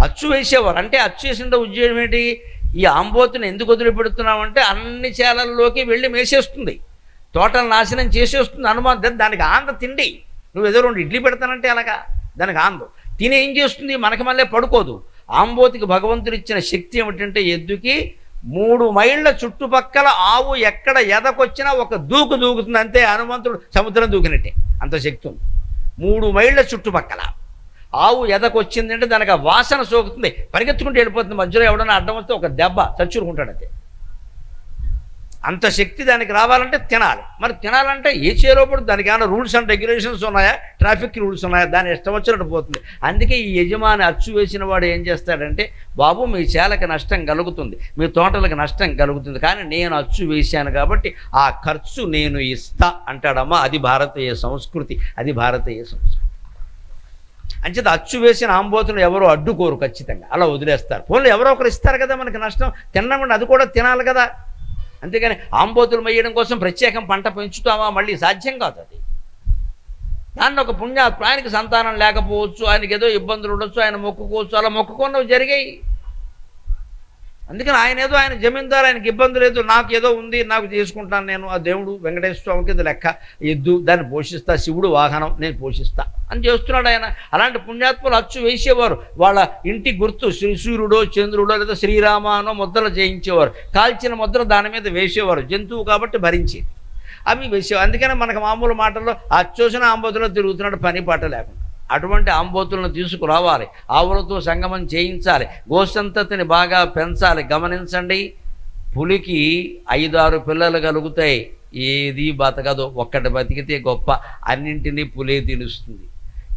అచ్చు వేసేవారు. అంటే అచ్చు వేసిన ఉద్యోగం ఏంటి? ఈ ఆంబోతుని ఎందుకు వదిలిపెడుతున్నామంటే అన్ని చేలల్లోకి వెళ్ళి మేసేస్తుంది, తోటలు నాశనం చేసేస్తుంది. అనుమానం దానికి ఆంద తిండి. నువ్వు ఏదో 2 ఇడ్లీ పెడతానంటే అలాగా దానికి ఆందం తిని ఏం చేస్తుంది? మనకి మళ్ళీ పడుకోదు. ఆంబోతికి భగవంతుడు ఇచ్చిన శక్తి ఏమిటంటే ఎద్దుకి 3 మైళ్ళ చుట్టుపక్కల ఆవు ఎక్కడ ఎదకొచ్చినా ఒక దూకుతుంది. అంతే, హనుమంతుడు సముద్రం దూకినట్టే, అంత శక్తి ఉంది. 3 మైళ్ళ చుట్టుపక్కల ఆవు ఎదకొచ్చిందంటే దానికి ఆ వాసన సోకుతుంది, పరిగెత్తుకుంటూ వెళ్ళిపోతుంది. మధ్యలో ఎవడన్నా అడ్డం వస్తే ఒక దెబ్బ చచ్చురుకుంటాడు. అంతే, అంత శక్తి దానికి రావాలంటే తినాలి. మరి తినాలంటే ఏ చేరోపడు దానికి ఏమైనా రూల్స్ అండ్ రెగ్యులేషన్స్ ఉన్నాయా? ట్రాఫిక్ రూల్స్ ఉన్నాయా? దాని ఇష్టం వచ్చినట్టు పోతుంది. అందుకే ఈ యజమాని అచ్చు వేసిన వాడు ఏం చేస్తాడంటే, బాబు మీ చేలకి నష్టం కలుగుతుంది, మీ తోటలకు నష్టం కలుగుతుంది, కానీ నేను అచ్చు వేశాను కాబట్టి ఆ ఖర్చు నేను ఇస్తా అంటాడమ్మా. అది భారతీయ సంస్కృతి, అది భారతీయ సంస్కృతి. అంచేత అచ్చు వేసిన ఆంబోతులు ఎవరో అడ్డుకోరు, ఖచ్చితంగా అలా వదిలేస్తారు. పోన్లు ఎవరో ఒకరు ఇస్తారు కదా మనకి నష్టం, తినకుండా అది కూడా తినాలి కదా. అంతేగాని ఆంబోతులు మెయ్యడం కోసం ప్రత్యేకం పంట పెంచుతామా? మళ్ళీ సాధ్యం కాదు అది. దాన్ని ఒక పుణ్యాత్మ, ఆయనకి సంతానం లేకపోవచ్చు, ఆయనకి ఏదో ఇబ్బందులు ఉండొచ్చు, ఆయన మొక్కుకోవచ్చు, అలా మొక్కుకున్నవి జరిగాయి. అందుకని ఆయన ఏదో ఆయన జమీందారు, ఆయనకి ఇబ్బంది లేదు, నాకు ఏదో ఉంది నాకు చేసుకుంటాను నేను, ఆ దేవుడు వెంకటేశ్వర స్వామికి ఇది లెక్క, ఎద్దు దాన్ని పోషిస్తా, శివుడు వాహనం నేను పోషిస్తా అని చేస్తున్నాడు ఆయన. అలాంటి పుణ్యాత్ములు అచ్చు వేసేవారు. వాళ్ళ ఇంటి గుర్తు సూర్యుడో చంద్రుడో లేదా శ్రీరామ అనో ముద్రలు చేయించేవారు, కాల్చిన ముద్ర దాని మీద వేసేవారు, జంతువు కాబట్టి భరించేది, అవి వేసేవారు. అందుకని మనకు మామూలు మాటల్లో అచ్చోసిన ఆంబోతులో తిరుగుతున్నాడు, పని పాట లేకుండా. అటువంటి ఆంబోతులను తీసుకురావాలి, ఆవులతో సంగమం చేయించాలి, గోసంతతిని బాగా పెంచాలి. గమనించండి, పులికి 5-6 పిల్లలు కలుగుతాయి, ఏది బతకదు, ఒక్కటి బతికితే గొప్ప, అన్నింటినీ పులే తినుస్తుంది.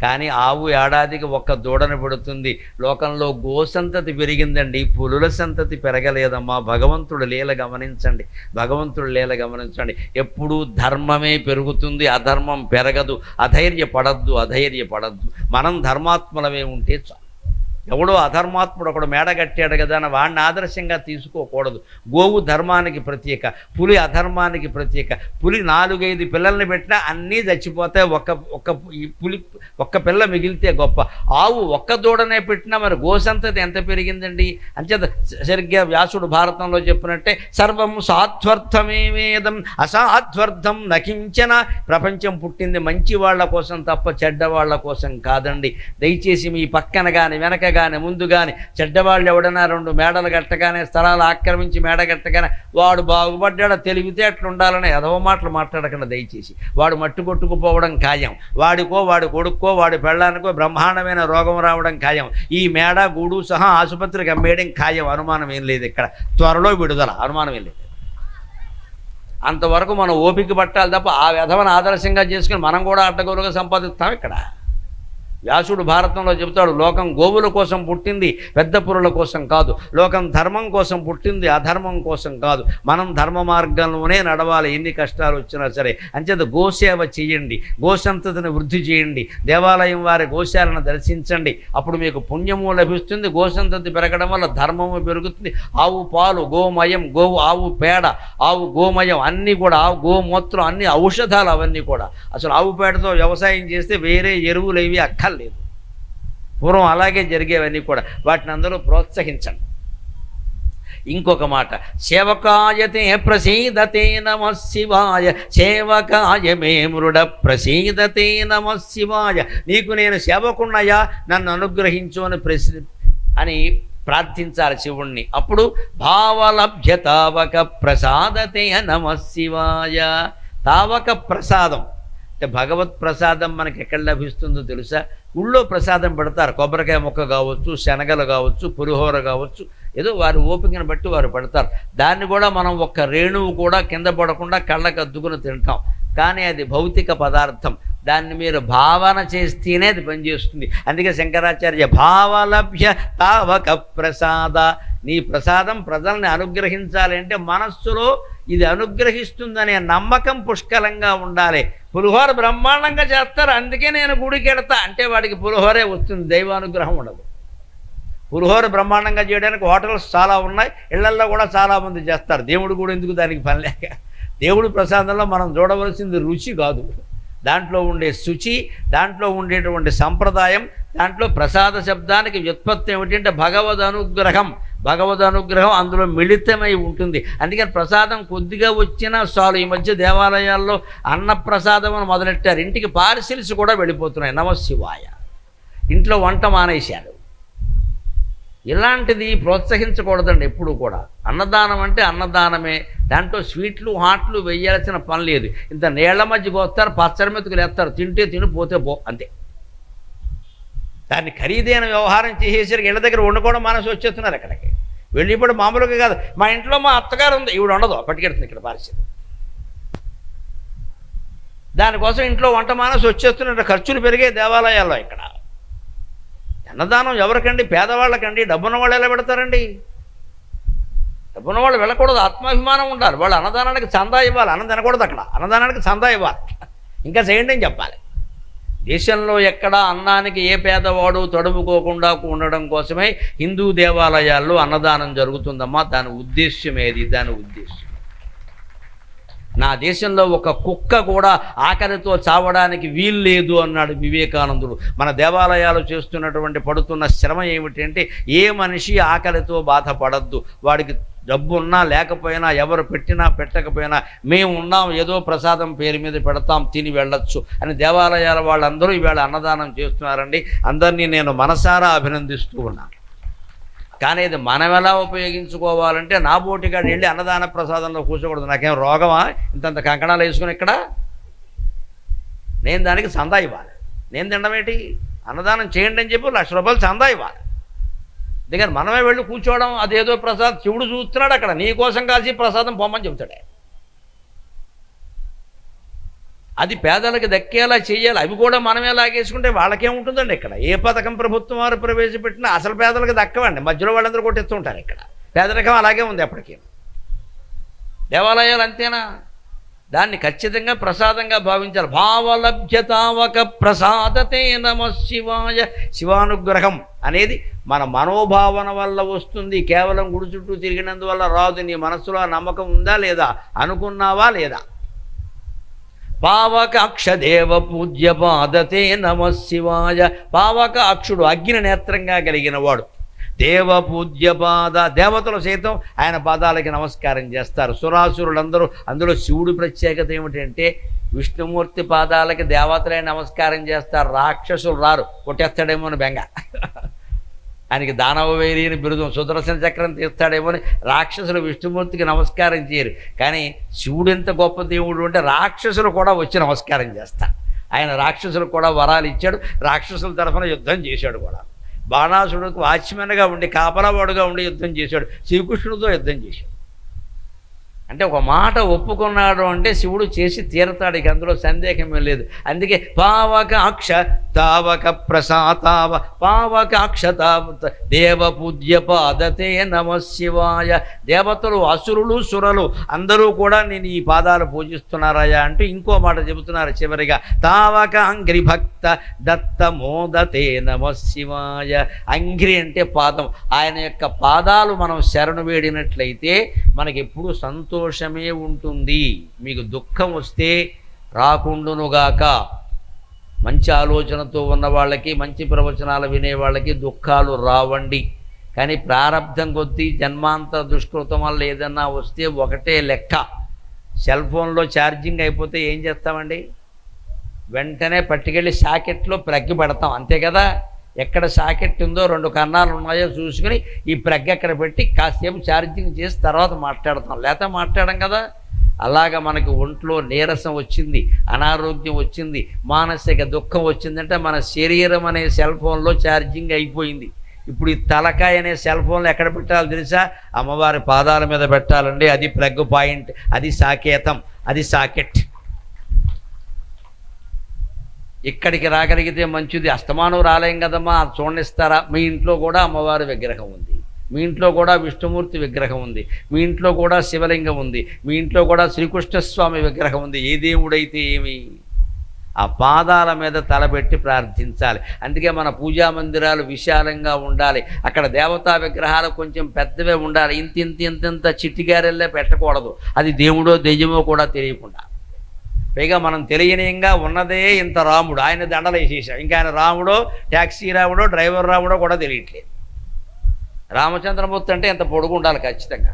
కానీ ఆవు ఏడాదికి 1 దూడను పెడుతుంది. లోకంలో గోసంతతి పెరిగిందండి, పులుల సంతతి పెరగలేదమ్మా. భగవంతుడు లీల గమనించండి, భగవంతుడు లీల గమనించండి. ఎప్పుడూ ధర్మమే పెరుగుతుంది, అధర్మం పెరగదు. అధైర్యపడద్దు. మనం ధర్మాత్మలమే ఉంటే చాలు. ఎవడో అధర్మాత్ముడు ఒకడు మేడ కట్టాడు కదా అని వాడిని ఆదర్శంగా తీసుకోకూడదు. గోవు ధర్మానికి ప్రత్యేక, పులి అధర్మానికి ప్రత్యేక. పులి 4-5 పిల్లల్ని పెట్టినా అన్నీ చచ్చిపోతాయి, ఒక్క పిల్ల మిగిలితే గొప్ప. ఆవు 1 దూడనే పెట్టినా మరి గోసంతతి ఎంత పెరిగిందండి. అంచేత సరిగ్గా వ్యాసుడు భారతంలో చెప్పినట్టే సర్వం సాధ్వర్థమేవేదం అసాధ్వర్థం నకించన. ప్రపంచం పుట్టింది మంచి వాళ్ళ కోసం తప్ప చెడ్డవాళ్ల కోసం కాదండి. దయచేసి మీ పక్కన కానీ వెనక కానీ ముందు కానీ చెడ్డవాళ్ళు ఎవడన్నా 2 మేడలు కట్టగానే, స్థలాలు ఆక్రమించి మేడ కట్టగానే వాడు బాగుపడ్డాడో తెలివితే అట్లా ఉండాలని ఎదవ మాటలు మాట్లాడకుండా దయచేసి. వాడు మట్టు కొట్టుకుపోవడం ఖాయం, వాడి కొడుక్కో వాడి పెళ్ళానికో బ్రహ్మాండమైన రోగం రావడం ఖాయం, ఈ మేడ గూడు సహా ఆసుపత్రికి అమ్మేయడం ఖాయం. అనుమానం ఏం లేదు, ఇక్కడ త్వరలో విడుదల, అనుమానం ఏం లేదు. అంతవరకు మనం ఓపిక పట్టాలి తప్ప ఆ వ్యధవను ఆదర్శంగా చేసుకుని మనం కూడా అడ్డగోలుగా సంపాదిస్తాం. ఇక్కడ వ్యాసుడు భారతంలో చెబుతాడు, లోకం గోవుల కోసం పుట్టింది, పెద్ద పురుల కోసం కాదు. లోకం ధర్మం కోసం పుట్టింది, అధర్మం కోసం కాదు. మనం ధర్మ మార్గంలోనే నడవాలి, ఎన్ని కష్టాలు వచ్చినా సరే. అంచేత గోసేవ చేయండి, గోసంతతిని వృద్ధి చేయండి, దేవాలయం వారి గోశాలను దర్శించండి, అప్పుడు మీకు పుణ్యము లభిస్తుంది. గోసంతతి పెరగడం వల్ల ధర్మము పెరుగుతుంది. ఆవు పాలు గోమయం, ఆవు పేడ, ఆవు గోమయం అన్నీ కూడా, ఆవు గోమూత్రం అన్ని ఔషధాలు, అవన్నీ కూడా. అసలు ఆవు పేడతో వ్యవసాయం చేస్తే వేరే ఎరువులు ఏవి అక్కర్లేదు. పూర్వం అలాగే జరిగేవన్నీ కూడా. వాటిని అందరూ ప్రోత్సహించండి. ఇంకొక మాట, సేవకాయతే ప్రసీదతే నమః శివాయ, సేవకాయ మే మృడ ప్రసీదతే నమః శివాయ. నీకు నేను సేవకున్నయ్యా, నన్ను అనుగ్రహించు అని ప్రార్థించాలి శివుణ్ణి. అప్పుడు భావలభ్య తావక ప్రసాదతే నమః శివాయ. తావక ప్రసాదం అంటే భగవత్ ప్రసాదం మనకి ఎక్కడ లభిస్తుందో తెలుసా? ఊళ్ళో ప్రసాదం పెడతారు, కొబ్బరికాయ ముక్క కావచ్చు, శనగలు కావచ్చు, పులిహోర కావచ్చు, ఏదో వారి ఓపికను బట్టి వారు పెడతారు. దాన్ని కూడా మనం ఒక్క రేణువు కూడా కింద పడకుండా కళ్ళకు అద్దుకుని తింటాం. కానీ అది భౌతిక పదార్థం, దాన్ని మీరు భావన చేస్తేనే అది పనిచేస్తుంది. అందుకే శంకరాచార్య భావలభ్య తావక ప్రసాద. నీ ప్రసాదం ప్రజల్ని అనుగ్రహించాలి అంటే మనస్సులో ఇది అనుగ్రహిస్తుందనే నమ్మకం పుష్కలంగా ఉండాలి. పులిహోర బ్రహ్మాండంగా చేస్తారు, అందుకే నేను గుడికి వెడతా అంటే వాడికి పులిహోరే వస్తుంది, దైవానుగ్రహం ఉండదు. పులిహోర బ్రహ్మాండంగా చేయడానికి హోటల్స్ చాలా ఉన్నాయి, ఇళ్లల్లో కూడా చాలామంది చేస్తారు. దేవుడు కూడా ఎందుకు దానికి పని లేక. దేవుడి ప్రసాదంలో మనం చూడవలసింది రుచి కాదు, దాంట్లో ఉండే శుచి, దాంట్లో ఉండేటువంటి సంప్రదాయం, దాంట్లో ప్రసాద శబ్దానికి వ్యుత్పత్తి ఏమిటంటే భగవద్ అనుగ్రహం అందులో మిళితమై ఉంటుంది. అందుకని ప్రసాదం కొద్దిగా వచ్చినా చాలు. ఈ మధ్య దేవాలయాల్లో అన్నప్రసాదం అని మొదలెట్టారు. ఇంటికి పార్సిల్స్ కూడా వెళ్ళిపోతున్నాయి. నమశివాయ. ఇంట్లో వంట మానేశారు. ఇలాంటిది ప్రోత్సహించకూడదండి ఎప్పుడు కూడా. అన్నదానం అంటే అన్నదానమే. దాంట్లో స్వీట్లు హాట్లు వేయాల్సిన పని లేదు. ఇంత నీళ్ల మధ్యకి వస్తారు, పచ్చడి మెతుకులు వేస్తారు, తింటే తిని పోతే పో, అంతే. దాన్ని ఖరీదైన వ్యవహారం చేసేసరికి ఇళ్ళ దగ్గర వండుకోవడం మనసు వచ్చేస్తున్నారు అక్కడికి వెళ్ళి. ఇప్పుడు మామూలుగా కాదు, మా ఇంట్లో మా అత్తగారు ఉంది, ఈవిడ ఉండదు, పట్టుకెడుతుంది ఇక్కడ పార్సిల్. దానికోసం ఇంట్లో వంట మానసు వచ్చేస్తున్న ఖర్చులు పెరిగే దేవాలయాల్లో. ఇక్కడ అన్నదానం ఎవరికండి? పేదవాళ్ళకండి. డబ్బున్న వాళ్ళు ఎలా పెడతారండి? డబ్బున్న వాళ్ళు వెళ్ళకూడదు, ఆత్మాభిమానం ఉండాలి. వాళ్ళు అన్నదానానికి చందా ఇవ్వాలి, అన్నం తినకూడదు. అక్కడ అన్నదానానికి చందా ఇవ్వాలి, ఇంకా చేయండి అని చెప్పాలి. దేశంలో ఎక్కడ అన్నానికి ఏ పేదవాడు తడుముకోకుండా ఉండడం కోసమే హిందూ దేవాలయాల్లో అన్నదానం జరుగుతుందమ్మా. దాని ఉద్దేశ్యం ఏది? దాని ఉద్దేశ్యం నా దేశంలో ఒక కుక్క కూడా ఆకలితో చావడానికి వీలు లేదు అన్నాడు వివేకానందుడు. మన దేవాలయాలు చేస్తున్నటువంటి పడుతున్న శ్రమ ఏమిటంటే ఏ మనిషి ఆకలితో బాధపడద్దు. వాడికి డబ్బు ఉన్నా లేకపోయినా, ఎవరు పెట్టినా పెట్టకపోయినా మేము ఉన్నాం, ఏదో ప్రసాదం పేరు మీద పెడతాం, తిని వెళ్ళొచ్చు అని దేవాలయాల వాళ్ళందరూ ఈవేళ అన్నదానం చేస్తున్నారండి. అందరినీ నేను మనసారా అభినందిస్తూ ఉన్నాను. కానీ ఇది మనం ఎలా ఉపయోగించుకోవాలంటే, నా బోటిగాడు వెళ్ళి అన్నదాన ప్రసాదంలో కూర్చోకూడదు. నాకేం రోగమా ఇంతంత కంకణాలు వేసుకుని ఇక్కడ? నేను దానికి చందా ఇవ్వాలి. నేను తినడమేంటి? అన్నదానం చేయండి అని చెప్పి 1,00,000 రూపాయలు చందా ఇవ్వాలి. అందుకని మనమే వెళ్ళి కూర్చోవడం, అదేదో ప్రసాదం శివుడు చూస్తున్నాడు అక్కడ, నీ కోసం కాసి ప్రసాదం పొమ్మని చెబుతాడే. అది పేదలకు దక్కేలా చేయాలి. అవి కూడా మనమే లాగేసుకుంటే వాళ్ళకేముంటుందండి? ఇక్కడ ఏ పథకం ప్రభుత్వం వారు ప్రవేశపెట్టినా అసలు పేదలకు దక్కవండి, మధ్యలో వాళ్ళందరూ కొట్టిస్తూ ఉంటారు. ఇక్కడ పేదరికం అలాగే ఉంది ఎప్పటికీ. దేవాలయాలు అంతేనా? దాన్ని ఖచ్చితంగా ప్రసాదంగా భావించాలి. భావలభ్యతావక ప్రసాదతే నమ శివాయ. శివానుగ్రహం అనేది మన మనోభావన వల్ల వస్తుంది. కేవలం గుడి చుట్టూ తిరిగినందువల్ల రాదు. నీ మనసులో నమ్మకం ఉందా లేదా? అనుకున్నావా లేదా? పావకాక్ష దేవ పూజ్య పాదతే నమ శివాయ. పావక అక్షుడు అగ్ని నేత్రంగా కలిగిన వాడు. దేవ పూజ్య పాద, దేవతలు సైతం ఆయన పాదాలకి నమస్కారం చేస్తారు. సురాసురులందరూ. అందులో శివుడి ప్రత్యేకత ఏమిటంటే విష్ణుమూర్తి పాదాలకి దేవతలే నమస్కారం చేస్తారు, రాక్షసులు రారు, కొట్టేస్తాడేమో అని బెంగ. ఆయనకి దానవ వైరి అని బిరుదం, సుదర్శన చక్రం తీస్తాడేమో అని రాక్షసులు విష్ణుమూర్తికి నమస్కారం చేయరు. కానీ శివుడు ఎంత గొప్ప దేవుడు అంటే రాక్షసులు కూడా వచ్చి నమస్కారం చేస్తారు. ఆయన రాక్షసులకు కూడా వరాలు ఇచ్చాడు, రాక్షసుల తరఫున యుద్ధం చేశాడు కూడా. బాణాసురుడికి వాచ్మెన్గా ఉండి, కాపలావాడుగా ఉండి యుద్ధం చేశాడు, శ్రీకృష్ణుడితో యుద్ధం చేశాడు. అంటే ఒక మాట ఒప్పుకున్నాడు అంటే శివుడు చేసి తీరతాడు, ఇక అందులో సందేహమే లేదు. అందుకే పావక అక్ష తావక ప్రసాతావ పావక అక్ష దేవ పూజ్య పాదతే నమ శివాయ. దేవతలు, అసురులు, సురలు అందరూ కూడా నేను ఈ పాదాలు పూజిస్తున్నారయ్యా అంటూ ఇంకో మాట చెబుతున్నారు చివరిగా. తావక అంగ్రి భక్త దత్త మోదతే నమ శివాయ. అంగ్రి అంటే పాదం. ఆయన యొక్క పాదాలు మనం శరణు వేడినట్లయితే మనకి ఎప్పుడు సంతోషమే ఉంటుంది. మీకు దుఃఖం వస్తే రాకుండునుగాక. మంచి ఆలోచనతో ఉన్న వాళ్ళకి, మంచి ప్రవచనాలు వినే వాళ్ళకి దుఃఖాలు రావండి. కానీ ప్రారంధం కొద్దీ జన్మాంతర దుష్కృతం వల్ల ఏదన్నా వస్తే ఒకటే లెక్క. సెల్ ఫోన్లో ఛార్జింగ్ అయిపోతే ఏం చేస్తామండి? వెంటనే పట్టుకెళ్ళి సాకెట్లో ప్రగ్గి పెడతాం, అంతే కదా. ఎక్కడ సాకెట్ ఉందో 2 కన్నాలు ఉన్నాయో చూసుకుని ఈ ప్రగ్గ ఎక్కడ పెట్టి కాసేపు ఛార్జింగ్ చేసి తర్వాత మాట్లాడతాం, లేకపోతే మాట్లాడడం కదా. అలాగా మనకి ఒంట్లో నీరసం వచ్చింది, అనారోగ్యం వచ్చింది, మానసిక దుఃఖం వచ్చిందంటే మన శరీరం అనే సెల్ ఫోన్లో ఛార్జింగ్ అయిపోయింది. ఇప్పుడు ఈ తలకాయ అనే సెల్ ఫోన్లో ఎక్కడ పెట్టాలో తెలుసా? అమ్మవారి పాదాల మీద పెట్టాలండి. అది ప్లగ్ పాయింట్, అది సాకేతం, అది సాకెట్. ఇక్కడికి రాగలిగితే మంచిది. అస్తమానం రాలేం కదమ్మా, చూడనిస్తారా? మీ ఇంట్లో కూడా అమ్మవారి విగ్రహం ఉంది, మీ ఇంట్లో కూడా విష్ణుమూర్తి విగ్రహం ఉంది, మీ ఇంట్లో కూడా శివలింగం ఉంది, మీ ఇంట్లో కూడా శ్రీకృష్ణస్వామి విగ్రహం ఉంది. ఏ దేవుడైతే ఏమి, ఆ పాదాల మీద తలపెట్టి ప్రార్థించాలి. అందుకే మన పూజా మందిరాలు విశాలంగా ఉండాలి. అక్కడ దేవతా విగ్రహాలు కొంచెం పెద్దవే ఉండాలి. ఇంత చిట్టిగారెల్లే పెట్టకూడదు. అది దేవుడో దెయ్యమో కూడా తెలియకుండా. పైగా మనం తెలియనీయంగా ఉన్నదే ఇంత రాముడు, ఆయన దండలు వేసేసాం. ఇంకా ఆయన రాముడో ట్యాక్సీ రాముడో డ్రైవర్ రాముడో కూడా తెలియట్లేదు. రామచంద్రమూర్తి అంటే ఎంత పొడుగు ఉండాలి ఖచ్చితంగా,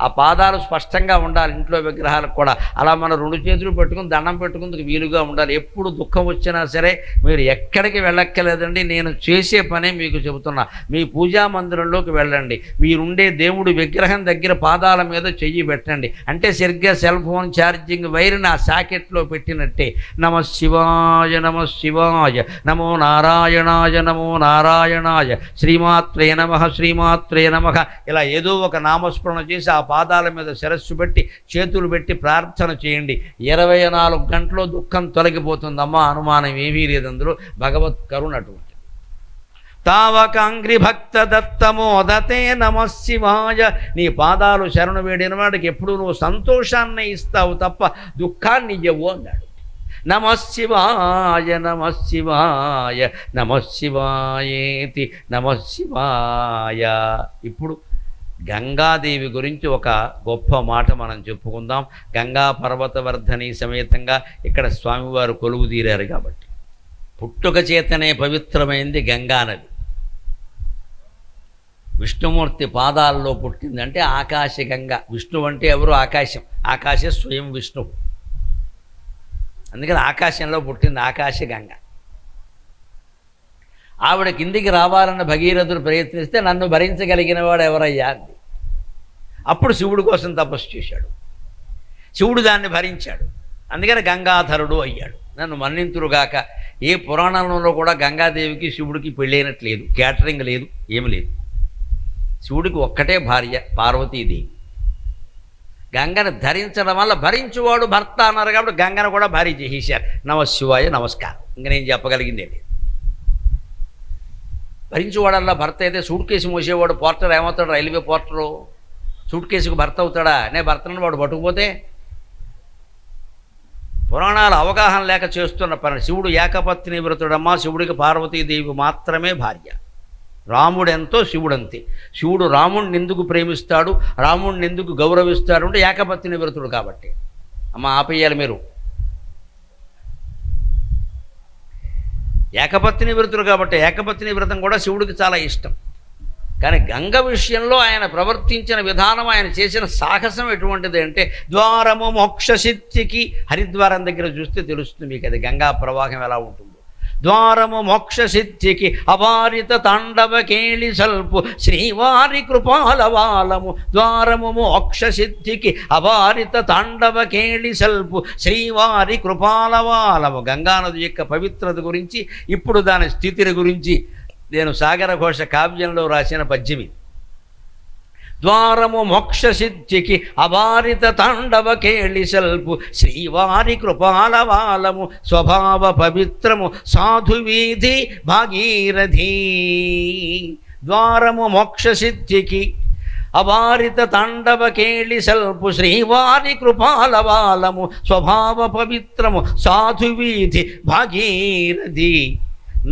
ఆ పాదాలు స్పష్టంగా ఉండాలి. ఇంట్లో విగ్రహాలకు కూడా అలా మన 2 చేతులు పెట్టుకుని దండం పెట్టుకుందుకు వీలుగా ఉండాలి. ఎప్పుడు దుఃఖం వచ్చినా సరే మీరు ఎక్కడికి వెళ్ళక్కర్లేదండి, నేను చేసే పనే మీకు చెబుతున్నా. మీ పూజా మందిరంలోకి వెళ్ళండి, మీరుండే దేవుడి విగ్రహం దగ్గర పాదాల మీద చెయ్యి పెట్టండి. అంటే సరిగ్గా సెల్ ఫోన్ ఛార్జింగ్ వైర్ని ఆ సాకెట్లో పెట్టినట్టే. నమ శివాయ నమ శివాయ, నమో నారాయణాయ నమో నారాయణాయ, శ్రీమాత్రే నమః శ్రీమాత్రే నమః, ఇలా ఏదో ఒక నామస్మరణ చేసి ఆ పాదాల మీద శిరస్సు పెట్టి చేతులు పెట్టి ప్రార్థన చేయండి. 24 గంటల్లో దుఃఖం తొలగిపోతుందమ్మా, అనుమానం ఏమీ లేదు అందులో. భగవత్ కరుణ అటువంటి. తావకాంగ్రి భక్త దత్తమోదతే నమ శివాయ, నీ పాదాలు శరణు వేడిన వాడికి ఎప్పుడు నువ్వు సంతోషాన్ని ఇస్తావు తప్ప దుఃఖాన్ని ఇవ్వవు అన్నాడు. నమ శివాయ నమ శివాయ నమ శివాయేతి నమ శివాయ. ఇప్పుడు గంగాదేవి గురించి ఒక గొప్ప మాట మనం చెప్పుకుందాం. గంగా పర్వతవర్ధని సమేతంగా ఇక్కడ స్వామివారు కొలువు తీరారు కాబట్టి పుట్టుక చేతనే పవిత్రమైంది గంగానది. విష్ణుమూర్తి పాదాల్లో పుట్టిందంటే ఆకాశగంగ. విష్ణువు అంటే ఎవరు? ఆకాశం. ఆకాశ స్వయం విష్ణువు, అందుకని ఆకాశంలో పుట్టింది ఆకాశగంగ. ఆవిడ కిందికి రావాలన్న భగీరథుడు ప్రయత్నిస్తే నన్ను భరించగలిగిన వాడు ఎవరయ్యా అంది. అప్పుడు శివుడి కోసం తపస్సు చేశాడు, శివుడు దాన్ని భరించాడు, అందుకని గంగాధరుడు అయ్యాడు. నన్ను మన్నింతురుగాక. ఏ పురాణంలో కూడా గంగాదేవికి శివుడికి పెళ్ళైనట్లేదు, క్యాటరింగ్ లేదు, ఏమి లేదు. శివుడికి ఒక్కటే భార్య పార్వతీదేవి. గంగను ధరించడం వల్ల భరించువాడు భర్త అన్నారు కాబట్టి గంగను కూడా భార్య చేసేశారు. నమ శివాయ నమస్కారం. ఇంక నేను చెప్పగలిగింది ఏంటి? భరించేవాడల్లా భర్త అయితే సూట్ కేసు మోసేవాడు పోర్టర్ ఏమవుతాడు? రైల్వే పోర్టరు సూట్ కేసుకు భర్త అవుతాడా? నే భర్తను వాడు పట్టుకుపోతే. పురాణాలు అవగాహన లేక చేస్తున్న పని. శివుడు ఏకపత్ని వ్రతుడమ్మా, శివుడికి పార్వతీదేవి మాత్రమే భార్య. రాముడు ఎంతో శివుడంతే. శివుడు రాముడిని ఎందుకు ప్రేమిస్తాడు, రాముడిని ఎందుకు గౌరవిస్తాడు అంటే ఏకపత్ని వ్రతుడు కాబట్టి. అమ్మ ఆపేయాలి మీరు. ఏకపత్ని వ్రతుడు కాబట్టి ఏకపత్ని వ్రతం కూడా శివుడికి చాలా ఇష్టం. కానీ గంగ విషయంలో ఆయన ప్రవర్తించిన విధానం, ఆయన చేసిన సాహసం ఎటువంటిది అంటే ద్వారము మోక్షసిద్ధికి. హరిద్వారం దగ్గర చూస్తే తెలుస్తుంది మీకు అది గంగా ప్రవాహం ఎలా ఉంటుందో. ద్వారము మోక్షసిద్ధికి అవారిత తాండవ కేళి సల్పు శ్రీవారి కృపాలవాలము. ద్వారము మోక్షసిద్ధికి అవారిత తాండవ కేళి సల్పు శ్రీవారి కృపాలవాలము. గంగానది యొక్క పవిత్రత గురించి, ఇప్పుడు దాని స్థితిని గురించి నేను సాగర ఘోష కావ్యంలో రాసిన పద్యమి. ద్వారము మోక్షసిద్ధికి అవారిత తాండవ కేళి సల్పు శ్రీవారి కృపాలవాలము. స్వభావ పవిత్రము సాధువీధి భాగీరథీ. ద్వారము మోక్షసిద్ధికి అవారిత తాండవ కేళి సల్పు శ్రీవారి కృపాలవాలము. స్వభావ పవిత్రము సాధువీధి భాగీరథీ.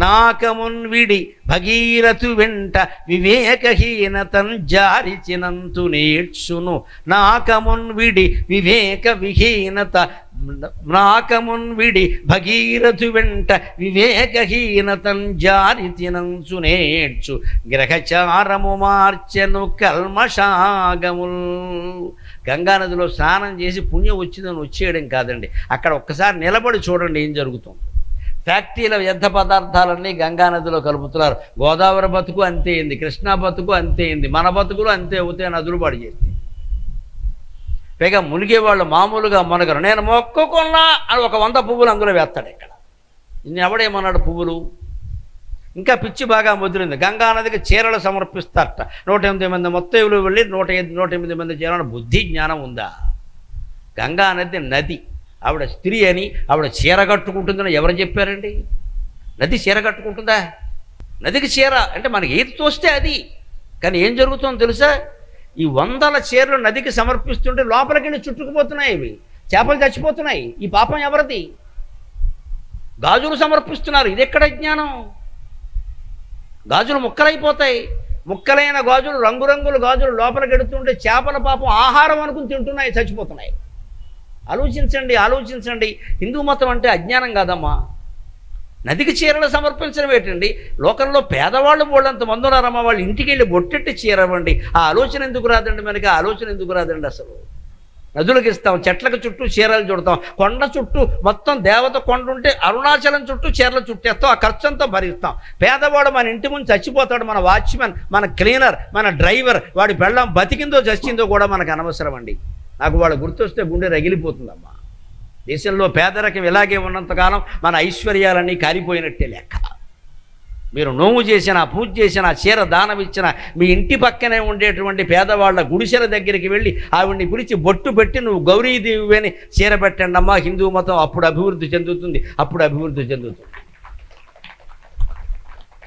నాకమున్విడి భగీరథు వెంట వివేకహీనతన్ జారిచినంతు నేర్చును. నాకమున్విడి వివేక విహీనత, నాకమున్విడి భగీరథు వెంట వివేకహీనతన్ జారిచినంచు నేర్చు. గ్రహచారము మార్చెను కల్మషాగముల్. గంగానదిలో స్నానం చేసి పుణ్యం వచ్చిందని వచ్చేయడం కాదండి, అక్కడ ఒక్కసారి నిలబడి చూడండి ఏం జరుగుతుంది. ఫ్యాక్టరీల వ్యర్థ పదార్థాలన్నీ గంగానదిలో కలుపుతున్నారు. గోదావరి బతుకు అంతే అయింది, కృష్ణా బతుకు అంతే అయింది, మన బతుకులు అంతే అవుతాయి. నదులు పాడు చేస్తే పైగా మునిగేవాళ్ళు మామూలుగా మునగరు. నేను మొక్కుకున్నా అని ఒక 100 పువ్వులు అందులో వేస్తాడు. ఇక్కడ ఇన్ని ఎవడేమన్నాడు పువ్వులు. ఇంకా పిచ్చి బాగా ముదిరింది. గంగానదికి చీరలు సమర్పిస్తారట. 108 మంది మొత్తేవులు వెళ్ళి 108 మంది చీరలు. బుద్ధి జ్ఞానం ఉందా? గంగానది నది, ఆవిడ స్త్రీ అని, ఆవిడ చీర కట్టుకుంటుందని ఎవరు చెప్పారండి? నది చీర కట్టుకుంటుందా? నదికి చీర అంటే మనకి ఏది తోస్తే అది. కానీ ఏం జరుగుతుందో తెలుసా? ఈ 100 చీరలు నదికి సమర్పిస్తుంటే లోపలికి వెళ్ళి చుట్టుకుపోతున్నాయి, ఇవి చేపలు చచ్చిపోతున్నాయి. ఈ పాపం ఎవరిది? గాజులు సమర్పిస్తున్నారు. ఇది ఎక్కడ జ్ఞానం? గాజులు ముక్కలైపోతాయి. ముక్కలైన గాజులు, రంగురంగుల గాజులు లోపలికి ఎడుతుంటే చేపల పాపం ఆహారం అనుకుని తింటున్నాయి, చచ్చిపోతున్నాయి. ఆలోచించండి. హిందూ మతం అంటే అజ్ఞానం కాదమ్మా. నదికి చీరలు సమర్పించడం ఏంటండి? లోకంలో పేదవాళ్ళు వాళ్ళంతమంది ఉన్నారమ్మా, వాళ్ళు ఇంటికి వెళ్ళి బొట్టెట్టి చీరవండి. ఆ ఆలోచన ఎందుకు రాదండి మనకి? ఆ ఆలోచన ఎందుకు రాదండి అసలు? నదులకు ఇస్తాం, చెట్లకు చుట్టూ చీరలు చుడతాం, కొండ చుట్టూ మొత్తం దేవత కొండ ఉంటే అరుణాచలం చుట్టూ చీరలు చుట్టేస్తాం, ఆ ఖర్చంతా భరిస్తాం. పేదవాడు మన ఇంటి ముందు చచ్చిపోతాడు, మన వాచ్మెన్, మన క్లీనర్, మన డ్రైవర్, వాడి పెళ్ళం బతికిందో చచ్చిందో కూడా మనకు అనవసరం అండి. నాకు వాళ్ళు గుర్తొస్తే గుండె రగిలిపోతుందమ్మా. దేశంలో పేదరికం ఇలాగే ఉన్నంతకాలం మన ఐశ్వర్యాలన్నీ కారిపోయినట్టే లెక్క. మీరు నోము చేసిన, పూజ చేసిన, చీర దానం ఇచ్చిన, మీ ఇంటి పక్కనే ఉండేటువంటి పేదవాళ్ళ గుడిసెల దగ్గరికి వెళ్ళి ఆవిడ్ని పిలిచి బొట్టు పెట్టి నువ్వు గౌరీదేవి అని చీర పెట్టండి అమ్మా, హిందూ మతం అప్పుడు అభివృద్ధి చెందుతుంది.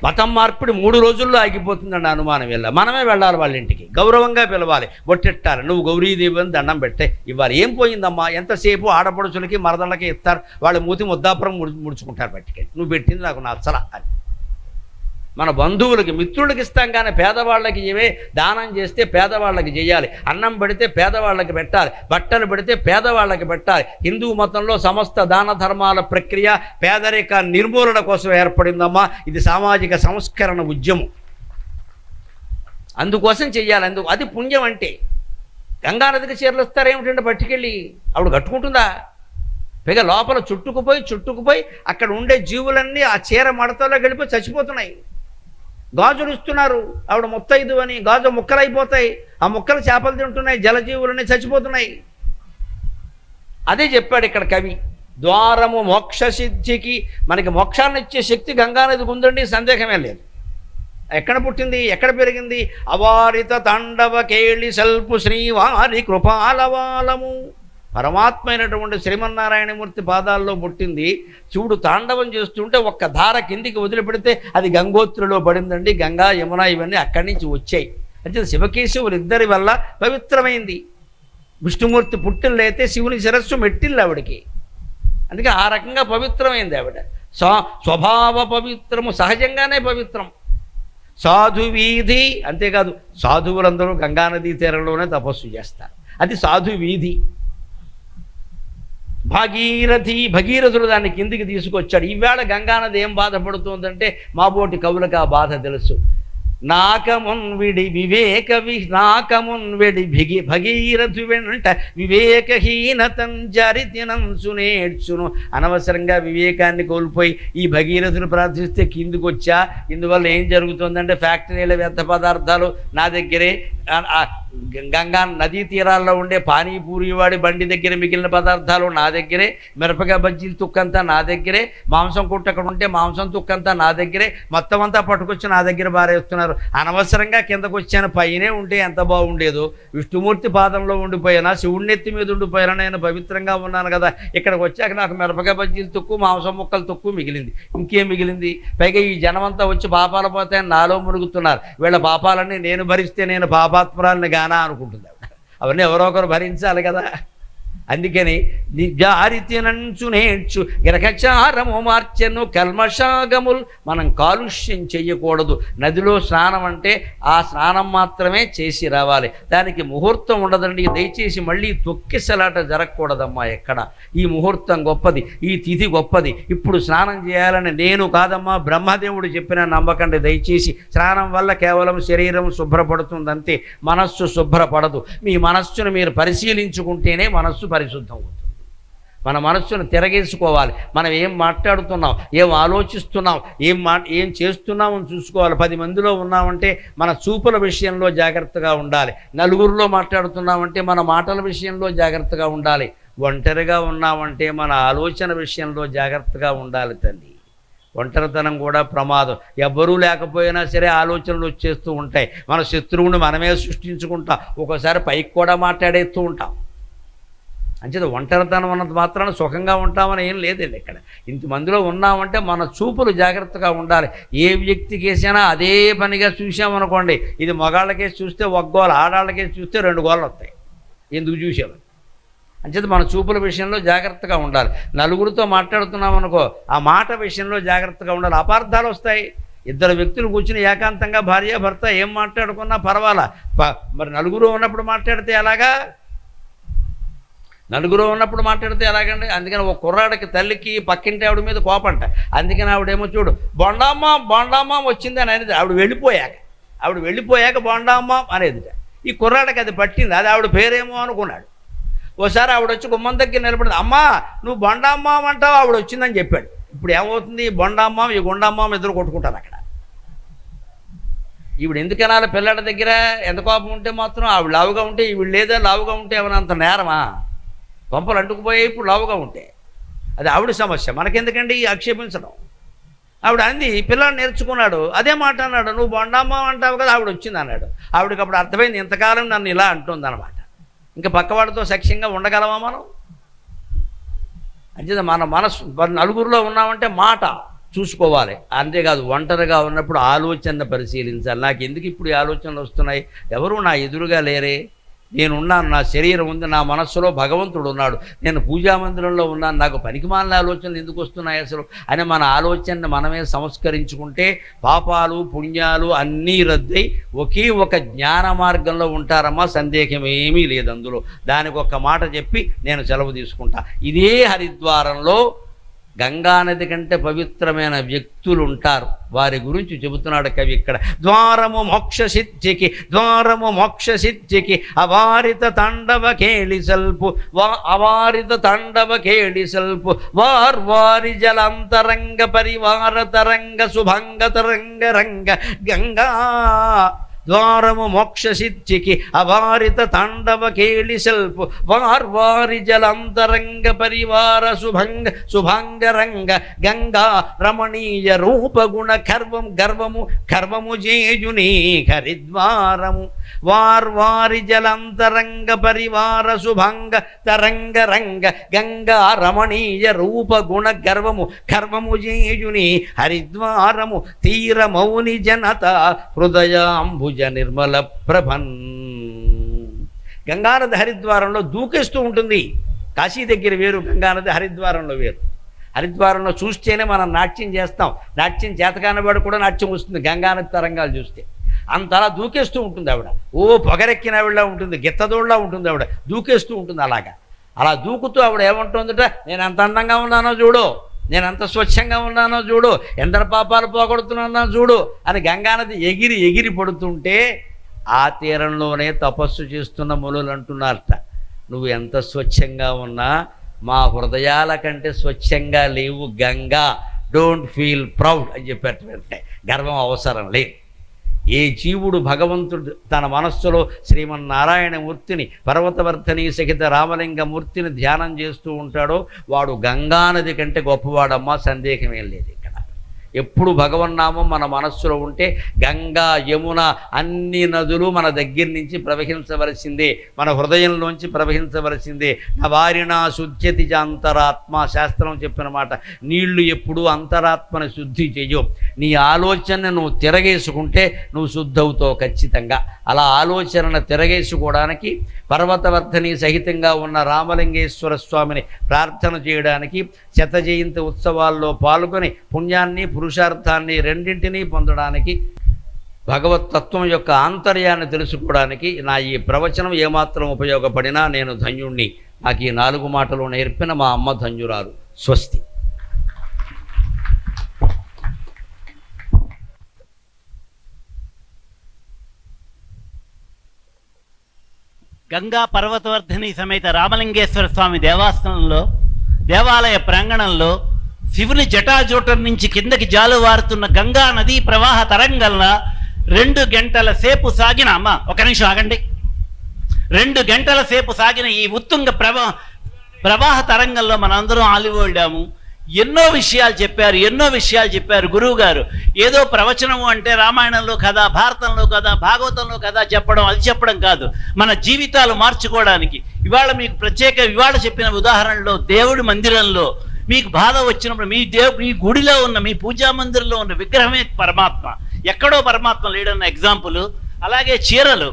మతం మార్పిడి 3 రోజుల్లో ఆగిపోతుందండి అనుమానం. మనమే వెళ్ళాలి వాళ్ళ ఇంటికి, గౌరవంగా పిలవాలి, బొట్టెట్టాలి, నువ్వు గౌరీదేవి అని దండం పెట్టే ఇవ్వాలి. ఏం పోయిందమ్మా? ఎంతసేపు ఆడపడుచులకి మరదళ్ళకి ఇస్తారు, వాళ్ళు మూతి ముద్దాపురం ముడుచుకుంటారు పట్టుకెళ్ళి, నువ్వు పెట్టింది నాకు నచ్చలా అని. మన బంధువులకి, మిత్రులకి ఇస్తాం, కానీ పేదవాళ్ళకి ఏవే దానం చేస్తే పేదవాళ్ళకి చేయాలి. అన్నం పెడితే పేదవాళ్ళకి పెట్టాలి, బట్టలు పెడితే పేదవాళ్ళకి పెట్టాలి. హిందూ మతంలో సమస్త దాన ధర్మాల ప్రక్రియ పేదరిక నిర్మూలన కోసం ఏర్పడిందమ్మా. ఇది సామాజిక సంస్కరణ ఉద్యమం, అందుకోసం చెయ్యాలి. అది పుణ్యం అంటే. గంగానదికి చీరలు ఇస్తారేమిటంటే పట్టుకెళ్ళి ఆవిడ కట్టుకుంటుందా? పైగా లోపల చుట్టుకుపోయి అక్కడ ఉండే జీవులన్నీ ఆ చీర మడతలో గడిపోయి చచ్చిపోతున్నాయి. గాజులు ఇస్తున్నారు, ఆవిడ ముత్తైదు అని, గాజు ముక్కలైపోతాయి, ఆ ముక్కలు చేపలు తింటున్నాయి, జలజీవులన్నీ చచ్చిపోతున్నాయి. అదే చెప్పాడు ఇక్కడ కవి. ద్వారము మోక్ష సిద్ధికి, మనకి మోక్షాన్ని ఇచ్చే శక్తి గంగానదికి ఉందండి, సందేహమే లేదు. ఎక్కడ పుట్టింది, ఎక్కడ పెరిగింది? అవారిత తాండవ కేళి సల్పు శ్రీవారి కృపాలవాలము. పరమాత్మైనటువంటి శ్రీమన్నారాయణమూర్తి పాదాల్లో పుట్టింది. చూడు, తాండవం చేస్తుంటే ఒక్క ధార కిందికి వదిలిపెడితే అది గంగోత్రిలో పడిందండి. గంగా, యమున ఇవన్నీ అక్కడి నుంచి వచ్చాయి. అంటే శివకేశవులు ఇద్దరి వల్ల పవిత్రమైంది. విష్ణుమూర్తి పుట్టిల్లు అయితే శివుని శిరస్సు మెట్టిల్లు ఆవిడికి, అందుకే ఆ రకంగా పవిత్రమైంది ఆవిడ. స్వభావ పవిత్రము, సహజంగానే పవిత్రం. సాధు వీధి, అంతేకాదు సాధువులందరూ గంగానదీ తీరంలోనే తపస్సు చేస్తారు, అది సాధు వీధి. భగీరథుడు దాన్ని కిందికి తీసుకొచ్చాడు. ఈవేళ గంగానది ఏం బాధపడుతుందంటే మాబోటి కవులకు ఆ బాధ తెలుసు. నాకమున్విడి భగీరథు వెంట వివేకహీనతం జరితినంచునేడ్చును. అనవసరంగా వివేకాన్ని కోల్పోయి ఈ భగీరథుని ప్రార్థిస్తే కిందికి వచ్చా. ఇందువల్ల ఏం జరుగుతుందంటే ఫ్యాక్టరీల వ్యర్థ పదార్థాలు నా దగ్గరే, గంగా నదీ తీరాల్లో ఉండే పానీపూరి వాడి బండి దగ్గర మిగిలిన పదార్థాలు నా దగ్గరే, మిరపకాయ బజ్జీలు తుక్కంతా నా దగ్గరే, మాంసం కొట్టు అక్కడ ఉంటే మాంసం తుక్కంతా నా దగ్గరే, మొత్తం అంతా పట్టుకొచ్చి నా దగ్గర బారేస్తున్నారు. అనవసరంగా కిందకు వచ్చాను, పైనే ఉంటే ఎంత బాగుండేదో. విష్ణుమూర్తి పాదంలో ఉండిపోయినా, శివుడి నెత్తి మీద ఉండిపోయినా నేను పవిత్రంగా ఉన్నాను కదా. ఇక్కడికి వచ్చాక నాకు మిరపకాయ బజ్జీలు తుక్కు, మాంసం ముక్కలు తుక్కు మిగిలింది, ఇంకేం మిగిలింది? పైగా ఈ జనమంతా వచ్చి పాపాలు పోతాయని నాలో మురుగుతున్నారు. వీళ్ళ పాపాలన్నీ నేను భరిస్తే నేను పాపాత్మురాలని గానా అనుకుంటుంది. అవన్నీ ఎవరో ఒకరు భరించాలి కదా. అందుకని జారితినంచునేడ్చు గిరకచారము మార్చెను కల్మషాగముల్. మనం కాలుష్యం చెయ్యకూడదు. నదిలో స్నానం అంటే ఆ స్నానం మాత్రమే చేసి రావాలి, దానికి ముహూర్తం ఉండదండి. దయచేసి మళ్ళీ తొక్కిసలాట జరగకూడదమ్మా ఎక్కడ. ఈ ముహూర్తం గొప్పది, ఈ తిథి గొప్పది, ఇప్పుడు స్నానం చేయాలని నేను కాదమ్మా, బ్రహ్మదేవుడు చెప్పిన నమ్మకండి దయచేసి. స్నానం వల్ల కేవలం శరీరం శుభ్రపడుతుంది అంతే, మనస్సు శుభ్రపడదు. మీ మనస్సును మీరు పరిశీలించుకుంటేనే మనస్సు పరిశుద్ధం అవుతుంది. మన మనస్సును తిరగేసుకోవాలి. మనం ఏం మాట్లాడుతున్నాం, ఏం ఆలోచిస్తున్నాం, ఏం చేస్తున్నాం అని చూసుకోవాలి. 10 మందిలో ఉన్నామంటే మన చూపుల విషయంలో జాగ్రత్తగా ఉండాలి. నలుగురిలో మాట్లాడుతున్నామంటే మన మాటల విషయంలో జాగ్రత్తగా ఉండాలి. ఒంటరిగా ఉన్నామంటే మన ఆలోచన విషయంలో జాగ్రత్తగా ఉండాలి తల్లి. ఒంటరితనం కూడా ప్రమాదం. ఎవ్వరూ లేకపోయినా సరే ఆలోచనలు వచ్చేస్తూ ఉంటాయి. మన శత్రువుని మనమే సృష్టించుకుంటాం, ఒక్కోసారి పైకి కూడా మాట్లాడేస్తూ ఉంటాం. అంచేత ఒంటరితనం అన్నంత మాత్రాన సుఖంగా ఉంటామని ఏం లేదండి. ఇక్కడ ఇంతమందిలో ఉన్నామంటే మన చూపులు జాగ్రత్తగా ఉండాలి. ఏ వ్యక్తికి వేసినా అదే పనిగా చూసామనుకోండి, ఇది మగాళ్ళకేసి చూస్తే ఒక గోల, ఆడాళ్ళకేసి చూస్తే 2 గోళ్ళు వస్తాయి. ఎందుకు చూసేవాళ్ళు? అంచేత మన చూపుల విషయంలో జాగ్రత్తగా ఉండాలి. నలుగురితో మాట్లాడుతున్నాం అనుకో, ఆ మాట విషయంలో జాగ్రత్తగా ఉండాలి. అపార్థాలు వస్తాయి. 2 వ్యక్తులు కూర్చుని ఏకాంతంగా భార్య భర్త ఏం మాట్లాడుకున్నా పర్వాలా, మరి నలుగురు ఉన్నప్పుడు మాట్లాడితే ఎలాగా? నలుగురు ఉన్నప్పుడు మాట్లాడితే ఎలాగండి? అందుకని ఒక కుర్రాడికి తల్లికి పక్కింటి ఆవిడ మీద కోపంట. అందుకని ఆవిడేమో చూడు బొండమ్మ వచ్చింది అని అనేది. ఆవిడ వెళ్ళిపోయాక బొండమ్మ అనేదిట. ఈ కుర్రాడికి అది పట్టింది, అది ఆవిడ పేరేమో అనుకున్నాడు. ఓసారి ఆవిడ వచ్చి గుమ్మం దగ్గర నిలబడింది. అమ్మా నువ్వు బొండమ్మ అంటావు, ఆవిడ వచ్చిందని చెప్పాడు. ఇప్పుడు ఏమవుతుంది? ఈ బొండమ్మ ఈ గుండమ్మ ఇద్దరు కొట్టుకుంటారు అక్కడ. ఈవిడ ఎందుకు అనాలి? పిల్లల దగ్గర ఎంత కోపం ఉంటే మాత్రం ఆవిడ లావుగా ఉంటే ఈవిడ లేదా, లావుగా ఉంటే ఏమన్నంత నేరమా? పంపలు అంటుకుపోయాయి ఇప్పుడు లావుగా ఉంటే. అది ఆవిడ సమస్య, మనకెందుకండి ఆక్షేపించడం? ఆవిడ అంది, పిల్లలు నేర్చుకున్నాడు, అదే మాట అన్నాడు. నువ్వు బొండమ్మ అంటావు కదా, ఆవిడ వచ్చింది అన్నాడు. ఆవిడకి అప్పుడు అర్థమైంది, ఇంతకాలం నన్ను ఇలా అంటుందన్నమాట. ఇంకా పక్కవాడితో సఖ్యంగా ఉండగలమా మనం? అంతే మన మనసు నలుగురిలో ఉన్నామంటే మాట చూసుకోవాలి. అంతేకాదు ఒంటరిగా ఉన్నప్పుడు ఆలోచన పరిశీలించాలి. నాకు ఎందుకు ఇప్పుడు ఈ ఆలోచనలు వస్తున్నాయి? ఎవరు నా ఎదురుగా లేరే, నేనున్నాను, నా శరీరం ఉంది, నా మనస్సులో భగవంతుడు ఉన్నాడు, నేను పూజామందిరంలో ఉన్నాను, నాకు పనికిమాలిన ఆలోచనలు ఎందుకు వస్తున్నాయి అసలు అని మన ఆలోచనను మనమే సంస్కరించుకుంటే పాపాలు పుణ్యాలు అన్నీ రద్దయి ఒకే ఒక జ్ఞాన మార్గంలో ఉంటారమ్మా. సందేహం ఏమీ లేదు అందులో. దానికి ఒక్క మాట చెప్పి నేను సెలవు తీసుకుంటా. ఇదే హరిద్వారంలో గంగానది కంటే పవిత్రమైన వ్యక్తులు ఉంటారు, వారి గురించి చెబుతున్నాడు కవి ఇక్కడ. ద్వారము మోక్ష సిద్ధికి అవారిత తాండవ కేళి సల్పు వారి జలాంతరంగ పరివార తరంగ శుభంగ తరంగ రంగ గంగా. ద్వారము మోక్ష సిద్ధికి అవారిత తాండవ కేళి సల్పు వారి జలాంతరంగ పరివార శుభంగ రంగ గంగా. రమణీయ రూపగుణ గర్వము జేజుని హరిద్వారము వారి జలాంతరంగ పరివార శుభంగ తరంగ రంగ గంగా. రమణీయ రూపగుణ గర్వము జేజుని హరిద్వారము తీర మౌని జనత హృదయాంబుజ నిర్మల ప్రభన్. గంగానది హరిద్వారంలో దూకేస్తూ ఉంటుంది. కాశీ దగ్గర వేరు, గంగానది హరిద్వారంలో వేరు. హరిద్వారంలో చూస్తేనే మనం నాట్యం చేస్తాం, నాట్యం చేతకానవాడు కూడా నాట్యం వస్తుంది గంగానది తరంగాలు చూస్తే. అంతలా దూకేస్తూ ఉంటుంది ఆవిడ. ఓ పొగరెక్కిన ఆవిడలా ఉంటుంది, గిత్తదోళ్ళలా ఉంటుంది ఆవిడ, దూకేస్తూ ఉంటుంది. అలా దూకుతూ ఆవిడ ఏమంటుందట, నేను ఎంత అందంగా ఉన్నానో చూడు, నేను ఎంత స్వచ్ఛంగా ఉన్నానో చూడు, ఎంత పాపాలు పోగొడుతున్నానో చూడు అని గంగానది ఎగిరి పడుతుంటే ఆ తీరంలోనే తపస్సు చేస్తున్న మునులు అంటున్నారట, నువ్వు ఎంత స్వచ్ఛంగా ఉన్నా మా హృదయాల కంటే స్వచ్ఛంగా లేవు గంగా, డోంట్ ఫీల్ ప్రౌడ్ అని చెప్పారు. వెంటనే గర్వం అవసరం లేదు. ఏ జీవుడు భగవంతుడు తన మనస్సులో శ్రీమన్నారాయణమూర్తిని పర్వతవర్ధని సహిత రామలింగమూర్తిని ధ్యానం చేస్తూ ఉంటాడో వాడు గంగానది కంటే గొప్పవాడమ్మా, సందేహమేం లేదు. ఇక్కడ ఎప్పుడు భగవన్నామం మన మనస్సులో ఉంటే గంగా యమున అన్ని నదులు మన దగ్గర నుంచి ప్రవహించవలసిందే, మన హృదయంలోంచి ప్రవహించవలసిందే. నవారిణా శుద్ధ్యతి అంతరాత్మ, శాస్త్రం చెప్పిన మాట. నీళ్లు ఎప్పుడు అంతరాత్మని శుద్ధి చెయ్యవు. నీ ఆలోచనను నువ్వు తిరగేసుకుంటే నువ్వు శుద్ధవుతావు ఖచ్చితంగా. అలా ఆలోచనను తిరగేసుకోవడానికి పర్వతవర్ధని సహితంగా ఉన్న రామలింగేశ్వర స్వామిని ప్రార్థన చేయడానికి, శత జయంతి ఉత్సవాల్లో పాల్గొని పుణ్యాన్ని పురుషార్థాన్ని రెండింటినీ పొందడానికి, భగవతత్వం యొక్క ఆంతర్యాన్ని తెలుసుకోవడానికి నా ఈ ప్రవచనం ఏమాత్రం ఉపయోగపడినా నేను ధన్యుణ్ణి. నాకు ఈ 4 మాటలు నేర్పిన మా అమ్మ ధన్యురాలు. స్వస్తి. గంగా పర్వతవర్ధిని సమేత రామలింగేశ్వర స్వామి దేవాలయ ప్రాంగణంలో శివుని జటాజూటం నుంచి కిందకి జాలువారుతున్న గంగా నదీ ప్రవాహ తరంగంలా 2 గంటల సేపు సాగిన ఒక నిమిషం ఆగండి. 2 గంటల సేపు సాగిన ఈ ఉత్తుంగ ప్రవాహ తరంగంలో మనందరం ఆలివోడాము. ఎన్నో విషయాలు చెప్పారు గురువు గారు. ఏదో ప్రవచనము అంటే రామాయణంలో కథ, భారతంలో కథ, భాగవతంలో కథ చెప్పడం కాదు, మన జీవితాలు మార్చుకోవడానికి. ఇవాళ చెప్పిన ఉదాహరణలో దేవుడి మందిరంలో మీకు బాధ వచ్చినప్పుడు మీ గుడిలో ఉన్న, మీ పూజా మందిరంలో ఉన్న విగ్రహమే పరమాత్మ, ఎక్కడో పరమాత్మ లేడన్న ఎగ్జాంపుల్. అలాగే చీరలు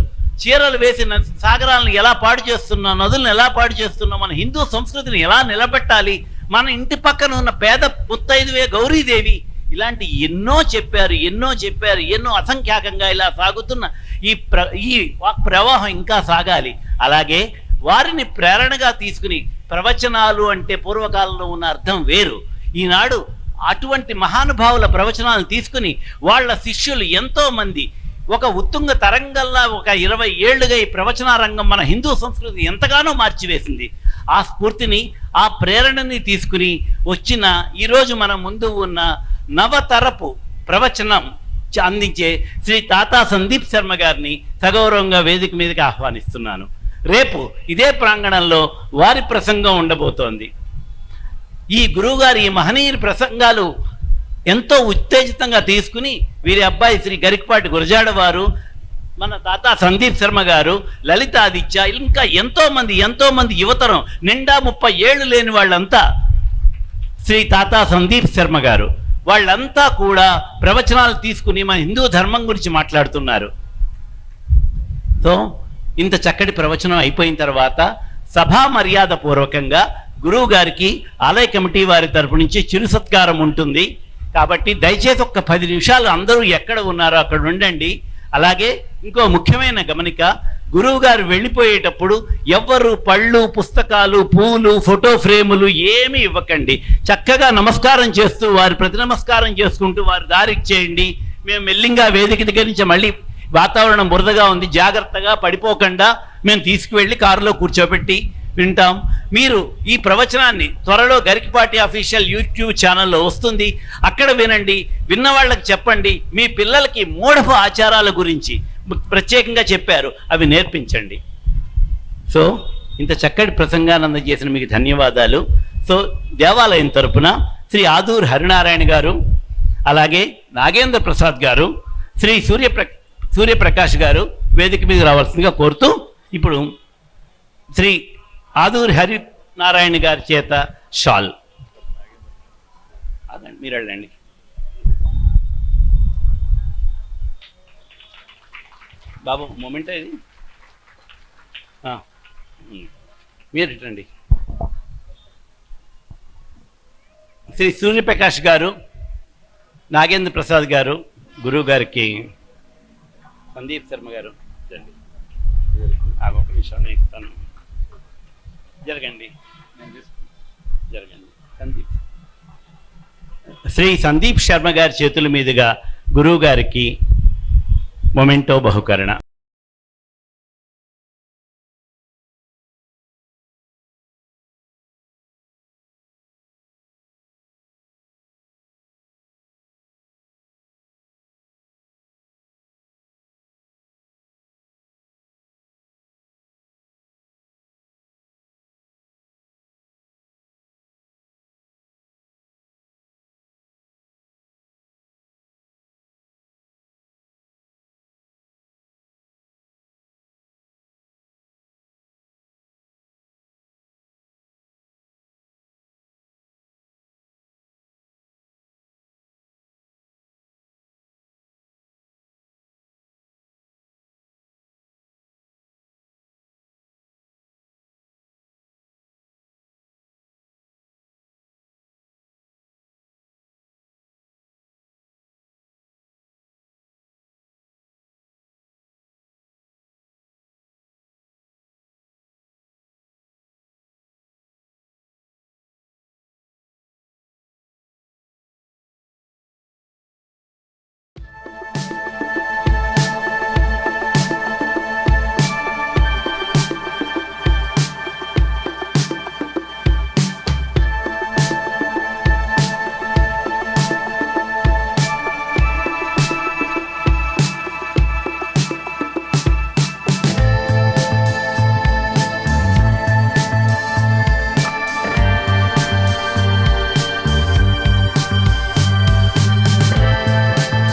వేసి సాగరాలను ఎలా పాడు చేస్తున్నాం, నదులను ఎలా పాడు చేస్తున్నాం, మన హిందూ సంస్కృతిని ఎలా నిలబెట్టాలి, మన ఇంటి పక్కన ఉన్న పేద ముత్తైదువే గౌరీదేవి, ఇలాంటి ఎన్నో చెప్పారు. ఎన్నో అసంఖ్యాకంగా ఇలా సాగుతున్న ఈ ప్రవాహం ఇంకా సాగాలి. అలాగే వారిని ప్రేరణగా తీసుకుని, ప్రవచనాలు అంటే పూర్వకాలంలో ఉన్న అర్థం వేరు. ఈనాడు అటువంటి మహానుభావుల ప్రవచనాలను తీసుకుని వాళ్ళ శిష్యులు ఎంతో మంది ఒక ఉత్తుంగ తరంగంలా ఒక 20 ఏళ్లుగా ఈ ప్రవచన రంగం మన హిందూ సంస్కృతి ఎంతగానో మార్చివేసింది. ఆ స్ఫూర్తిని, ఆ ప్రేరణని తీసుకుని వచ్చిన ఈరోజు మన ముందు ఉన్న నవతరపు ప్రవచనం అందించే శ్రీ తాతా సందీప్ శర్మ గారిని సగౌరవంగా వేదిక మీదకి ఆహ్వానిస్తున్నాను. రేపు ఇదే ప్రాంగణంలో వారి ప్రసంగం ఉండబోతోంది. ఈ గురువుగారి ఈ మహనీయుని ప్రసంగాలు ఎంతో ఉత్తేజితంగా తీసుకుని వీరి అబ్బాయి శ్రీ గరికపాటి గురజాడ వారు, మన తాతా సందీప్ శర్మ గారు, లలితాదిత్య, ఇంకా ఎంతో మంది యువతరం, నిండా 30 ఏళ్ళు లేని వాళ్ళంతా శ్రీ తాతా సందీప్ శర్మ గారు, వాళ్ళంతా కూడా ప్రవచనాలు తీసుకుని మన హిందూ ధర్మం గురించి మాట్లాడుతున్నారు. సో ఇంత చక్కటి ప్రవచనం అయిపోయిన తర్వాత సభా మర్యాద పూర్వకంగా గురువు గారికి ఆలయ కమిటీ వారి తరపు నుంచి చిరు సత్కారం ఉంటుంది. కాబట్టి దయచేసి ఒక్క 10 నిమిషాలు అందరూ ఎక్కడ ఉన్నారో అక్కడ ఉండండి. అలాగే ఇంకో ముఖ్యమైన గమనిక, గురువు గారు వెళ్ళిపోయేటప్పుడు ఎవ్వరు పళ్ళు, పుస్తకాలు, పూలు, ఫోటో ఫ్రేములు ఏమీ ఇవ్వకండి. చక్కగా నమస్కారం చేస్తూ వారి ప్రతి నమస్కారం చేసుకుంటూ వారి దారికి చేయండి. మేము మెల్లింగా వేదిక దగ్గర నుంచి మళ్ళీ వాతావరణం బురదగా ఉంది, జాగ్రత్తగా పడిపోకుండా మేము తీసుకువెళ్ళి కారులో కూర్చోబెట్టి వింటాం. మీరు ఈ ప్రవచనాన్ని త్వరలో గరికపాటి అఫీషియల్ యూట్యూబ్ ఛానల్లో వస్తుంది, అక్కడ వినండి. విన్న వాళ్ళకి చెప్పండి. మీ పిల్లలకి మూఢపు ఆచారాల గురించి ప్రత్యేకంగా చెప్పారు, అవి నేర్పించండి. సో ఇంత చక్కటి ప్రసంగాన్ని అందజేసిన మీకు ధన్యవాదాలు. సో దేవాలయం తరపున శ్రీ ఆదూర్ హరినారాయణ గారు, అలాగే నాగేంద్ర ప్రసాద్ గారు, శ్రీ సూర్యప్రకాష్ గారు వేదిక మీద రావాల్సిందిగా కోరుతూ, ఇప్పుడు శ్రీ ఆదూర్ హరినారాయణ గారి చేత షాల్. అదండి, మీరు వెళ్ళండి. బాబు మూమెంట్ ఇది, మీరు ఇటండి. శ్రీ సూర్యప్రకాష్ గారు, నాగేంద్ర ప్రసాద్ గారు, గురువు గారికి సందీప్ శర్మ గారు ఒక నిమిషం ఇస్తాను. జరగండి. శ్రీ సందీప్ శర్మ గారి చేతుల మీదుగా గురువు గారికి మొమెంటో బహుకరణ.